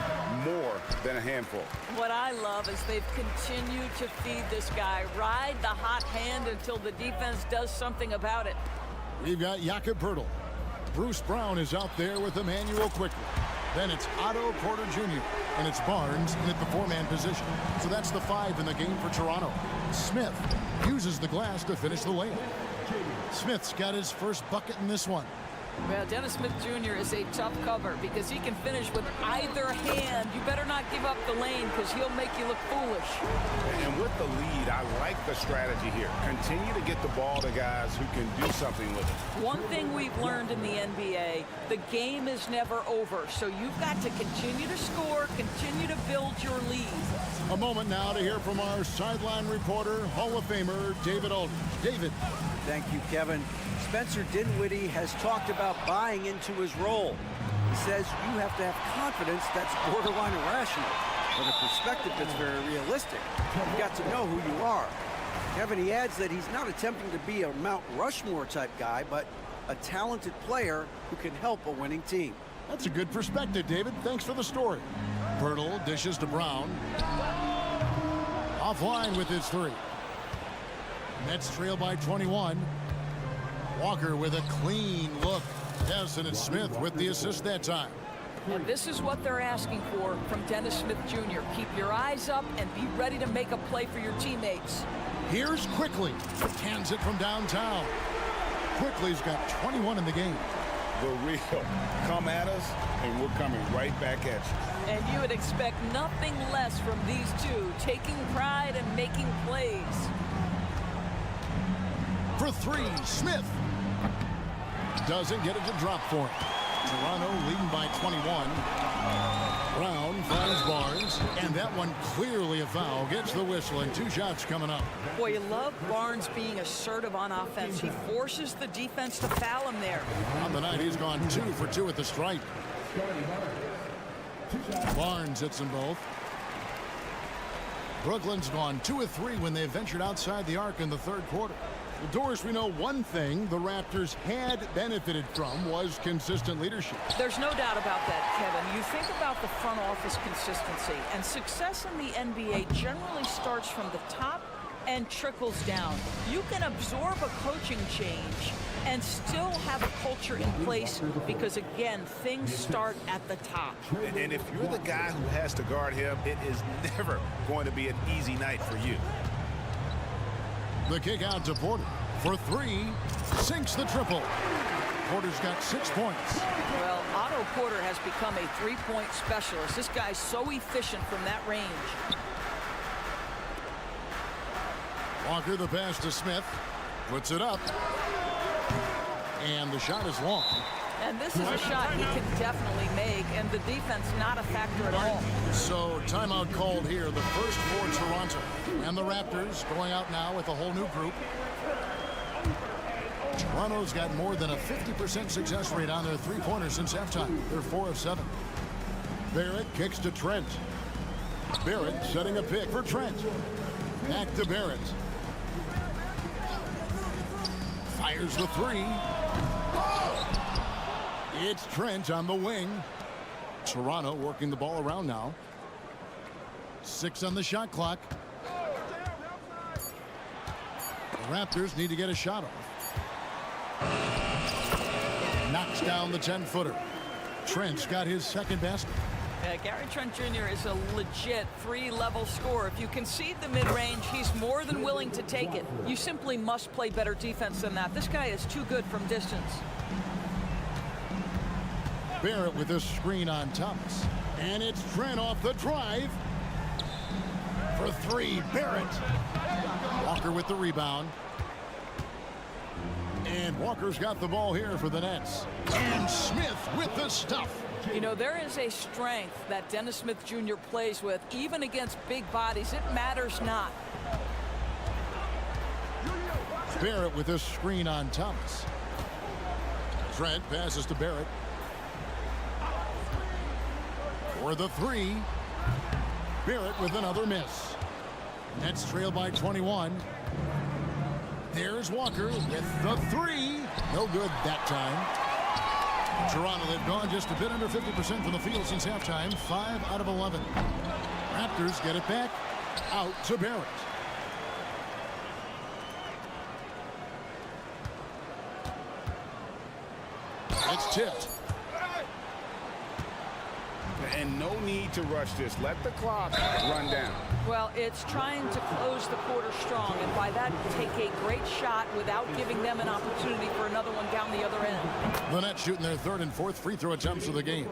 more than a handful. What I love is they've continued to feed this guy. Ride the hot hand until the defense does something about it. We've got Jakob Poeltl. Bruce Brown is out there with Emmanuel Quickly. Then it's Otto Porter Jr. and it's Barnes in at the 4-man position. So that's the 5 in the game for Toronto. Smith uses the glass to finish the layup. Smith's got his first bucket in this one. Well, Dennis Smith Jr. is a tough cover because he can finish with either hand. You better not give up the lane because he'll make you look foolish. And with the lead, I like the strategy here. Continue to get the ball to guys who can do something with it. One thing we've learned in the NBA, the game is never over. So you've got to continue to score, continue to build your lead. A moment now to hear from our sideline reporter, Hall of Famer David Aldridge. David. Thank you, Kevin. Spencer Dinwiddie has talked about buying into his role. He says you have to have confidence that's borderline irrational, but a perspective that's very realistic. You've got to know who you are. Kevin, he adds that he's not attempting to be a Mount Rushmore type guy, but a talented player who can help a winning team. That's a good perspective, David. Thanks for the story. Poeltl dishes to Brown. Offline with his 3. Nets trail by 21. Walker with a clean look. Yes, and it's Smith with the assist that time. And this is what they're asking for from Dennis Smith Jr. Keep your eyes up and be ready to make a play for your teammates. Here's Quickly. Hands it from downtown. Quickly's got 21 in the game. The real. Come at us, and we're coming right back at you. And you would expect nothing less from these two, taking pride and making plays. For 3, Smith. Doesn't get it to drop for him. Toronto leading by 21. Brown finds Barnes, and that one clearly a foul. Gets the whistle, and 2 shots coming up. Boy, you love Barnes being assertive on offense. He forces the defense to foul him there. On the night, he's gone 2 for 2 at the stripe. Barnes hits them both. Brooklyn's gone 2 of 3 when they ventured outside the arc in the 3rd quarter. Well, Doris, we know one thing the Raptors had benefited from was consistent leadership. There's no doubt about that, Kevin. You think about the front office consistency, and success in the NBA generally starts from the top and trickles down. You can absorb a coaching change and still have a culture in place because, again, things start at the top. And if you're the guy who has to guard him, it is never going to be an easy night for you. The kick out to Porter for 3, sinks the triple. Porter's got 6 points. Well, Otto Porter has become a 3-point specialist. This guy's so efficient from that range. Walker the pass to Smith, puts it up, and the shot is long. And this is a shot he can definitely make, and the defense not a factor at all. So timeout called here, the first for Toronto. And the Raptors going out now with a whole new group. Toronto's got more than a 50% success rate on their 3-pointers since halftime. They're 4 of 7. Barrett kicks to Trent. Barrett setting a pick for Trent. Back to Barrett. Fires the 3. It's Trent on the wing. Toronto working the ball around now. 6 on the shot clock. The Raptors need to get a shot off. Knocks down the 10-footer. Trent's got his second basket. Gary Trent Jr. is a legit 3-level scorer. If you concede the mid-range, he's more than willing to take it. You simply must play better defense than that. This guy is too good from distance. Barrett with a screen on Thomas. And it's Trent off the drive. For 3, Barrett. Walker with the rebound. And Walker's got the ball here for the Nets. And Smith with the stuff. You know, there is a strength that Dennis Smith Jr. plays with, even against big bodies. It matters not. Barrett with a screen on Thomas. Trent passes to Barrett. For the 3. Barrett with another miss. Nets trail by 21. There's Walker with the 3. No good that time. Toronto, they've gone just a bit under 50% from the field since halftime. 5 out of 11. Raptors get it back out to Barrett. It's tipped. And no need to rush this. Let the clock run down. Well, it's trying to close the quarter strong, and by that, take a great shot without giving them an opportunity for another one down the other end. The Nets shooting their 3rd and 4th free throw attempts of the game.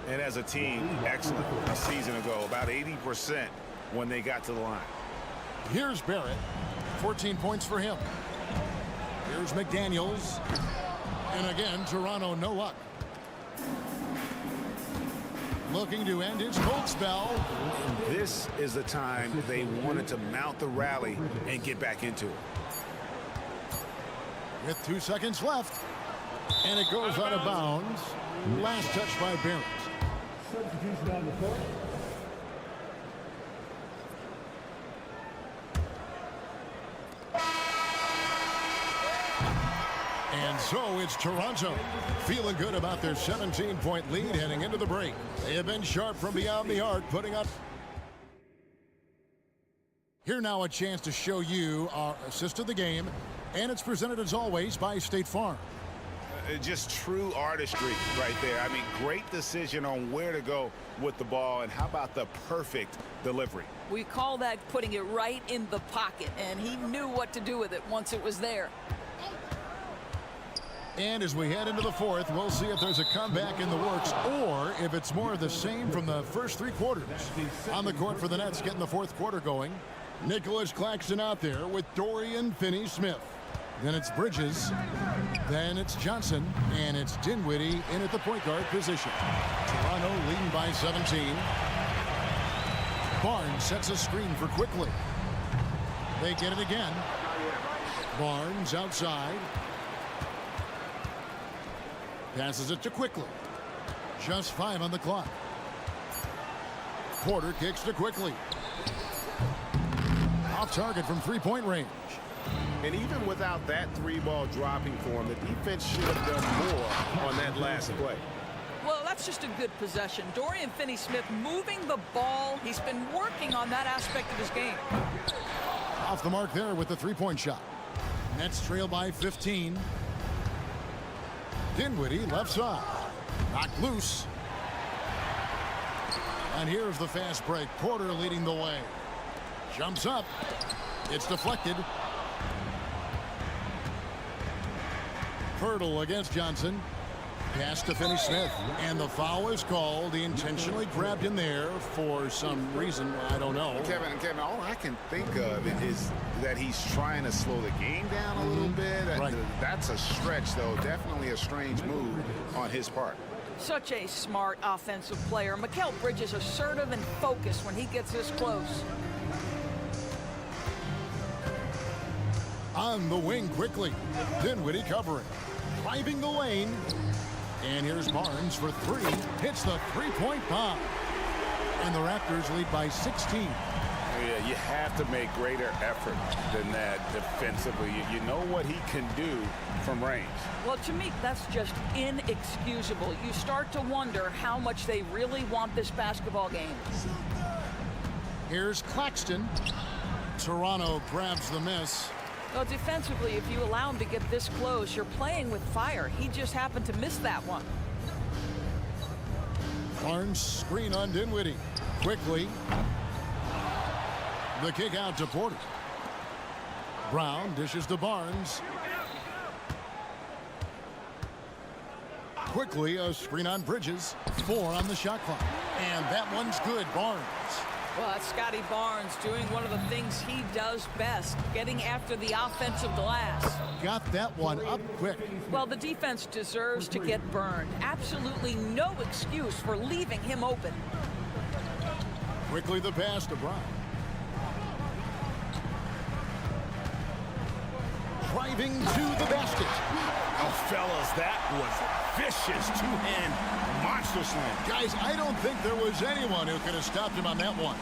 And as a team, excellent a season ago, about 80% when they got to the line. Here's Barrett. 14 points for him. Here's McDaniels. And again, Toronto, no luck. Looking to end his cold spell. This is the time they wanted to mount the rally and get back into it. With 2 seconds left. And it goes out of bounds. Last touch by Barrett. Substitution on the court. And so it's Toronto feeling good about their 17-point lead heading into the break. They have been sharp from beyond the arc, putting up. Here now a chance to show you our assist of the game, and it's presented as always by State Farm. Just true artistry right there. I mean, great decision on where to go with the ball, and how about the perfect delivery? We call that putting it right in the pocket, and he knew what to do with it once it was there. And as we head into the 4th, we'll see if there's a comeback in the works or if it's more of the same from the first 3 quarters. On the court for the Nets, getting the 4th quarter going. Nicholas Claxton out there with Dorian Finney-Smith. Then it's Bridges. Then it's Johnson. And it's Dinwiddie in at the point guard position. Toronto leading by 17. Barnes sets a screen for Quickly. They get it again. Barnes outside. Passes it to Quickly. Just 5 on the clock. Porter kicks to Quickly. Off target from 3-point range. And even without that 3-ball dropping for him, the defense should have done more on that last play. Well, that's just a good possession. Dorian Finney-Smith moving the ball. He's been working on that aspect of his game. Off the mark there with the 3-point shot. Nets trail by 15. Dinwiddie left side. Knocked loose. And here's the fast break. Porter leading the way. Jumps up. It's deflected. Pirtle against Johnson. Pass to Finney-Smith. And the foul is called. He intentionally grabbed him there for some reason. I don't know. Kevin, all I can think of is that he's trying to slow the game down a little bit. Right. That's a stretch, though. Definitely a strange move on his part. Such a smart offensive player. Mikal Bridges assertive and focused when he gets this close. On the wing quickly. Dinwiddie covering. Driving the lane. And here's Barnes for 3. Hits the 3-point bomb. And the Raptors lead by 16. Yeah, you have to make greater effort than that defensively. You know what he can do from range. Well, to me, that's just inexcusable. You start to wonder how much they really want this basketball game. Here's Claxton. Toronto grabs the miss. Well, defensively, if you allow him to get this close, you're playing with fire. He just happened to miss that one. Barnes screen on Dinwiddie. Quickly. The kick out to Porter. Brown dishes to Barnes. Quickly a screen on Bridges. 4 on the shot clock. And that one's good. Barnes. Well, that's Scotty Barnes doing one of the things he does best, getting after the offensive glass. Got that one up quick. Well, the defense deserves to get burned. Absolutely no excuse for leaving him open. Quickly the pass to Brown. Driving to the basket. Oh, fellas, that was vicious two-hand monster slam. Guys, I don't think there was anyone who could have stopped him on that one.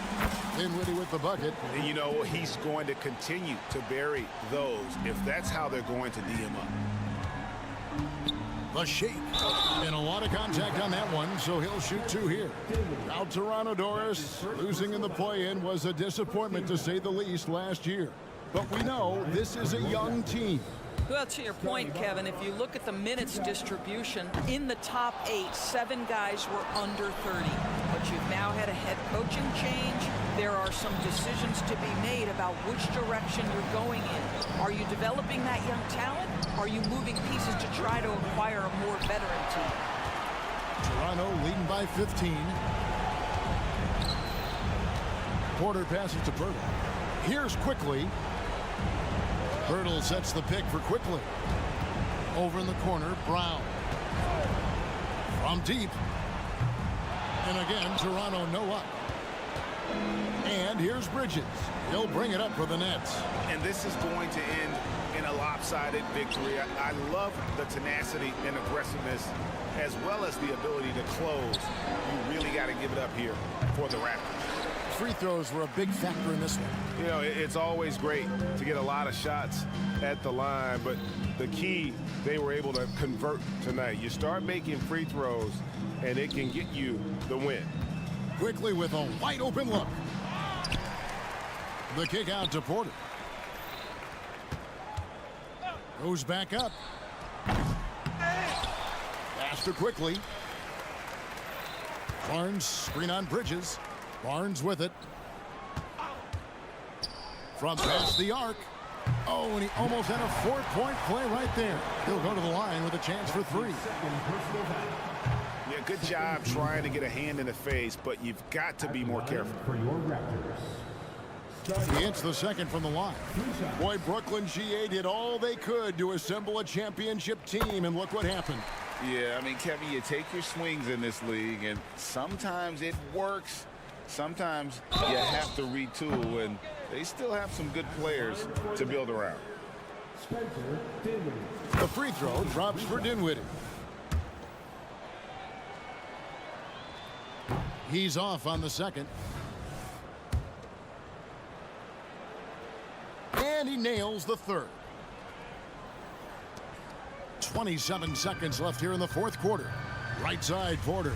Dinwiddie with the bucket. And you know, he's going to continue to bury those if that's how they're going to D him up. The shape. And a lot of contact on that one, so he'll shoot 2 here. Now Toronto, Doris, losing in the play-in was a disappointment to say the least last year. But we know this is a young team. Well, to your point, Kevin, if you look at the minutes distribution, in the top 8, 7 guys were under 30. But you've now had a head coaching change. There are some decisions to be made about which direction you're going in. Are you developing that young talent? Are you moving pieces to try to acquire a more veteran team? Toronto leading by 15. Porter passes to Bertle. Here's Quickly. Bertle sets the pick for Quickly. Over in the corner, Brown. From deep. And again, Toronto no up. And here's Bridges. He'll bring it up for the Nets. And this is going to end in a lopsided victory. I love the tenacity and aggressiveness as well as the ability to close. You really got to give it up here for the Raptors. Free throws were a big factor in this one. You know, it's always great to get a lot of shots at the line, but the key, they were able to convert tonight. You start making free throws, and it can get you the win. Quickly with a wide open look. The kick out to Porter. Goes back up. Pass to Quickly. Barnes screen on Bridges. Barnes with it. From past the arc. Oh, and he almost had a 4-point play right there. He'll go to the line with a chance for 3. Yeah, good job trying to get a hand in the face, but you've got to be more careful. For your Raptors. He hits the second from the line. Boy, Brooklyn GA did all they could to assemble a championship team, and look what happened. Yeah, I mean, Kevin, you take your swings in this league, and sometimes it works. Sometimes you have to retool, and they still have some good players to build around. The free throw drops for Dinwiddie. He's off on the second. And he nails the third. 27 seconds left here in the fourth quarter. Right side, Porter.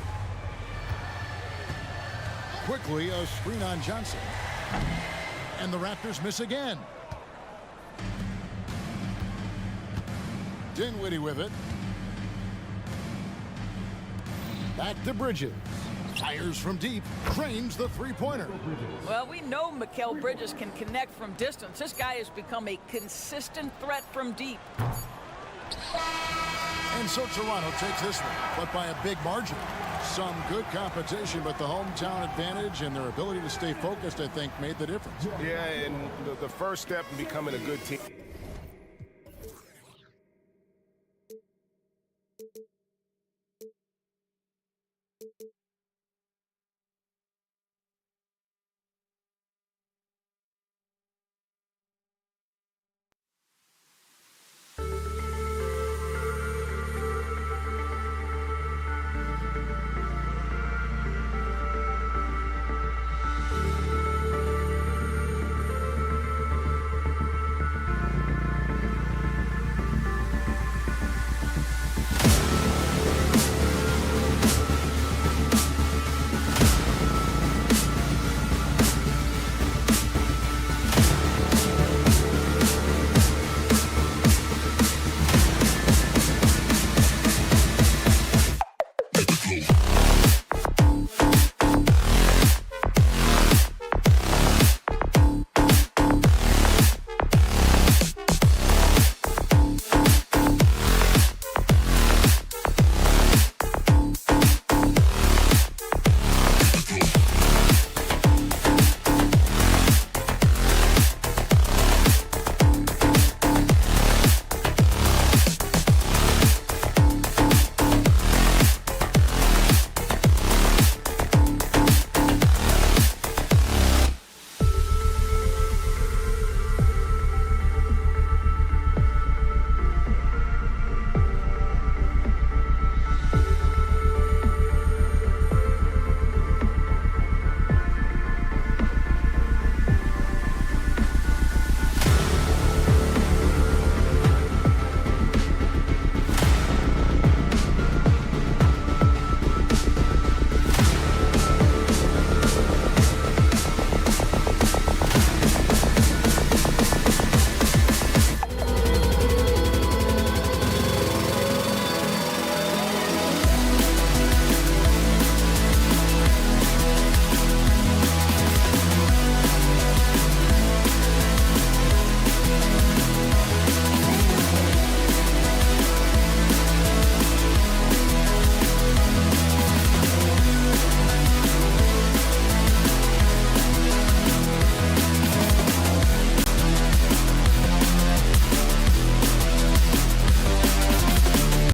Quickly, a screen on Johnson. And the Raptors miss again. Dinwiddie with it. Back to Bridges. Fires from deep. Cranes the three-pointer. Well, we know Mikal Bridges can connect from distance. This guy has become a consistent threat from deep. And so Toronto takes this one, but by a big margin. Some good competition, but the hometown advantage and their ability to stay focused, I think, made the difference. Yeah, and the first step in becoming a good team.